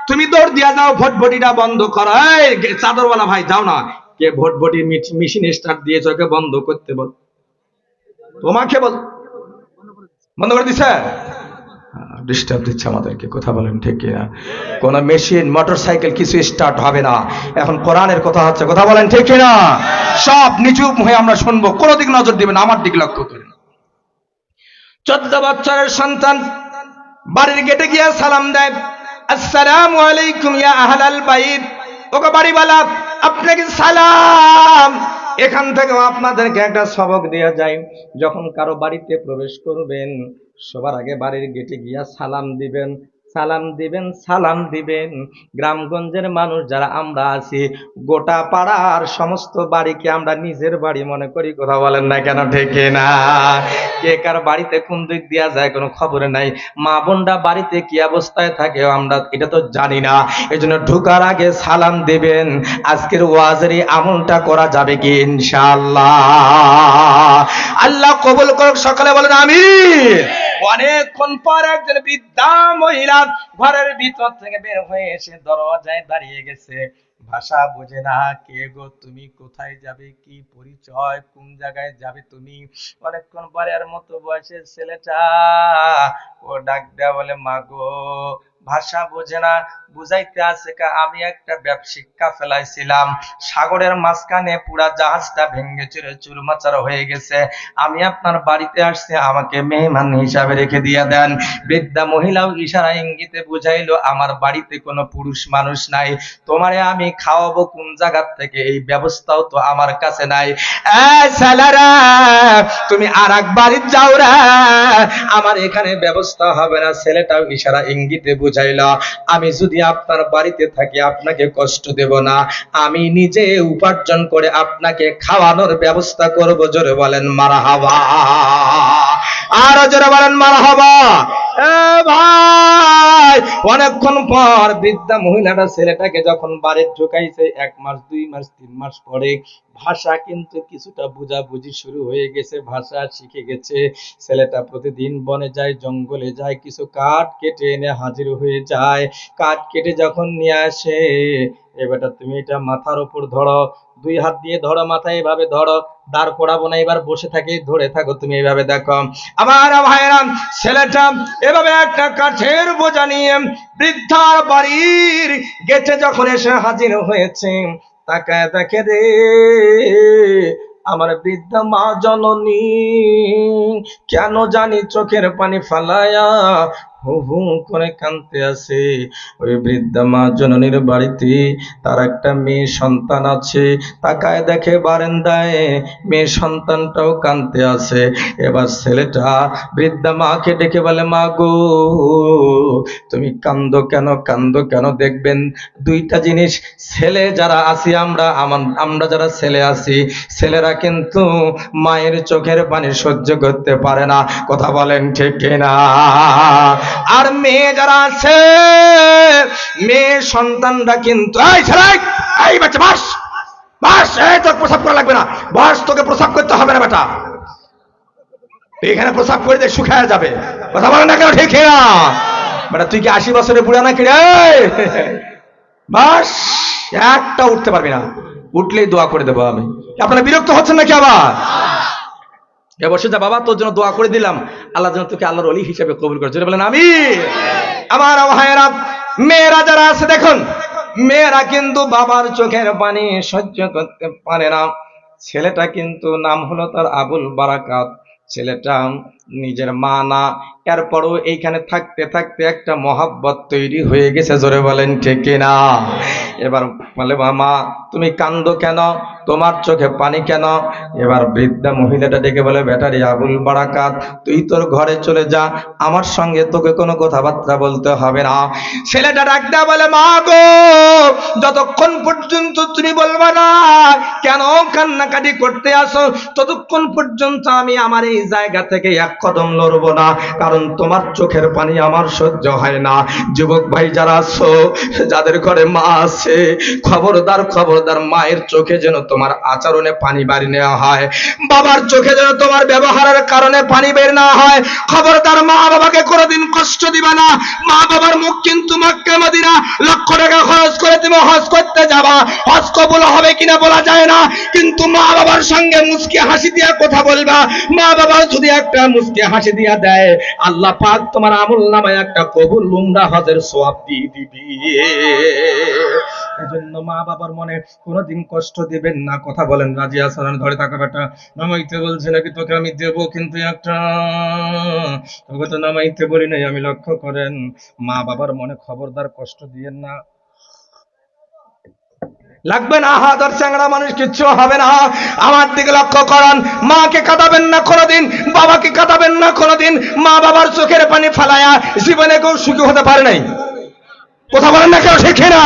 তুমি দৌড় দিয়া যাও, ভটভটিটা বন্ধ করো। চাদরওয়ালা ভাই যাও না, কে ভটভটির মেশিন স্টার্ট দিয়েছে, ওকে বন্ধ করতে বল। তোমাকে বল, বন্ধ করে দিচ্ছে, ডিস্টার্ব দিচ্ছে আমাদেরকে। কথা বলেন ঠিক কিনা? কোন মেশিন, মোটরসাইকেল কিছু স্টার্ট হবে না। এখন কোরআনের কথা হচ্ছে, কথা বলেন ঠিক কিনা? সব নিচুপ হয়ে আমরা শুনবো, কোনো দিক নজর দিবেন, আমার দিক লক্ষ্য করেন। 14 বছরের সন্তান বাড়ির গেটে গিয়ে সালাম দেয়, আসসালামু আলাইকুম ইয়া আহলাল বাইত, ওগো বাড়িওয়ালা আপনাকে সালাম। এখান থেকে আপনাদেরকে একটা সবক দেয়া যায়, যখন কারো বাড়িতে প্রবেশ করবেন সবার আগে বাড়ির গেটে গিয়া সালাম দিবেন, সালাম দিবেন, সালাম দিবেন। গ্রামগঞ্জের মানুষ যারা আমরা আছি, গোটা পাড়ার সমস্ত বাড়িকে আমরা নিজের বাড়ি মনে করি। কথা বলেন না কেন ঠিক না? কে কার বাড়িতে কোন দিক দিয়া যায় কোনো খবর নাই। মা বোনরা বাড়িতে কি অবস্থায় থাকে আমরা এটা তো জানি না। এজন্য ঢোকার আগে সালাম দেবেন। আজকের ওয়াজের এই আমলটা করা যাবে কি ইনশাআল্লাহ? আল্লাহ কবুল করুক, সকলে বলেন আমিন। অনেকক্ষণ পর একজন বৃদ্ধা মহিলা ঘরের ভিতর থেকে বের হয়ে এসে দরজায় দাঁড়িয়ে গেছে। ভাষা বোঝে না, কে গো তুমি, কোথায় যাবে, কি পরিচয়, কোন জায়গায় যাবে তুমি? অনেকক্ষণ পরে আর মতো বয়সের ছেলেটা ও ডাক দেয়া বলে, মা গো, ভাষা বোঝে না, বুঝাইতে আছে আমি একটা ব্যবসায়িক কাফেলায় ছিলাম, সাগরের মাঝখানে পুরা জাহাজটা ভেঙে চুরে চুরমাচার হয়ে গেছে, আমি আপনার বাড়িতে আসছি, আমাকে মেহমান হিসাবে রেখে দিয়ে দেন। বৃদ্ধা মহিলাও ইশারা ইঙ্গিতে বুঝাইলো, আমার বাড়িতে কোনো পুরুষ মানুষ নাই, তোমারে আমি খাওয়াবো কোন জায়গা থেকে, এই ব্যবস্থাও তো আমার কাছে নাই। ছেলেরা তুমি আর এক বাড়ির যাও রে, আমার এখানে ব্যবস্থা হবে না। ছেলেটাও ইশারা ইঙ্গিতে বুঝাইল, আমি যদি আপনার বাড়িতে থাকি আপনাকে কষ্ট দেব না, আমি নিজে উপার্জন করে আপনাকে খাওয়ানোর ব্যবস্থা করব। জোরে বলেন মারহাবা, আরো জোরে বলেন মারহাবা। ভাই অনেকক্ষণ পর বৃদ্ধা মহিলাটা ছেলেটাকে যখন বাড়ি ঢুকাইছে, 1 মাস 2 মাস 3 মাস পরে ভাষা কিন্তু কিছুটা বুঝাবুঝি শুরু হয়ে গেছে, ভাষা শিখে গেছে। ছেলেটা প্রতিদিন বনে যায়, জঙ্গলে যায়, কিছু কাঠ কেটে এনে হাজির হয়ে যায়। কাঠ কেটে যখন নিয়ে আসে, এবারটা তুমি এটা মাথার উপর ধরো, 2 হাত দিয়ে ধরো, মাথায় এভাবে ধরো, দাঁড় করাবো না, এবার বসে থাকে, ধরে থাকো তুমি, এইভাবে দেখো। আমার ভাইরা, ছেলেটা এভাবে একটা কাঠের বোঝা নিয়ে বৃদ্ধার বাড়ির গেটে যখন এসে হাজির হয়েছে, তাকায় দেখে রে আমার বৃদ্ধা মা জননী কেন জানি চোখের পানি ফালায়া হু হু করে কাঁদতে আছে। ওই বৃদ্ধা মা জননীর বাড়িতে তার একটা মেয়ে সন্তান আছে, তাকায় দেখে বারান্দায় মেয়ে সন্তানটাও কাঁদতে আছে। এবার ছেলেটা বৃদ্ধা মাকে ডেকে বলে, মা গো তুমি কান্দো কেন, কান্দো কেন? দেখবেন 2টা জিনিস, ছেলে যারা আছি আমরা যারা ছেলে আছি, ছেলেরা কিন্তু মায়ের চোখের পানি সহ্য করতে পারে না। কথা বলেন ঠিক কিনা? আর মেয়ে যারা আছে, মেয়ে সন্তানরা কিন্তু, এই ছেলে, এই বাচ্চা বাস বাস, এই তোর প্রসাব করা লাগবে না, বাস, তোকে প্রসাব করতে হবে না বেটা, এখানে প্রসাব করে দিয়ে শুকায় যাবে। কথা বলেন না কেন ঠিক না? বেটা তুই কি 80 বছরের বুড়া নাকি রে? বাস, একটা উঠতে পারবি না। উঠলেই দোয়া করে দেবো আমি। আপনারা বিরক্ত হচ্ছেন নাকি আবার? এবার যা বাবা তোর জন্য দোয়া করে দিলাম, আল্লাহ যেন তোকে আল্লাহর ওলি হিসেবে কবুল করে। যদি বলেন আমি। আমার ভাইয়েরা, মেয়েরা যারা আছে দেখুন, মেয়েরা কিন্তু বাবার চোখের পানি সহ্য করতে পারে না। ছেলেটা কিন্তু নাম হলো তার আবুল বারাকাত, ছেলেটা নিজের মা না, এরপরও এইখানে থাকতে থাকতে একটা মহাব্বত তৈরি হয়ে গেছে। জোরে বলেন ঠিক কিনা? এবার বলে মামা তুমি কান্দো কেন, তোমার চোখে পানি কেন? এবার বৃদ্ধা মহিলাটা ডেকে বলে বেটারি আবুল বারাকাত, তুই তোর ঘরে চলে যা, আমার সঙ্গে তোকে কোনো কথাবার্তা বলতে হবে না। ছেলেটা ডাক দেয়া বলে মা গো, যতক্ষণ পর্যন্ত তুমি বলবা না কেন কান্নাকাটি করতে আসো, ততক্ষণ পর্যন্ত আমি আমার এই জায়গা থেকে এক কদম লড়বো না, কারণ তোমার চোখের পানি আমার সহ্য হয় না। যুবক ভাই যারা আছো, যাদের ঘরে মা আছে, খবরদার খবরদার, মায়ের চোখে যেন তোমার আচরণে পানি বাড়ি নেওয়া হয়, বাবার চোখে যেন তোমার ব্যবহারের কারণে পানি বের না হয়। খবরদার মা বাবাকে কোনোদিন কষ্ট দিবা না। মা বাবার মুখ কিন্তু মক্কা মদিনা লক্ষ টাকা খরচ করে তুমি হজ করতে যাবা, হজ কবুল হবে কিনা বলা যায় না, কিন্তু মা বাবার সঙ্গে মুস্কি হাসি দিয়া কথা বলবা। মা বাবা যদি একটা মুস্কি হাসি দিয়া দেয়, আল্লাহ পাক তোমার আমল নামায় একটা কবুল উমরা হজের সওয়াব দিয়ে দিবি। এজন্য মা বাবার মনে কোনোদিন কষ্ট দিবেন না। কথা বলেন রাজি আছেন? ধরে থাকা বেটা, নামাইতে বলছে নাকি তোকে আমি দেব, কিন্তু একটা তোকে তো নামাইতে বলি নাই আমি। লক্ষ্য করেন মা বাবার মনে খবরদার কষ্ট দিয়েন না। লাগবে না হাজার চ্যাংড়া মানুষ, কিচ্ছু হবে না। আমার দিকে লক্ষ্য করেন, মাকে কাঁদাবেন না কোনোদিন, বাবাকে কাঁদাবেন না কোনোদিন। মা বাবার চোখের পানি ফালায়া জীবনে কেউ সুখী হতে পারে নাই। কথা বলেন না কেউ, শেখে না।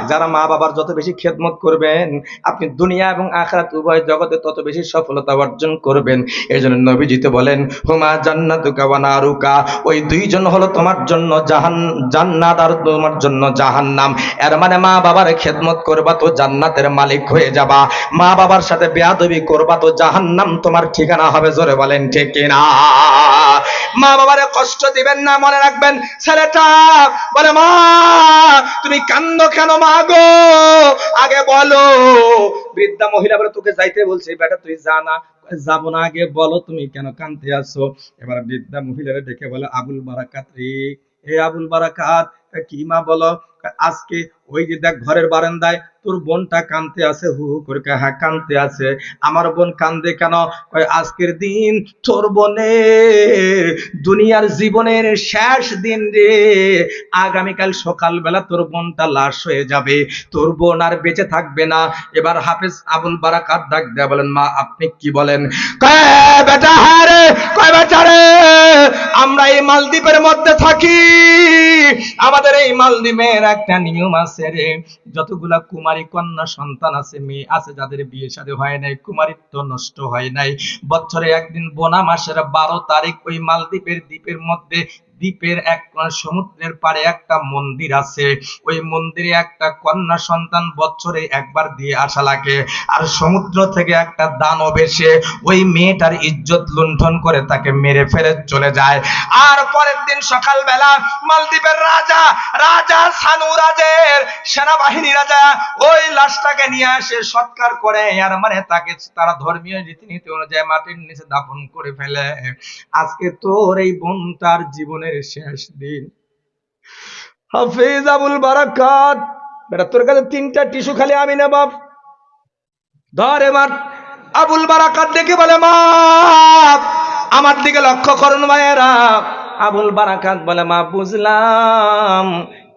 যারা মা বাবার যত বেশি খেদমত করবেন, আপনি দুনিয়া এবং আখিরাত উভয় জগতে তত বেশি সফলতা অর্জন করবেন। এই জন্য নবীজিতে বলেন হুমা জান্নাতুকা ওয়া নারুকা, ওই দুইজন হলো তোমার জন্য জান্নাত আর তোমার জন্য জাহান্নাম। এর মানে মা বাবার খেদমত করবা তো জান্নাতের মালিক হয়ে যাবা, মা বাবার সাথে বেয়াদবি করবা তো জাহান্নাম তোমার ঠিকানা হবে। জোরে বলেন ঠিক কিনা? মা বাবারে কষ্ট দিবেন না, মনে রাখবেন। ছেলেটা বলে মা তুমি কান্দো কেন মা গো, আগে বলো। বৃদ্ধা মহিলা বলে তোকে যাইতে বলছে বেটা, তুই যা না। যাবো না, আগে বলো তুমি কেন কাঁদতে আসো। এবার বৃদ্ধা মহিলারে ডেকে বলে আবুল বারাকাত রে, এ আবুল বারাকাত কি মা বলো। আজকে ওই যে দেখ ঘরের বারান্দায় তোর বোনটা কাঁদতে আছে, হু হু করে। হ্যাঁ কাঁদতে আছে। আমার বোন কান্দে কেন? আজকের দিন তোর বোনের দুনিয়ার জীবনের শেষ দিন রে, আগামীকাল সকালবেলা তোর বোনটা লাশ হয়ে যাবে, তোর বোন আর বেঁচে থাকবে না। এবার হাফেজ আবুল বারাকাত ডাক দেয়া বলেন মা আপনি কি বলেন? কয় বেটা হ্যাঁ রে, কয় বেটা রে, আমরা এই মালদ্বীপের মধ্যে থাকি, আমাদের এই মালদ্বীপের একটা নিয়ম আছে রে, যতগুলা কুমারী কন্যা সন্তান আছে, মেয়ে আছে যাদের বিয়ে শাদী হয় নাই, কুমারিত্ব নষ্ট হয় নাই, বছরে একদিন বোনা মাসের 12 তারিখ ওই মালদ্বীপের দ্বীপের মধ্যে, দ্বীপের এক সমুদ্রের পাড়ে একটা মন্দির আছে, ওই মন্দিরে একটা কন্যা সন্তান বছরে একবার দিয়ে আসা লাগে। আর সমুদ্র থেকে একটা দানব এসে ওই মেয়েটার ইজ্জত লুণ্ঠন করে তাকে মেরে ফেলে চলে যায়। আর পরের দিন সকালবেলা মালদ্বীপের রাজা রাজা সানুরাজের সেনাবাহিনী রাজা ওই লাশটাকে নিয়ে আসে, সৎকার করে, আর মানে তাকে তারা ধর্মীয় রীতিনীতি অনুযায়ী মাটির নিচে দাফন করে ফেলে। আজকে তোর এই বোনটার জীবনের শেষ দিন। হাফেজ আবুল বারাকাত, বেটা তোর কাছে 3টা টিস্যু খালি আমি নেব, ধর। এবার আবুল বারাকাত দেখে বলে মা আমার দিকে লক্ষ্য করুন মায়েরা। আবুল বারাকাত বলে মা বুঝলাম,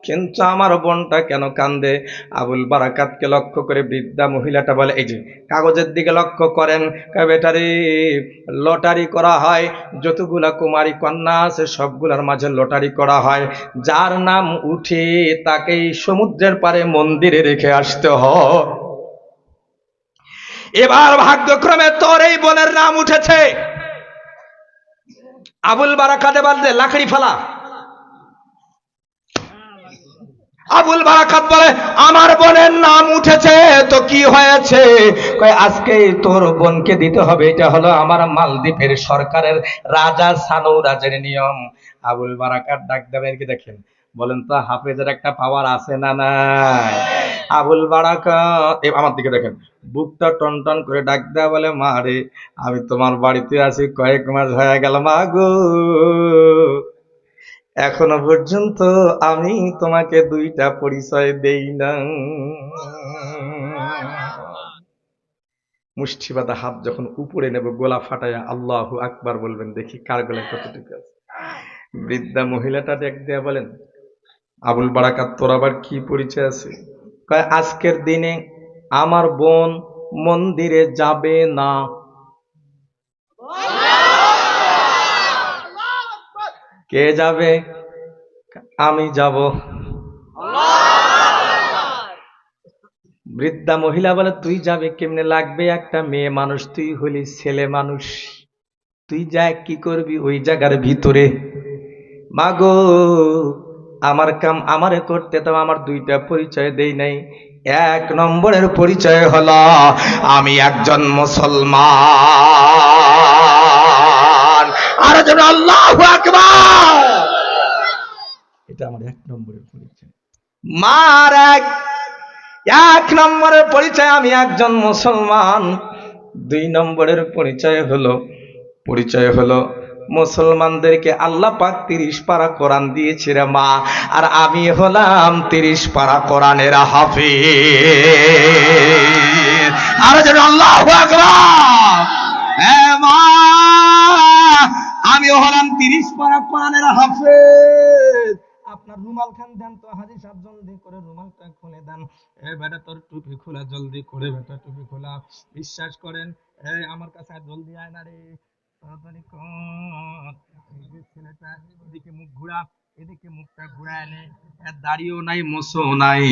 কিন্তু আমার বোনটা কেন কান্দে? আবুল বারাকাতকে লক্ষ্য করে বৃদ্ধা মহিলাটা বলে এই যে কাগজের দিকে লক্ষ্য করেন। বেটারে লটারি করা হয়, যতগুলা কুমারী কন্যা আছে সবগুলার মাঝে লটারি করা হয়, যার নাম উঠে তাকেই সমুদ্রের পারে মন্দিরে রেখে আসতে হয়। এবার ভাগ্যক্রমে তোর এই বোনের নাম উঠেছে। আবুল বারাকাতে বলতে লাকড়ি ফেলা। আবুল বারাকাত বলে আমার বোনের নাম উঠেছে তো কি হয়েছে? কয় আজকে তোর বোনকে দিতে হবে, এটা হলো আমার মালদ্বীপের সরকারের রাজা সানুরাজের নিয়ম। আবুল বারাকাত ডাক দেবেন কি দেখেন, বলেন তো হাফেজের একটা পাওয়ার আছে না নাই? আবুল বারাকাত আমার দিকে দেখেন, বুকটা টন টন করে ডাক দেয়া বলে, মা রে, আমি তোমার বাড়িতে আছি কয়েক মাস হয়ে গেল মা গো, এখনো পর্যন্ত আমি তোমাকে দুইটা পরিচয় দেই না। মুষ্টি বাঁধা হাত যখন উপরে নেব, গোলা ফাটাইয়া আল্লাহু আকবার বলবেন, দেখি কার গলায় কতটুকু আছে। বৃদ্ধা মহিলাটা ডাক দেয়া বলেন, আবুল বারাকাত তোর আবার কি পরিচয় আছে? কয়, আজকের দিনে আমার বোন মন্দিরে যাবে না। কে যাবে? আমি যাব। বৃদ্ধা মহিলা বলে, তুই যাবে কেমনে? লাগবে একটা মেয়ে মানুষ, তুই হলি ছেলে মানুষ, তুই যা কি করবি ওই জায়গার ভিতরে? মাগো, আমার কাম আমারে করতে দাও, আমার দুইটা পরিচয় দেই নাই। এক নম্বরের পরিচয় হলো আমি একজন মুসলমান। আর যেন আল্লাহু আকবার, এটা আমার এক নম্বরের পরিচয়। মার এক নম্বরের পরিচয় আমি একজন মুসলমান। দুই নম্বরের পরিচয় হলো মুসলমানদেরকে আল্লাহ পাক 30 পারা কোরআন দিয়েছে রে মা, আর আমি হলাম 30 পারা কোরআনের হাফেজ। আর যেন আল্লাহু আকবার, হ্যাঁ মা, আমি হলাম 30 পারা কোরআনের হাফেজ। আপনার রুমাল খান দেন তো হাজি সাহেব, জলদি করে রুমালটা খুলে দেন। এ বেটা তোর টুপি খোলা, জলদি করে বেটা টুপি খোলা। বিশ্বাস করেন, আমার কাছে জলদি আয় না রে, তাড়াতাড়ি কর। এই যে ছেলেটা এদিকে মুখ ঘুরা, এদিকে মুখটা ঘুরায় নে, এর দাড়িও নাই মোছও নাই,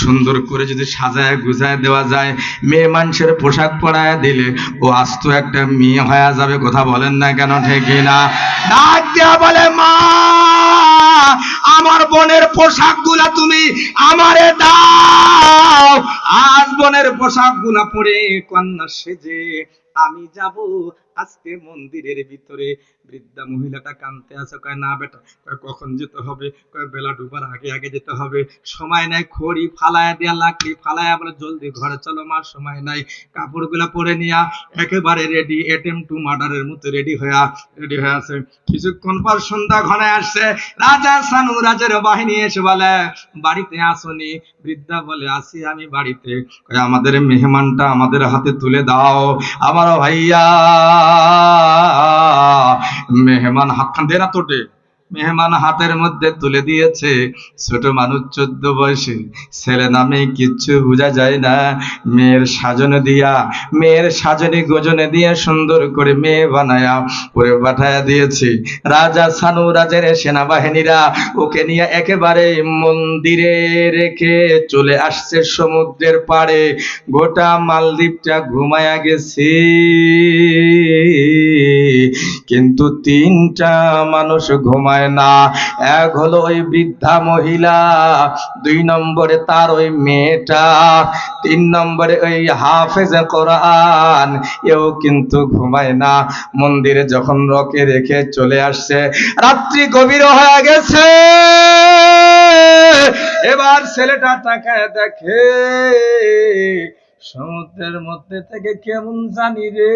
সুন্দর করে যদি সাজায় গুজায় দেওয়া যায়, মেয়ে মানুষের পোশাক পরায় দিলে ও আস্ত একটা মেয়ে হয়ে যাবে। কথা বলেন না কেন, ঠিক না? ডাক দিয়া বলে, মা, আমার বোনের পোশাক গুলা তুমি আমারে দাও। আজ বোনের পোশাক গুলা পরে কন্যা সেজে আমি যাব আজকে মন্দিরের ভিতরে। বৃদ্ধা মহিলাটা কাঁদতে আছে, কয় না বেটা, কয় কখন যেতে হবে? কয় বেলা ডুবার আগে আগে যেতে হবে, সময় নাই। খড়ি ফালায়া দিয়া, লাকড়ি ফালায়া বলে, জলদি ঘরে চলো মা, সময় নাই। কাপড়গুলা পরে নিয়া একেবারে রেডি, অ্যাটেম্প টু মার্ডারের মতো রেডি হয়ে আছে। কিছুক্ষণ পর সন্ধ্যা ঘনায় আসছে, রাজা সানু রাজের বাহিনী এসে বলে, বাড়িতে আসনি? বৃদ্ধা বলে, আসি আমি বাড়িতে। আমাদের মেহমানটা আমাদের হাতে তুলে দাও। আমার ভাইয়া মেহমান হাতখান দে না তোটে, মেহমান হাতের মধ্যে তুলে দিয়েছে। ছোট মানুষ, 14 বয়সে ছেলে, নামে কিচ্ছু বোঝা যায় না। মেয়ের সাজনে গোজনে দিয়ে সুন্দর করে মেয়ে বানায়া করে পাঠায়া দিয়েছে। রাজা সানু রাজের সেনাবাহিনীরা ওকে নিয়ে একেবারে মন্দিরে রেখে চলে আসছে সমুদ্রের পাড়ে। গোটা মালদ্বীপটা ঘুমায়া গেছে, কিন্তু 3টা মানুষ ঘুমায় না। এক হলো ওই বৃদ্ধা মহিলা, 2 নম্বরে তার ওই মেয়েটা, 3 নম্বরে ওই হাফেজে কোরআন, এও কিন্তু ঘুমায় না। মন্দিরে যখন রকে রেখে চলে আসছে, রাত্রি গভীর হয়ে গেছে। এবার ছেলেটা তাকায় দেখে, সমুদ্রের মধ্যে থেকে কেমন জানি রে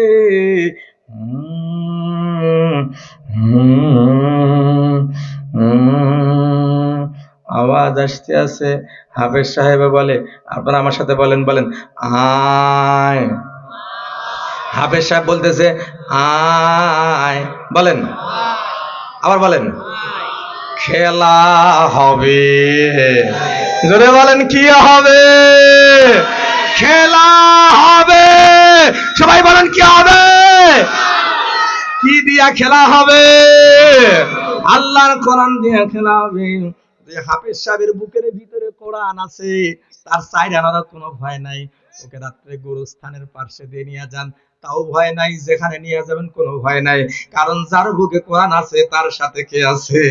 আওয়াজ আসতে আছে। হাফেজ সাহেব বলে, আপনারা আমার সাথে বলেন, আয়। হাফেজ সাহেব বলতেছে, আয়। বলেন, আবার বলেন, খেলা হবে। জোরে বলেন, কি হবে? খেলা হবে। সবাই বলেন, কি হবে? কি দিয়া খেলা হবে? আল্লাহর কোরআন দিয়া খেলা হবে। যে হাফেজ সাহেবের বুকের ভিতরে কোরআন আছে, তার সাইড আনার কোনো ভয় নাই। ওকে রাত্রে গোরস্থানের পাশে দিয়ে নিয়ে যান, তাও ভয় নাই। যেখানে নিয়ে যাবেন কোনো ভয় নাই, কারণ যার বুকে কোরআন আছে তার সাথে কে আছে?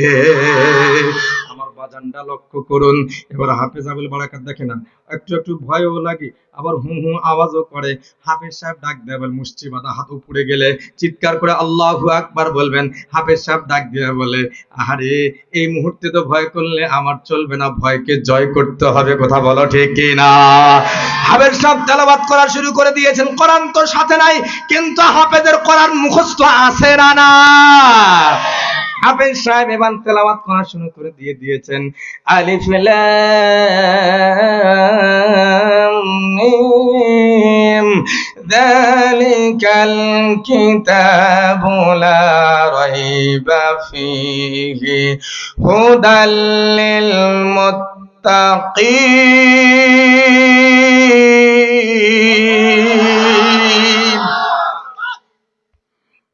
আমার বাজানটা লক্ষ্য করুন। এবার হাফেজ আবুল বারাকাত দেখে না, একটু একটু ভয়ও লাগে, আবার হু হু আওয়াজও করে। হাফেজ সাহেব ডাক দিয়ে বলে, মুষ্টি বাঁধা হাত উপরে গেলে চিৎকার করে আল্লাহু আকবার বলবেন। হাফেজ সাহেব ডাক দিয়ে বলে, আরে এই মুহূর্তে তো ভয় করলে আমার চলবে না, ভয়কে জয় করতে হবে। কথা বলো ঠিক কি না? হাফেজ সাহেব তেলাওয়াত করা শুরু করে দিয়েছেন। কোরআন তো সাথে নাই, কিন্তু হাফেজের কোরআন মুখস্থ আছে না? হাফেজ সাহেব এবার তেলাওয়াত করা শুরু করে দিয়েছেন। আলিফ লাম মিম যালিকাল কিতাবু লা রাইবা ফীহি হুদাল লিল মুত্তাকিন।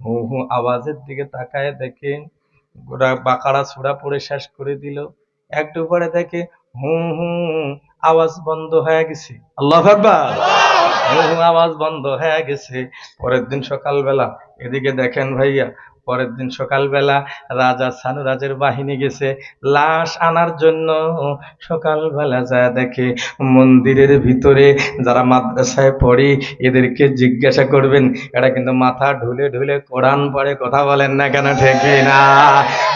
হু হু আওয়াজের দিকে তাকায় দেখে গোটা বাকারা সূরা পড়ে শেষ করে দিল। একটু পরে দেখে হু হু আওয়াজ বন্ধ হয়ে গেছে। আল্লাহু আকবার। হু হু আওয়াজ বন্ধ হয়ে গেছে। পরের দিন সকালবেলা এদিকে দেখেন ভাইয়া, পরের দিন সকালবেলা রাজা সানুরাজের বাহিনী গেছে লাশ আনার জন্য। সকালবেলা যায় দেখে মন্দিরের ভিতরে যারা মাদ্রাসায় পড়ি এদেরকে জিজ্ঞাসা করবেন, এরা কিন্তু মাথা ঢুলে ঢুলে কোরআন পড়ে। কথা বলেন না কেন? ঠিক না?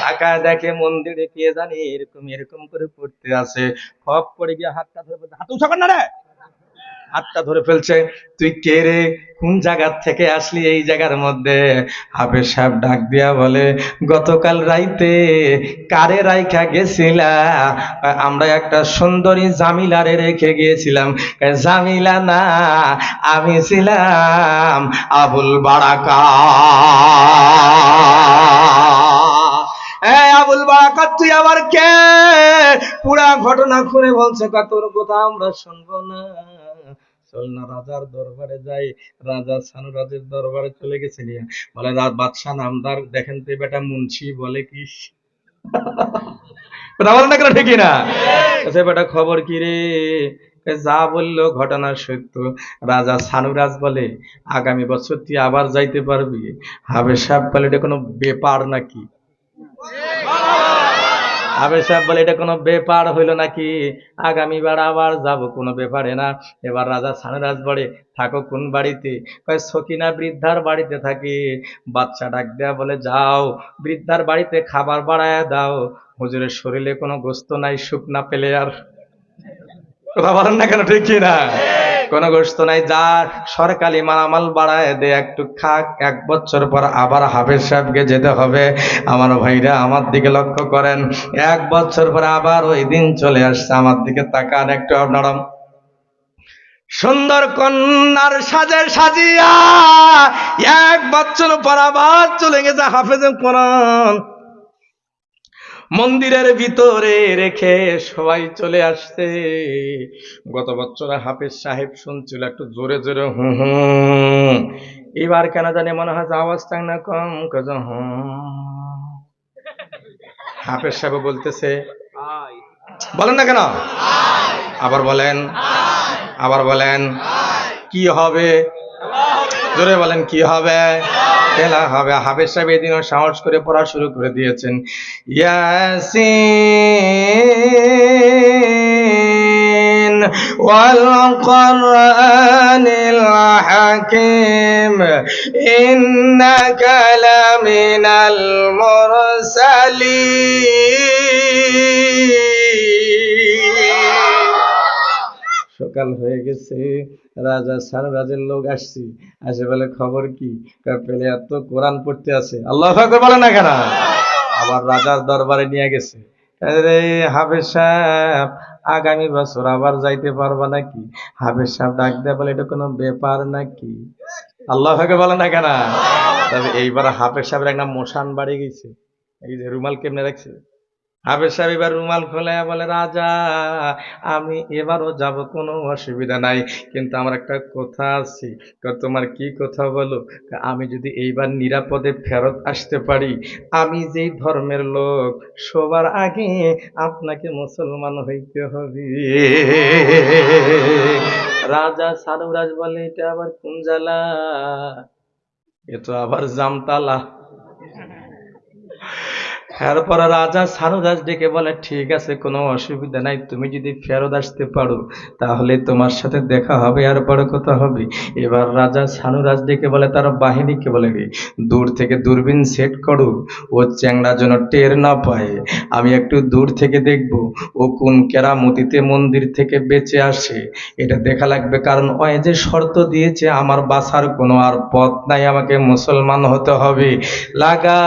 তাকায় দেখে মন্দিরে কে জানি এরকম এরকম করে পড়তে আছে। খপ করে গিয়ে হাতটা ধরে বলতে, হাত উঁচা কর না রে। হাতটা ধরে ফেলছে। তুই কে রে? কোন জায়গা থেকে আসলি এই জায়গার মধ্যে? হাফেজ সাহেব ডাক দিয়া বলে, গতকাল রাইতে কারে রাইখা গেছিলা? আমরা একটা সুন্দরী জামিলারে রেখে গিয়েছিলাম। জামিলা না, আমি ছিলাম আবুল বারাকাত। আবুল বারাকাত তুই আবার কে? পুরা ঘটনা খুলে বলছে, তোর কথা আমরা শুনবো না, চল না রাজার দরবারে যাই। রাজা সানুরাজের দরবারে চলে গেছে নিয়ে বলে, বাদশাহ নামদার দেখেন তো বেটা মুন্সি বলে কি। কথা বলেন না কেন? ঠিকই না? বেটা খবর কি রে? যা বললো ঘটনা সত্য। রাজা সানুরাজ বলে, আগামী বছর তুই আবার যাইতে পারবি। হাফেজ সাহেব বলে, এটা কোনো ব্যাপার নাকি? হাফেজ সাহেব বলে, এটা কোনো ব্যাপার হইলো নাকি? আগামীবার আবার যাব, কোনো ব্যাপারে না। এবার রাজা সানুরাজ বলে, থাকো কোন বাড়িতে? সকিনা বৃদ্ধার বাড়িতে থাকি। বাচ্চা ডাক দেয়া বলে, যাও বৃদ্ধার বাড়িতে খাবার বাড়ায় দাও, হুজুরের শরীরে কোনো গোস্ত নাই, সুখ না পেলে আর। কথা বলেন না কেন? ঠিক কি না? কোন গোস্ত নাই, যা সরকারি মালামাল বাড়ায় দে, একটু খাক। 1 বছর পর আবার হাফেজ সাহেবকে যেতে হবে। আমার ভাইরা আমার দিকে লক্ষ্য করেন, 1 বছর পর আবার ওই দিন চলে আসছে। আমার দিকে তাকান একটু আপনারা। সুন্দর কন্যার সাজে সাজিয়া 1 বছর পর আবার চলে গেছে হাফেজে কোরআন। মন্দিরের ভিতরে রেখে সবাই চলে আসছে। গত বছর হাফেজ সাহেব শুনছিল একটু জোরে জোরে হু হু, এবার কেন জানি মনে হয় আওয়াজটা না কম কজ হু। হাফেজ সাহেব বলতেছে, বলেন না কেন? আবার বলেন, আবার বলেন, কি হবে? জোরে বলেন, কি হবে? খেলা হবে। হাফেজ সাহেব এদিনও সাহস করে পড়া শুরু করে দিয়েছেন। ইয়াসিন ওয়াল কুরআনিল হাকিম ইন্নাকা লামিনাল মুরসালিন। সকাল হয়ে গেছে, রাজা সানুরাজের লোক আসছি, আসে বলে, খবর কি? পেলে এত কোরআন পড়তে আছে। আল্লাহু আকবার বলে না কেন? আবার রাজার দরবারে নিয়ে গেছে। আরে হাফেজ সাহেব, আগামী বছর আবার যাইতে পারবা নাকি? হাফেজ সাহেব ডাক দেয়া বলে, এটা কোনো ব্যাপার নাকি? আল্লাহু আকবার বলে না কেন? তবে এইবার হাফেজ সাহেবের একটা মশান বাড়ি গেছে। এই যে রুমাল কেমনে রাখছে, হাফেজ সাহেব এবার রুমাল খোলে বলে, রাজা আমি এবারও যাব, কোনো অসুবিধা নাই, কিন্তু আমার একটা কথা আছে। তোমার কি কথা বলো? আমি যদি এইবার নিরাপদে ফেরত আসতে পারি, আমি যেই ধর্মের লোক, সবার আগে আপনাকে মুসলমান হইতে হবে। রাজা সানুরাজ বলে, এটা আবার কোন জ্বালা? এ তো আবার জামতালা। এরপরে রাজা সানুদাস ডেকে বলে, ঠিক আছে, কোনো অসুবিধা নাই, তুমি যদি ফেরত আসতে পারো তাহলে তোমার সাথে দেখা হবে, আর বড় কথা হবে। এবার রাজা সানুরাজ ডেকে বলে তার বাহিনীকে বলে, দূর থেকে দূরবীন সেট করো, ও চ্যাংড়া যেন টের না পায়, আমি একটু দূর থেকে দেখব ও কোন কেরামতিতে মন্দির থেকে বেঁচে আসে, এটা দেখা লাগবে, কারণ ও যে শর্ত দিয়েছে আমার বাঁচার কোনো আর পথ নাই, আমাকে মুসলমান হতে হবে। লাগা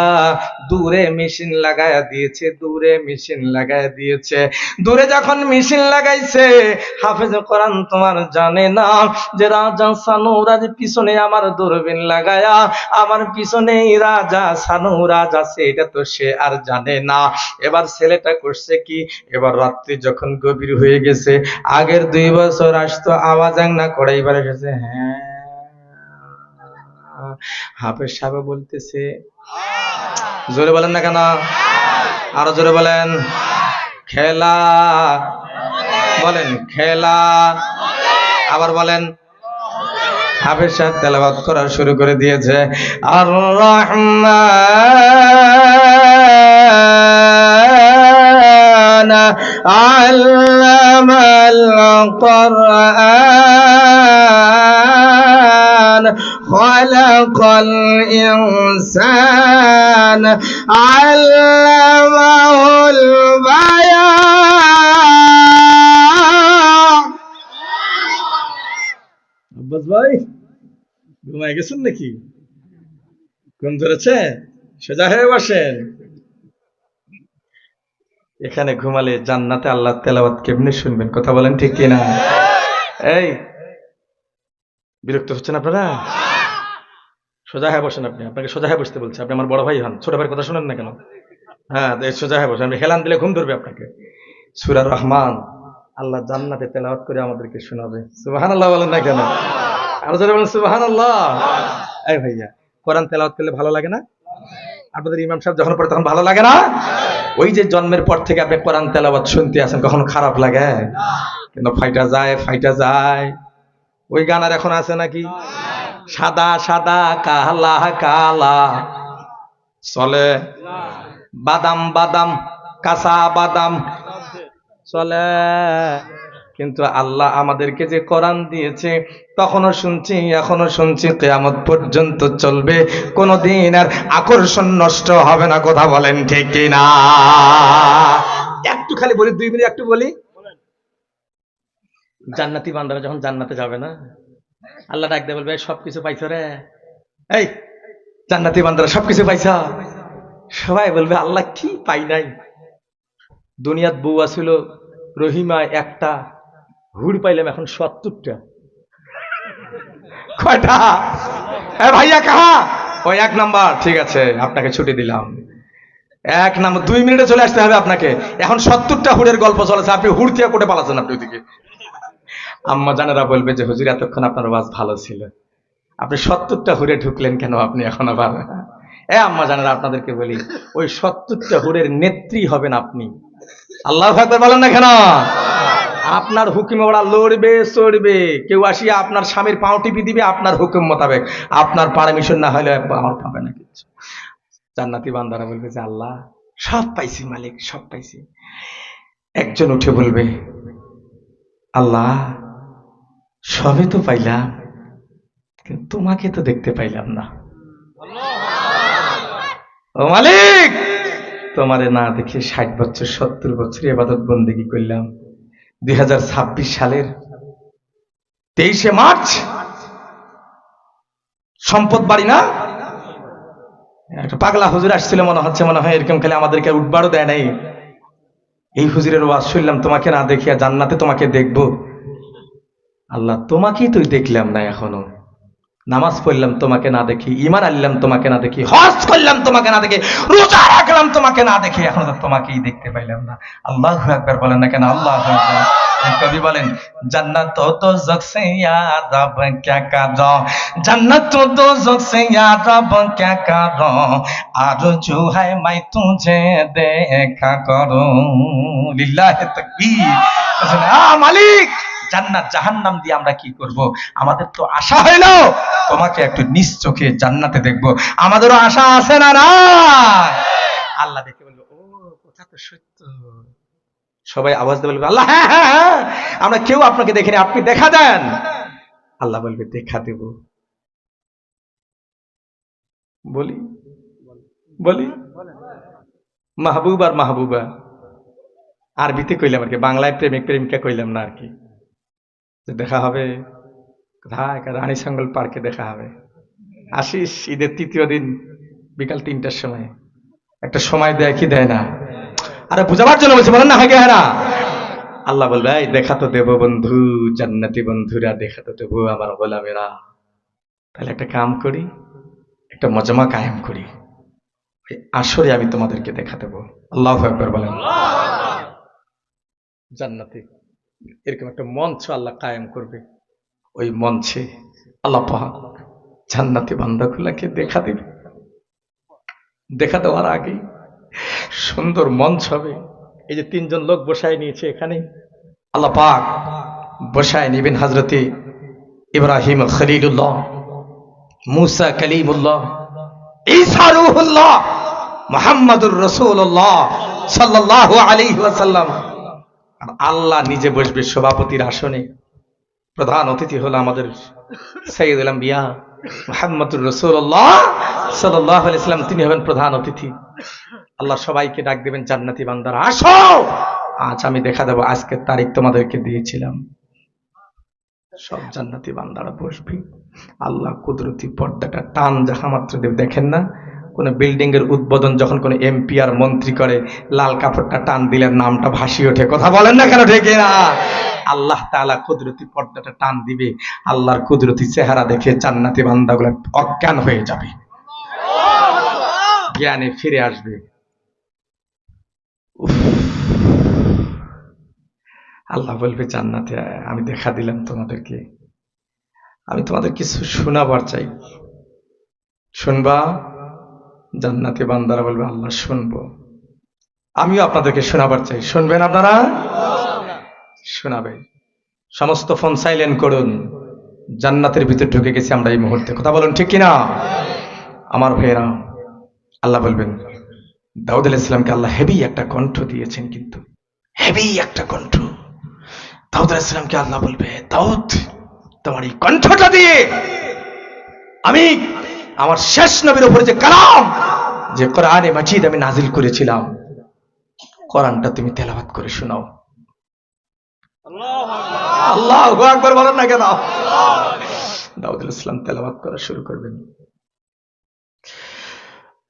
দূরে মেশিন লাগায়া দিয়েছে, দূরে মেশিন লাগায়া দিয়েছে। দূরে যখন মেশিন লাগাইছে, হাফেজ কোরআন তোমার জানে না যে রাজা সানুরাজ পিছনে আমার দূরবীন লাগায়া আমার পিছনে রাজা সানুরাজ আছে, এটা তো সে আর জানে না। এবার ছেলেটা করছে কি, এবার রাত্রি যখন গভীর হয়ে গেছে, আগের 2 বছর আসতো আওয়াজ না করে, এবার এসেছে হ্যাঁ। হাফেজ সাহেব বলতেছে, জোরে বলেন না কেন, আরো জোরে বলেন, খেলা, বলেন খেলা, আবার বলেন। হাফেজ সাহেব তেলাওয়াত করা শুরু করে দিয়েছে, আর রহমান আল্লামাল কোরআন খালাকাল ইনসান আল্লামাহুল বায়ান। আব্বাস ভাই ঘুমায় গেছেন নাকি? ঘুম ধরেছে? সোজা হয়ে বসেন। এখানে ঘুমালে জান্নাতে আল্লাহ তেলাওয়াত কেমনে শুনবেন? কথা বলেন ঠিক কিনা? এই বিরক্ত হচ্ছেন আপনারা? সোজা হয়ে বসেন। আপনাকে সোজা হয়ে বসতে বলছে। আপনি আমার বড় ভাই হন, ছোট ভাইয়ের কথা শুনেন না কেন? হ্যাঁ, সোজা হয়ে বসেন। আপনি হেলান দিলে ঘুম ধরবে আপনাকে। সূরা রহমান আল্লাহ জান্নাতে তেলাওয়াত করে আমাদেরকে শোনাবে। সুবহানাল্লাহ বলেন না কেন? আরো জোরে বলেন সুবহানাল্লাহ। এই ভাইয়া, কোরআন তেলাওয়াত করলে ভালো লাগে না? আপনাদের ইমাম সাহেব যখন পড়ে তখন ভালো লাগে না? ওই যে জন্মের পর থেকে আপনি কোরআন তেলাওয়াত শুনতে আছেন, কখনো খারাপ লাগে? কিন্তু ফাইটা যায়। ওই গান আর এখন আছে নাকি? সাদা সাদা কালা কালা চলে, বাদাম বাদাম কাঁচা বাদাম চলে। কিন্তু আল্লাহ আমাদেরকে যে কোরআন দিয়েছে, তখনও শুনছি, এখনো শুনছি, কিয়ামত পর্যন্ত চলবে, কোনদিন আর আকর্ষণ নষ্ট হবে না। কথা বলেন ঠিক কিনা? একটু খালি বলি, 2 মিনিট একটু বলি। জান্নাতি বান্দারা যখন জান্নাতে যাবে না, আল্লাহ ডাক দিয়ে বলবে, সবকিছু পাইছো রে? এই জান্নাতি বান্দারা সবকিছু পাইছ? সবাই বলবে, আল্লাহ কি পাই নাই, দুনিয়াত বউ আছিল রহিমা একটা, হুড় পাইলাম এখন 70টা। কয়টা? ভাইয়া কাহা? ওই 1 নাম্বার। ঠিক আছে, আপনাকে ছুটি দিলাম। 1 নাম্বার, 2 মিনিটে চলে আসতে হবে আপনাকে। এখন 70টা হুড়ের গল্প চলেছে, আপনি হুড় থেকে কোটে পালাচ্ছেন আপনি ওইদিকে। আম্মা জানেরা বলবে যে হুজুর এতক্ষণ আপনার ওয়াজ ভালো ছিল, আপনি 70টা হুড়ে ঢুকলেন কেন আপনি এখন আবার? আম্মা জানেরা আপনাদেরকে বলি, ওই 70টা হুড়ের নেত্রী হবেন আপনি। আল্লাহু আকবার বলেন না কেন? আপনার হুকুমে ওরা লড়বে চড়বে, কেউ আসিয়া আপনার স্বামীর পাও টিপি দিবে আপনার হুকুম মোতাবেক, আপনার পারমিশন না হলে পাওয়ার পাবে না কিছু। জান্নাতি বান্দারা বলবে যে আল্লাহ সব পাইছি মালিক, সব পাইছি। একজন উঠে বলবে, আল্লাহ সবই তো পাইলাম, কিন্তু তোমাকে তো দেখতে পাইলাম না। ও মালিক, তোমারে না দেখে 60 বছর 70 বছর ইবাদত বন্দেগী করলাম, 2026 সালের 23শে মার্চ সম্পদ বাড়ি না একটা পাগলা হুজুর আসছিল, মনে হয় এরকম, খালি আমাদেরকে উঠবারও দেয় নাই। এই হুজুরের ওয়াজ শুনলাম, তোমাকে না দেখিয়া জান্নাতে তোমাকে দেখবো। আল্লাহ তোমাকেই তুই দেখলাম না এখনো, নামাজ পড়লাম তোমাকে না দেখি, ঈমান আনলাম তোমাকে না দেখি, হজ করলাম তোমাকে না দেখি, রোজা রাখলাম তোমাকে না দেখি, এখনো তো তোমাকেই দেখতে পাইলাম না। আল্লাহু আকবার বলেন না কেন? আল্লাহু আকবার। কবি বলেন, জান্নাত তো দোজখ সে ইয়া রব ক্যা কারো, জান্নাত তো দোজখ সে ইয়া রব ক্যা কারো, আরজু है मैं तुझे देखा करूं। লিল্লাহি তাকবীর। মালিক, জান্নাত জাহান্নাম দিয়ে আমরা কি করব? আমাদের তো আশা হইল তোমাকে একটু নিজ চোখে জান্নাতে দেখবো, আমাদেরও আশা আছে না? না, আল্লাহ দেখে বলবে, ও কথা তো সত্য। সবাই আওয়াজ দিয়ে বলবে, আল্লাহ হ্যাঁ হ্যাঁ হ্যাঁ, আমরা কেউ আপনাকে দেখিনি, আপনি দেখা দেন। আল্লাহ বলবে, দেখা দেব। বলি বলি মাহবুব আর মাহবুবা, আরবিতে কইলাম আর কি, বাংলায় প্রেমিক প্রেমিকা কইলাম না আর কি। যে দেখা হবে কোথায়, রানী সঙ্গল পার্কে দেখা হবে। আসিস ঈদের তৃতীয় দিন বিকাল 3টার সময়। একটা সময় দেয় কি দেয় না? আরে বুঝাবার জন্য বলছি, বলেন না হ্যাঁ না। আল্লাহ বলবে, এই দেখা তো দেবো বন্ধু, জান্নাতি বন্ধুরা, দেখা তো দেবো আমার গোলামেরা। তাহলে একটা কাম করি, একটা মজমা কায়েম করি, ওই আসরে আমি তোমাদেরকে দেখা দেবো। আল্লাহু আকবার বলেন। জান্নাতে এরকম একটা মঞ্চ আল্লাহ কায়েম করবে। ওই মঞ্চে আল্লাহ পাক জান্নাতি বান্দাগুলাকে দেখা দেবে। দেখা দেওয়ার আগে সুন্দর মঞ্চ হবে। এই যে 3জন লোক বসায় নিয়েছে এখানে, আল্লাহ পাক বসায় নিবেন হযরতে ইব্রাহিম খলিলুল্লাহ, মুসা কালিমুল্লাহ, ঈসা রূহুল্লাহ, মুহাম্মাদুর রাসূলুল্লাহ সাল্লাল্লাহু আলাইহি ওয়াসাল্লাম। আর আল্লাহ নিজে বসবে সভাপতির আসনে। প্রধান অতিথি হলো আমাদের সাইয়্যিদুল আম্বিয়া মুহাম্মাদুর রাসূলুল্লাহ সাল্লাল্লাহু আলাইহি ওয়াসাল্লাম, তিনি হবেন প্রধান অতিথি। আল্লাহ সবাইকে ডাক দিবেন, জান্নাতি বান্দারা আসো, আজ আমি দেখা দেবো, আজকের তারিখ তোমাদেরকে দিয়েছিলাম। সব জান্নাতি বান্দারা বসবে। আল্লাহ কুদরতি পর্দাটা টান যাহা মাত্র দেবে। দেখেন না, কোন বিল্ডিং এর উদ্বোধন যখন কোন এমপি আর মন্ত্রী করে, লাল কাপড়টা টান দিলে নামটা ভাসি ওঠে। কথা বলেন না কেন, ঠিক না? আল্লাহ তাআলা কুদরতি পর্দাটা টান দিবে, আল্লাহর কুদরতি চেহারা দেখে জান্নাতি বান্দাগুলো অজ্ঞান হয়ে যাবে, জ্ঞানে ফিরে আসবে। আল্লাহ বলবে, জান্নাতে আমি দেখা দিলাম তোমাদেরকে, আমি তোমাদের কিছু শোনাবার চাই, শুনবা? জান্নাতি বান্দারা বলবে, আল্লাহ শুনবো। আমিও আপনাদেরকে শোনাবার চাই, শুনবেন আপনারা? শোনাবে। সমস্ত ফোন সাইলেন্ট করুন। জান্নাতের ভিতর ঢুকে গেছি আমরা এই মুহূর্তে। কথা বলুন ঠিক কিনা আমার ভাইয়েরা? আল্লাহ বলবেন, দাউদ আলাইহিস সালামকে আল্লাহ হেভি একটা কণ্ঠ দিয়েছেন, কিন্তু হেভি একটা কণ্ঠ। দাউদ আলাইহিস সালামকে আল্লাহ বলবে, দাউদ, তোমার এই কণ্ঠটা দিয়ে আমি আমার শেষ নবীর উপরে যে কালাম, যে কোরআনে মাজিদ আমি নাজিল করেছিলাম, কোরআনটা তুমি তেলাওয়াত করে শোনাও। আল্লাহু আকবার বলেন না কেন? দাউদ আলাইহিস সালাম তেলাওয়াত করা শুরু করবেন।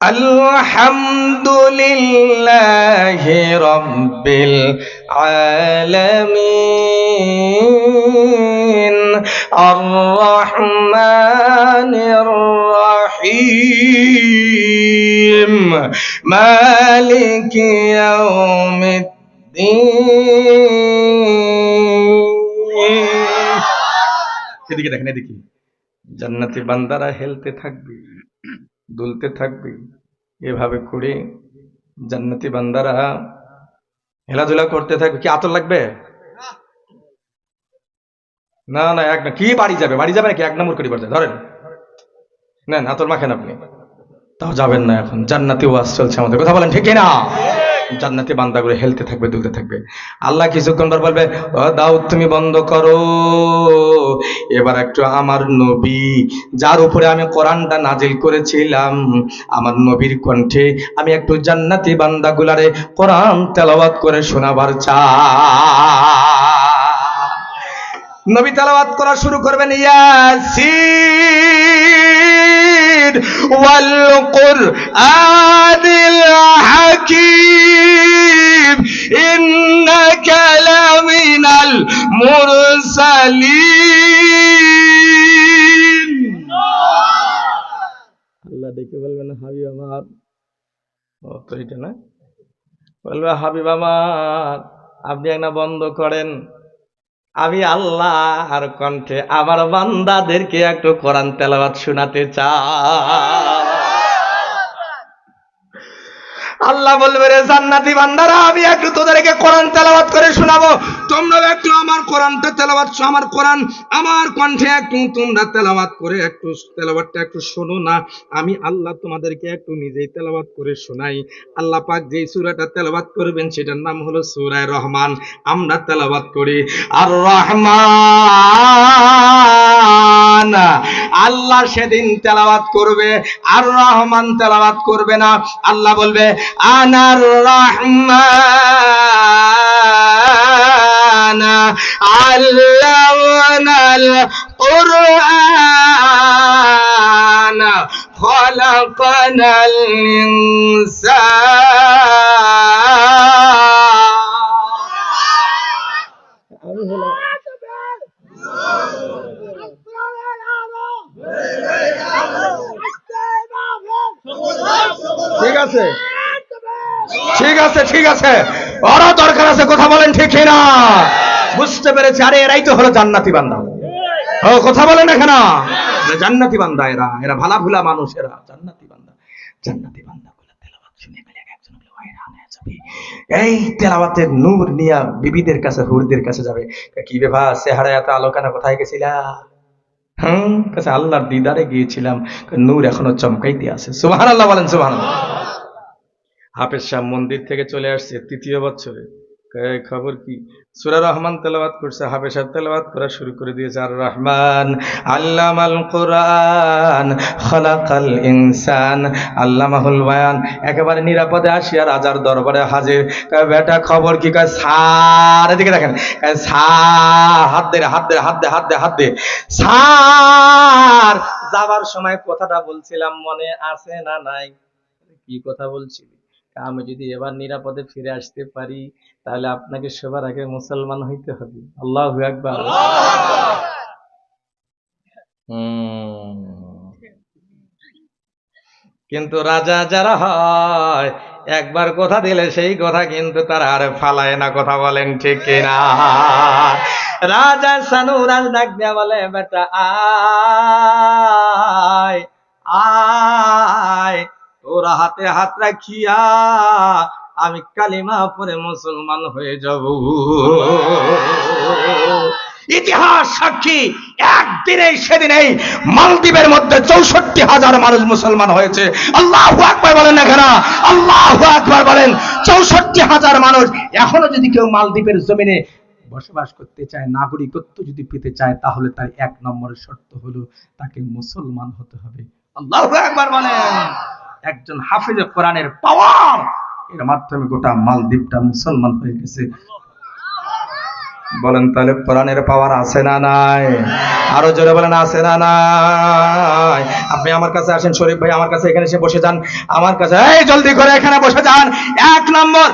আলহামদুলিল্লাহি রাব্বিল আলামিন আর রহমানির রহিম মালিকি ইয়াউমিদ্দিন। এদিকে দেখেন, এদিকে জান্নাতি বান্দারা হেলতে থাকবে, দুলতে থাকবে। এভাবে করে জান্নাতি বান্দারা খেলাধুলা করতে থাকবে। কি আতর লাগবে? না না, এক না। কি বাড়ি যাবে? বাড়ি যাবে নাকি? 1 নম্বর করি বাড়ি ধরেন, নেন আতর মাখেন আপনি। তাও যাবেন না, এখন জান্নাতি ওয়াজ চলছে আমাদের। কথা বলেন ঠিক না? জান্নাতি বান্দাগুলো হেলতে থাকবে, দুলতে থাকবে। আল্লাহ কিছুক্ষণ পর বলবে, ও দাউদ তুমি বন্ধ করো, এবার একটু আমার নবী, যার উপরে আমি কোরআনটা নাজিল করেছিলাম, আমার নবীর কণ্ঠে আমি একটু জান্নাতি বান্দাগুলারে কোরআন তেলাওয়াত করে শোনাবার চাই। নবী তেলাওয়াত করা শুরু করবেন, ইয়াসিন ওয়াল কুরআনিল হাকীম ইন্নাকা লামিনাল মুরসালিন। আল্লাহ দেখে বলবেন, হাবিব আমার, ও তো এটা না, বলবে হাবিব আমার, আপনি একটা বন্ধ করেন, আমি আল্লাহর কণ্ঠে আমার বান্দাদেরকে একটু কোরআন তেলাওয়াত শোনাতে চাই। আল্লাহ বলবে, রে জান্নাতি বান্দারা, আমি একটু তোদেরকে কোরআন তেলাওয়াত করে শোনাবো, তোমরা একটু আমার কোরআনটা তেলাওয়াত, আমার কোরআন আমার কণ্ঠে একটু তোমরা তেলাওয়াত করে একটু তেলাওয়াতটা একটু শোনো না। আমি আল্লাহ তোমাদেরকে একটু নিজেই তেলাওয়াত করে শোনাই। আল্লাহ পাক যেই সূরাটা তেলাওয়াত করবেন সেটার নাম হলো সূরা রহমান। আমরা তেলাওয়াত করি আর রহমান, আল্লাহ সেদিন তেলাওয়াত করবে আর রহমান তেলাওয়াত করবে না। আল্লাহ বলবে আনার রহমান আল্লামাল কুরআন খলাকানাল ইনসান। ঠিক আছে, ঠিক আছে, ঠিক আছে, বড় দরকার আছে, কথা বলেন ঠিক না? বুঝতে পেরেছি। আরে এরাই তো হলো জান্নাতি বান্দা। ও কথা বলেন এখানে, জান্নাতি বান্দা, এরা এরা ভালা ভুলা মানুষ, এরা জান্নাতি বান্দা। জান্নাতি বান্দা গুলো তেলাওয়াত শুনে গেলে একজন হয়রান হয়ে যাবে। এই তেলাওয়াতের নূর নিয়া বিবিদের কাছে, হুরদের কাছে যাবে। কি ব্যাপার, চেহারা এত আলো কেন, কোথায় গেছিলা? কাছে আল্লাহর দিদারে গিয়েছিলাম, নূর এখনো চমকাইতে আছে। সুবহানাল্লাহ বলেন, সুবহানাল্লাহ। হাফেজ সাহেব মন্দির থেকে চলে আসছে ৩য় বছরে। খবর কি? সূরা রহমান তেলাওয়াত করছে, হাফেজ সাহেব তেলাওয়াত করা শুরু করে দিয়েছে। আর রহমান আল্লামাল কোরআন খলাকাল ইনসান আল্লামাহুল বায়ান। একেবারে নিরাপদে আসিয়া রাজার দরবারে হাজির। বেটা খবর কি? কয় স্যার, এদিকে দেখেন, স্যার, হাত দে, হাত দে, হাত দে, হাত দে, হাত দে। স্যার, যাবার সময় কথাটা বলছিলাম মনে আছে না নাই? কি কথা বলছিলি? আমি যদি এবার নিরাপদে ফিরে আসতে পারি তাহলে আপনাকে সবার আগে মুসলমান হইতে হবে। আল্লাহু আকবার। কিন্তু রাজা যারা হয় একবার কথা দিলে সেই কথা কিন্তু তারা আর ফালায় না। কথা বলেন ঠিক কিনা? রাজা সানুরাজ ডাক দিয়া বলে, বেটা আয় আয়, তোরা হাতে হাত রাখিয়া আমি কালিমা পড়ে মুসলমান হয়ে যাব। ইতিহাস সাক্ষী, একদিনেই সেদিনেই মালদ্বীপের মধ্যে ৬৪,০০০ মানুষ মুসলমান হয়েছে। আল্লাহু আকবার বলেন না কেন? আল্লাহু আকবার বলেন। ৬৪,০০০ মানুষ। এখনো যদি কেউ মালদ্বীপের জমিনে বসবাস করতে চায়, নাগরিকত্ব যদি পেতে চায়, তাহলে তার ১ নম্বরের শর্ত হলো তাকে মুসলমান হতে হবে। আল্লাহু আকবার বলেন। একজন হাফেজে কোরআনের পাওয়ার, এর মাধ্যমে গোটা মালদ্বীপটা মুসলমান হয়ে গেছে। বলেন তাহলে কোরআনের পাওয়ার আছে না নাই? আরো জোরে বলেন, আছে না নাই? আপনি আমার কাছে আসেন, শরীফ ভাই আমার কাছে এখানে এসে বসে যান। আমার কাছে, এই জলদি করে এখানে বসে যান। ১ নম্বর,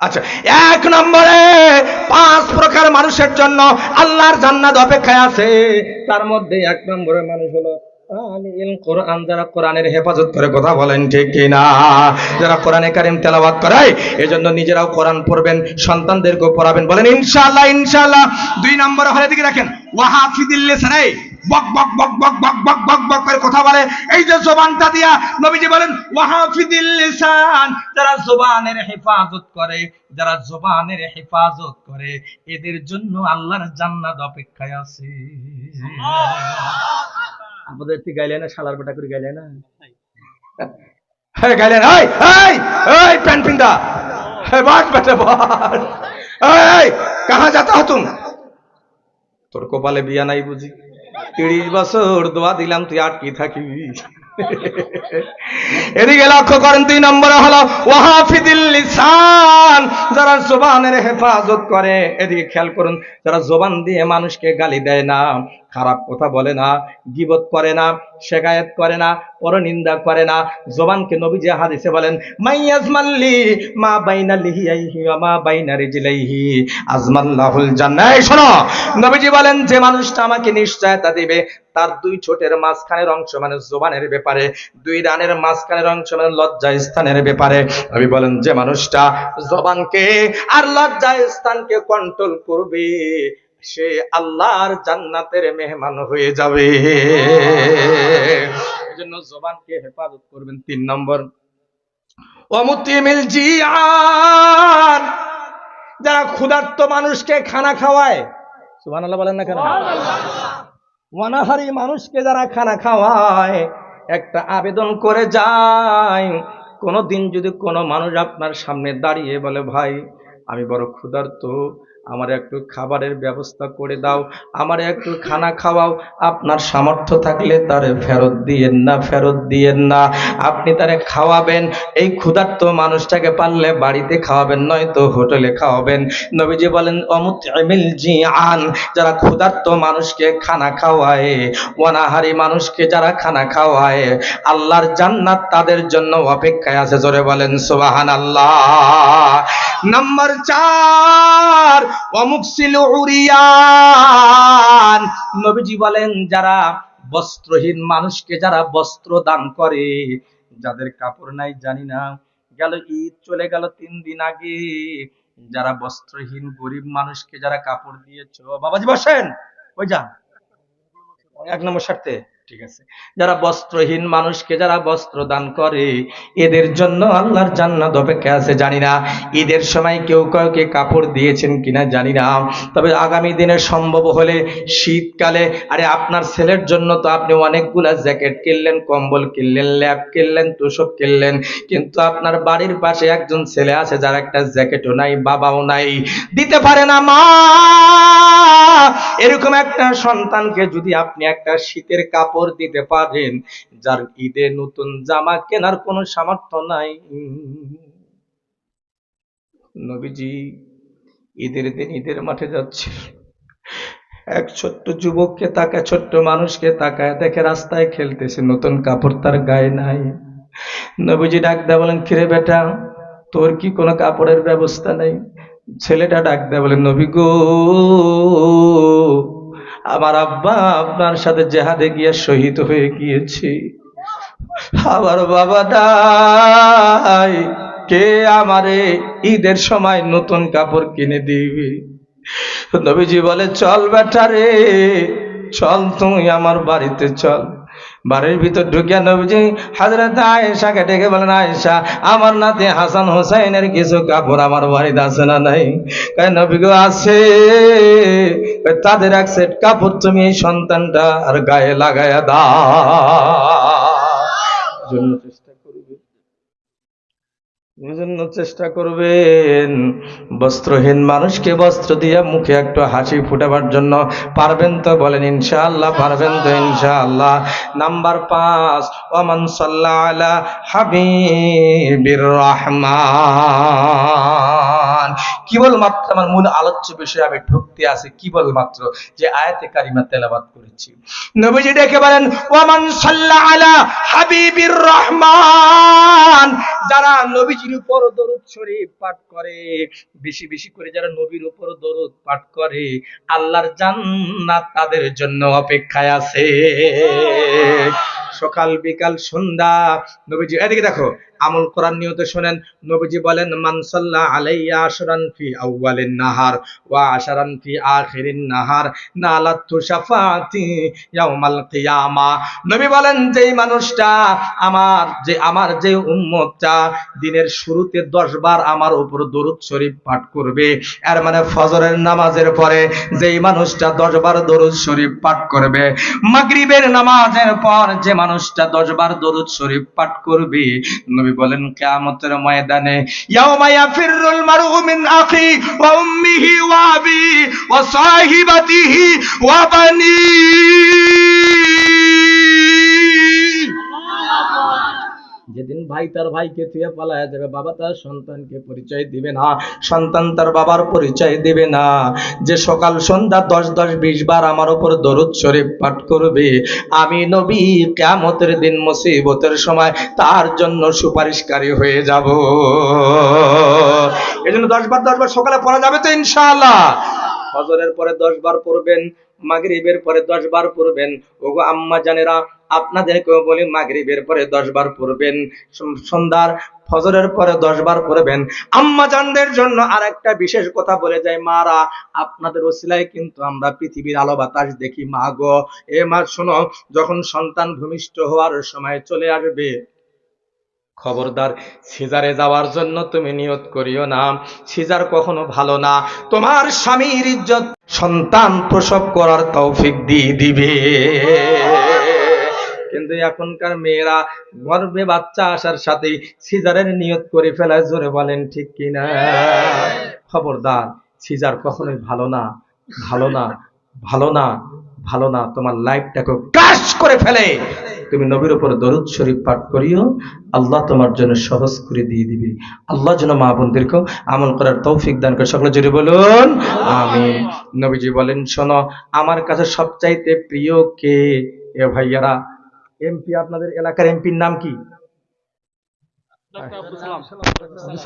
আচ্ছা, ১ নম্বরে ৫ প্রকার মানুষের জন্য আল্লাহর জান্নাত অপেক্ষায় আছে। তার মধ্যে ১ নম্বরের মানুষ হলো কোরআন, যারা কোরআনের হেফাজত করে। কথা বলেন ঠিক কিনা? যারা কোরআনে কারিম তেলাওয়াত করে, এজন্য নিজেরাও কোরআন পড়বেন, সন্তানদেরকেও পড়াবেন। বলেন ইনশাআল্লাহ, ইনশাআল্লাহ। ২ নম্বর হলে দিকে রাখেন, ওয়াহাফিদিল লিসান। বক বক বক বক বক বক বক বক করে কথা বলে, এই যে জবানটা দিয়া নবীজি বলেন ওয়াহাফিদিল লিসান, যারা জবানের হেফাজত করে, যারা জবানের হেফাজত করে, এদের জন্য আল্লাহর জান্নাত অপেক্ষায় আছে। আমাদের কি গাইলে না? শালার বেটা করে গাইলে না? হ্যাঁ গাইলেন। এই এই এই প্যান্ট পিন্দা, হ্যাঁ বাস বেটা বাস। এই কাহা যাতা হো তুম? তোর কপালে বিয়া নাই বুঝি? ৩০ বছর দোয়া দিলাম, তুই আটকে থাকিবি। এদিকে লক্ষ্য করেন, ২ নম্বরে হলো ওয়াহাফিদিল লিসান, যারা জবানের হেফাজত করে। এদিকে খেয়াল করুন, যারা জবান দিয়ে মানুষকে গালি দেয় না, খারাপ কথা বলে না, গীবত করে না, শেকায়েত করে না, পরনিন্দা করে না। জবানকে নবীজি হাদিসে বলেন, মাইয়াজমাল্লি মা বাইনা লিহিয়াইহি ওয়া মা বাইনা রিজলাইহি আজমাল্লাহুল জান্নাহ। শোনো, নবীজি বলেন যে মানুষটা আমাকে নিশ্চয়তা দিবে, তার ২ ঠোঁটের মাঝখানের অংশ মানে জবানের ব্যাপারে, ২ রানের মাঝখানের অংশ মানে লজ্জা স্থানের ব্যাপারে, নবী বলেন যে মানুষটা জবানকে আর লজ্জা স্থানকে কন্ট্রোল করবে, সে আল্লাহর জান্নাতের মেহমান হয়ে যাবে। জন্য জবানকে হেফাজত করবেন। 3 নম্বর ওয়ামুতিমিল জিআন, যারা ক্ষুধার্ত মানুষকে খানা খাওয়ায়, সুবহানাল্লাহ বলেন না কেন? ওয়ানাহারি মানুষকে যারা খানা খাওয়ায়, একটা আবেদন করে যায়, কোনদিন যদি কোনো মানুষ আপনার সামনে দাঁড়িয়ে বলে ভাই আমি বড় ক্ষুধার্ত, আমার একটু খাবারের ব্যবস্থা করে দাও, আমার একটু খানা খাওয়াও, আপনার সামর্থ্য থাকলে তারে ফেরত দিয়েন না, ফেরত দিয়েন না। আপনি তারে খাওয়াবেন, এই ক্ষুধার্ত মানুষটাকে পারলে বাড়িতে খাওয়াবেন, নয়তো হোটেলে খাওয়াবেন। নবীজি বলেন অমুতইমিল জিআন, যারা ক্ষুধার্ত মানুষকে খানা খাওয়ায়, অনাহারী মানুষকে যারা খানা খাওয়ায়, আল্লাহর জান্নাত তাদের জন্য অপেক্ষায় আছে। জোরে বলেন সুবহানাল্লাহ। নাম্বার 4 ওয়ামুকসিল উরিয়ান, নবীজি বলেন যারা বস্ত্রহীন মানুষকে যারা বস্ত্র দান করে, যাদের কাপড় নাই, জানি না গেল ঈদ চলে গেল 3 দিন আগে, যারা বস্ত্রহীন গরিব মানুষকে যারা কাপড় দিয়েছো, বাবাজি বসেন, ওই যান 1 নম্বর স্বার্থে, ঠিক আছে, যারা বস্ত্রহীন মানুষকে যারা বস্ত্র দান করে, এদের জন্য আল্লাহর জান্নাত অপেক্ষা আছে। জানি না ঈদের সময় কেউ কাউকে কাপড় দিয়েছেন কিনা জানি না, তবে আগামী দিনে সম্ভব হলে শীতকালে, আরে আপনার ছেলের জন্য তো আপনি অনেকগুলা জ্যাকেট কিনলেন, কম্বল কিনলেন, ল্যাপ কিনলেন, তোষক কিনলেন, কিন্তু আপনার বাড়ির পাশে একজন ছেলে আছে যার একটা জ্যাকেটও নাই, বাবাও নাই, দিতে পারে না মা। এরকম একটা সন্তানকে যদি আপনি একটা শীতের কাপড় দিতে পারেন, যার ঈদে নতুন জামা কেনার কোনো সামর্থ্য নাই। নবীজি ঈদের দিন ঈদের মাঠে যাচ্ছে, এক ছোট্ট যুবককে তাকায়, ছোট্ট মানুষকে তাকায় দেখে রাস্তায় খেলতেছে, নতুন কাপড় তার গায়ে নাই। নবীজি ডাক দেয়া বলেন কিরে বেটা, তোর কি কোনো কাপড়ের ব্যবস্থা নাই? ছেলেটা ডাক দেয়া বলেন নবী গো, আমার আব্বা আপনার সাথে জেহাদে গিয়ে শহীদ হয়ে গিয়েছে, আমার বাবা নাই, কে আমারে ঈদের সময় নতুন কাপড় কিনে দিবি? নবীজি বলে চল বেটা রে, চল তুই আমার বাড়িতে চল। বাড়ির ভিতর ঢুকিয়া নবীজি হযরত আয়েশাকে ডেকে বলেন আয়েশা, আমার নাতি হাসান হোসেনের কিছু কাপড় আমার বাড়িতে আছে না নাই? কয় নবী গো আছে। তাদের এক সেট কাপড় তুমি এই সন্তানটা আর গায়ে লাগায়া দাও। জন্য চেষ্টা করবেন বস্ত্রহীন মানুষকে বস্ত্র দিয়ে মুখে একটু হাসি ফুটাবার জন্য। পারবেন তো বলেন ইনশাআল্লাহ, পারবেন তো ইনশাআল্লাহ। নাম্বার 5 ওমান সাল্লা আলা হাবিবির রহমান। কেবলমাত্র আমার মূল আলোচ্য বিষয়ে আমি ঢুকতে আছি, কেবলমাত্র যে আয়াতে কারিমা তেলাওয়াত করেছি। নবীজি ডেকে বলেন ওমান সাল্লা আলা হাবিবির রহমান, যারা নবীজির উপর দরুদ শরীফ পাঠ করে, বেশি বেশি করে যারা নবীর উপর দরুদ পাঠ করে, আল্লাহর জান্নাত তাদের জন্য অপেক্ষায় আছে। সকাল বিকাল সন্ধ্যা নবীজি, এদিকে দেখো, আমল করার নিয়তে শুনেন। নবীজি বলেন মান সাল্লা আলাইয়া আশরান ফি আউয়ালিন নাহার ওয়া আশরান ফি আখিরিন নাহার নালাতু শাফাআতি ইয়াউমাল কিয়ামা। নবী বলেন যেই মানুষটা আমার যে উম্মতটা দিনের শুরুতে 10 বার আমার উপর দরুদ শরীফ পাঠ করবে, এর মানে ফজরের নামাজের পরে যেই মানুষটা 10 বার দরুদ শরীফ পাঠ করবে, মাগরিবের নামাজের পর যে মানুষটা 10 বার দরুদ শরীফ পাঠ করবে, নবী বলেন কিয়ামতের ময়দানে ইয়াউমা ইয়াফিরুল মারউ মিন আখি ওয়া উম্মিহি ওয়া আবি ওয়া সাহিবাতিহি ওয়া বানি, যেদিন ভাই তার ভাইকে থুয়ে পালায়া যাবে, বাবা তার সন্তানকে পরিচয় দিবে না, সন্তান তার বাবার পরিচয় দিবে না। যে সকাল সন্ধ্যা 10-10-20 বার আমার উপর দরুদ শরীফ পাঠ করবে, আমি নবী কিয়ামতের দিন মুসিবতের সময় তার জন্য সুপারিশকারী হয়ে যাব। এজন্য 10 বার সকালে পড়া যাবে তো ইনশাআল্লাহ। ফজরের পরে 10 বার পড়বেন, মাগরিবের পরে 10 বার পড়বেন। ওগো আম্মা জানেরা, আপনাদেরকেও বলি মাগরিবের পরে 10 বার পড়বেন, সন্ধ্যার ফজরের পরে 10 বার পড়বেন। আম্মা জানদের জন্য আরেকটা বিশেষ কথা বলে যায়, মারা আপনাদের ওসিলায় কিন্তু আমরা পৃথিবীর আলো বাতাস দেখি। মা গো, এ মা শোনো, যখন সন্তান ভূমিষ্ঠ হওয়ার সময় চলে আসবে, খবরদার সিজারে যাওয়ার জন্য তুমি নিয়ত করিও না। সিজার কখনো ভালো না। তোমার স্বামীর ইজ্জত সন্তান প্রসব করার তৌফিক দিয়ে দিবে। কিন্তু এখনকার মেয়েরা গর্ভে বাচ্চা আসার সাথে সিজারের নিয়ত করে ফেলায়। জোরে বলেন ঠিক কিনা? খবরদার, সিজার কখনোই ভালো না, ভালো না, ভালো না, ভালো না। তোমার লাইফটাকে ক্রাশ করে ফেলে। তুমি নবীর উপর দরুদ শরীফ পাঠ করিও, আল্লাহ তোমার জন্য সহজ করে দিয়ে দিবে। আল্লাহ যেন মা বোনদেরকেও আমল করার তৌফিক দান করে। সকলে জোরে বলুন আমিন। নবীজি বলেন, শোনো, আমার কাছে সবচাইতে প্রিয় কে? এ ভাইয়ারা, এমপি, আপনাদের এলাকার এমপির নাম কি? আব্দুল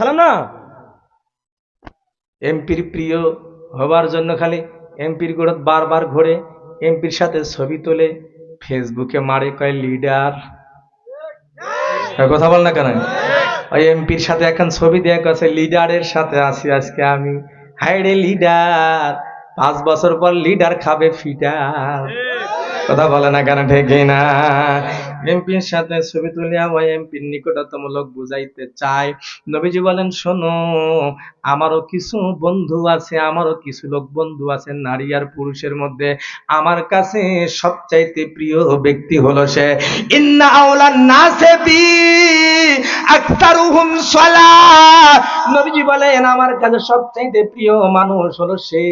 সালাম না? এমপির প্রিয় হবার জন্য খালি এমপির গোড়ত বারবার ঘোরে, এমপির সাথে ছবি তোলে, ফেসবুকে মারে, কয় লিডার। কথা বল না কেন? ওই এমপির সাথে এখন ছবি দেয়া কাছে, লিডারের সাথে আছি আজকে আমি। হায় রে লিডার, 5 বছর পর লিডার খাবে ফিটার। কথা বলে না কেন? ঠিক না? এমপির সাথে ছবি তুলিয়া ওই এমপির নিকটতম লোক বুঝাইতে চায়। নবীজি বলেন, শোনো, আমারও কিছু বন্ধু আছে, আমারও কিছু লোক বন্ধু আছে নারী আর পুরুষের মধ্যে। আমার কাছে সবচাইতে প্রিয় ব্যক্তি হলো সে। ইন্না আওলান নাসে বি আকতারুহুম সালাহ। নবীজি বলেন, আমার কাছে সবচাইতে প্রিয় মানুষ হলো সে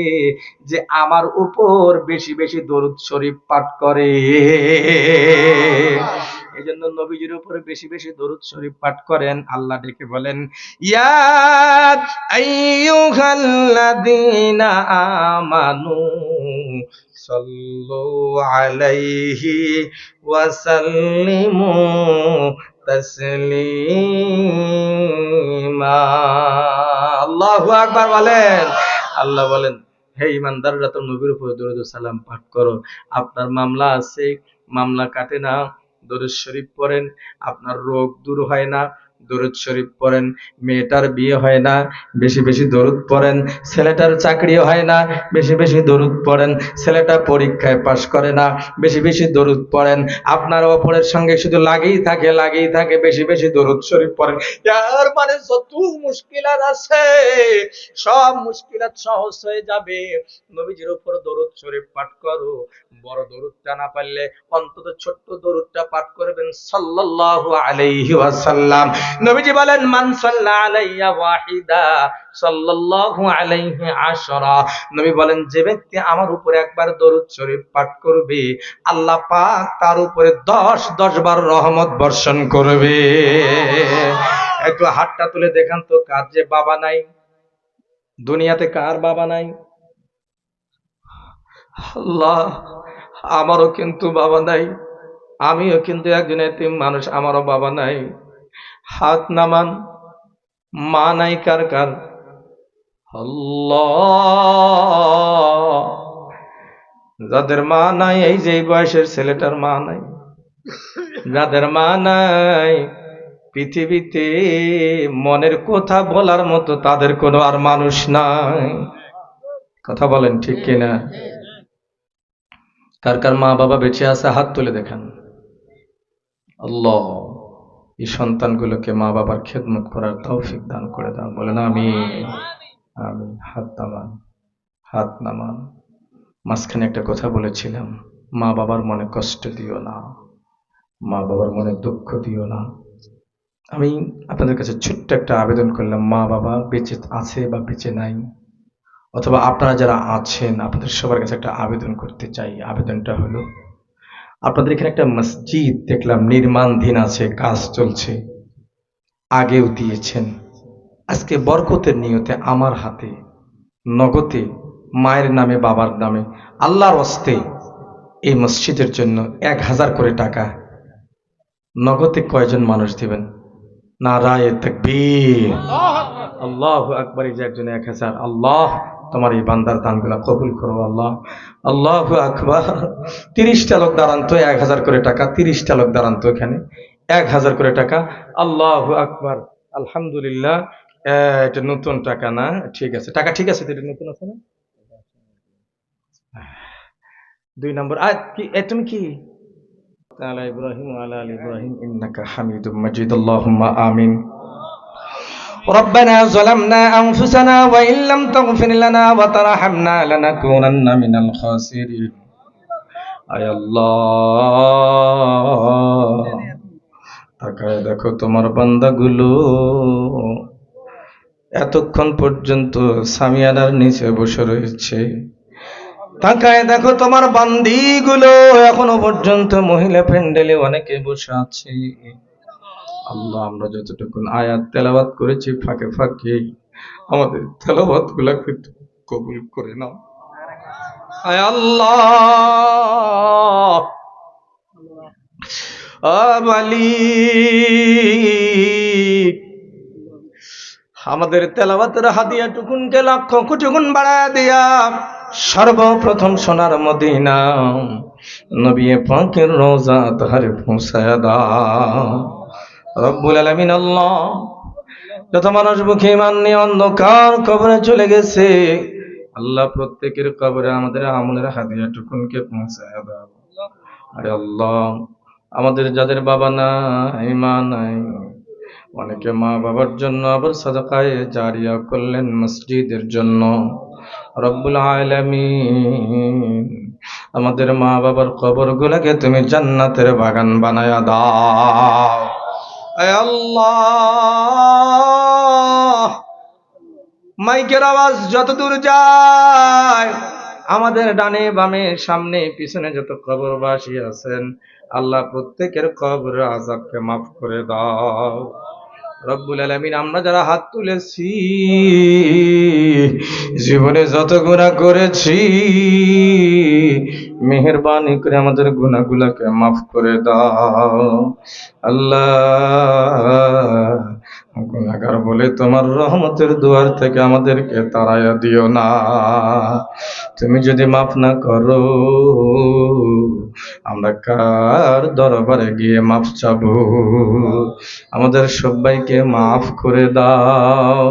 যে আমার উপর বেশি বেশি দরুদ শরীফ পাঠ করে। এই জন্য নবীজির উপরে বেশি বেশি দরুদ শরীফ পাঠ করেন। আল্লাহ ডেকে বলেন, ইয়া আইয়ুহাল্লাযীনা আমানু সাল্লু আলাইহি ওয়া সাল্লিমু তাসলিমা। আল্লাহু আকবার বলেন। আল্লাহ বলেন, হে ইমানদাররা, তো নবীর উপর দরুদ ও সালাম পাঠ করো। আপনার মামলা আছে, মামলা কাটে না, দরুদ শরীফ পড়েন। আপনার রোগ দূর হয় না, দরুদ শরীফ পড়েন। মেয়েটার বিয়ে হয় না, বেশি বেশি দরুদ পড়েন। ছেলেটার চাকরি হয় না, বেশি বেশি দরুদ পড়েন। ছেলেটা পরীক্ষায় পাশ করে না, বেশি বেশি দরুদ পড়েন। আপনার অপরের সঙ্গে শুধু লাগেই থাকে, লাগেই থাকে, বেশি বেশি দরুদ শরীফ পড়েন। তার মানে যত মুশকিলাত আছে সব মুশকিলাত সহজ হয়ে যাবে। নবীজির উপর দরুদ শরীফ পাঠ করো। বড় দরুদটা না পারলে অন্তত ছোট্ট দরুদটা পাঠ করবেন, সাল্লাল্লাহু আলাইহি ওয়াসাল্লাম। নবীজি বলেন, মান সাল্লা আলাইয়া ওয়াহিদা সাল্লাল্লাহু আলাইহি আশরা। নবী বলেন, যে ব্যক্তি আমার উপরে একবার দরুদ শরীফ পাঠ করবে, আল্লাহ পাক তার উপরে 10 বার রহমত বর্ষণ করবে। একটু হাতটা তুলে দেখান তো, কার যে বাবা নাই দুনিয়াতে? কার বাবা নাই? আল্লাহ, আমারও কিন্তু বাবা নাই, আমিও কিন্তু একজন এতিম মানুষ, আমারও বাবা নাই। হাত নামান। মা নাই কার কার? আল্লাহ, যাদের মা নাই, এই যে বয়সের ছেলেটার মা নাই, যাদের মা নাই, পৃথিবীতে মনের কথা বলার মতো তাদের কোনো আর মানুষ নাই। কথা বলেন ঠিক কিনা? কার কার মা বাবা বেঁচে আছে হাত তুলে দেখান। আল্লাহ, এই সন্তানগুলোকে মা বাবার খেদমত করার তৌফিক দান করে দাও। বলেন আমিন। আমিন। হাত নামান, হাত নামান। মাঝখানে একটা কথা বলেছিলাম, মা বাবার মনে কষ্ট দিও না, মা বাবার মনে দুঃখ দিও না। আমি আপনাদের কাছে ছোট্ট একটা আবেদন করলাম, মা বাবা বেঁচে আছে বা বেঁচে নাই, অথবা আপনারা যারা আছেন, আপনাদের সবার কাছে একটা আবেদন করতে চাই। আবেদনটা হলো, আপনাদের এখানে একটা মসজিদ দেখলাম নির্মাণাধীন আছে, কাজ চলছে, আগেও দিয়েছেন। আজকে বরকতের নিয়তে আমার হাতে নগদে মায়ের নামে, বাবার নামে, আল্লাহর হস্তে এই মসজিদের জন্য 1000 করে টাকা নগদে কয়জন মানুষ দিবেন? নারায়ে তাকবীর, আল্লাহু আকবার। এই যে একজন 1000, আল্লাহ তোমার এই বান্দার দানগুলা কবুল করো আল্লাহ। আল্লাহু আকবার। 30টা লোক দাঁড়ান তো, 1000 করে টাকা। 30টা লোক দাঁড়ান তো, এখানে 1000 করে টাকা। আল্লাহু আকবার। আলহামদুলিল্লাহ। এটা নতুন টাকা না? ঠিক আছে, টাকা ঠিক আছে তো, এটা নতুন আছে না? 2 নম্বর কি তুমি কি তাআলা ইব্রাহিম ওয়া আলা আলি ইব্রাহিম ইন্নাকা হামিদুম মাজিদ আল্লাহুম্মা আমিন। ربنا ظلمنا أنفسنا وإن لم تغفر لنا وترحمنا لنكونن من الخاسرين। আয় আল্লাহ, তাকায় দেখো তোমার বান্দাগুলো এতক্ষণ পর্যন্ত সামিয়ানার নিচে বসে রয়েছে। তাকায় দেখো তোমার বান্দিগুলো এখনো পর্যন্ত মহিলা প্যান্ডেলে অনেকে বসে আছে। আল্লাহ, আমরা যতটুকু আয়াত তেলাওয়াত করেছি ফাঁকে ফাঁকে আমাদের তেলাওয়াত গুলাকে কবুল করে নাও। আয় আল্লাহ, মালিক, আমাদের তেলাওয়াতের হাদিয়া টুকুনকে লক্ষ কোটি গুণ বাড়ায় দিয়া সর্বপ্রথম সোনার মদিনা নবী পাকের রওজা তাহারে পৌঁছায়া দাও রব্বুল আলামিন। আল্লাহ, যত মানুষ মুখে ইমান নিয়ে অন্ধকার কবরে চলে গেছে, আল্লাহ প্রত্যেকের কবরে আমাদের আমলের হাদিয়া টুকুনকে পৌঁছায়া দাও। আরে আল্লাহ, আমাদের যাদের বাবা নাই মা নাই, অনেকে মা বাবার জন্য আবার সাদাকায়ে জারিয়া করলেন মসজিদের জন্য। রব্বুল আলামিন, আমাদের মা বাবার কবরগুলোকে তুমি জান্নাতের বাগান বানায়া দাও। আয় আল্লাহ, মাইকের আওয়াজ যত দূর যায়, আমাদের ডানে বামে সামনে পিছনে যত কবরবাসী আছেন, আল্লাহ প্রত্যেকের কবর আযাবকে মাফ করে দাও রব্বুল আলামিন। আমরা যারা হাত তুলেছি, জীবনে যত গুনাহ করেছি, মেহেরবানি করে আমাদের গুনাহগুলোকে মাফ করে দাও আল্লাহ। গুনাহগার বলে তোমার রহমতের দুয়ার থেকে আমাদেরকে তাড়াইয়া দিও না। তুমি যদি মাফ না করো, আমরা কার দরবারে গিয়ে মাফ চাবো? আমাদের সবাইকে মাফ করে দাও।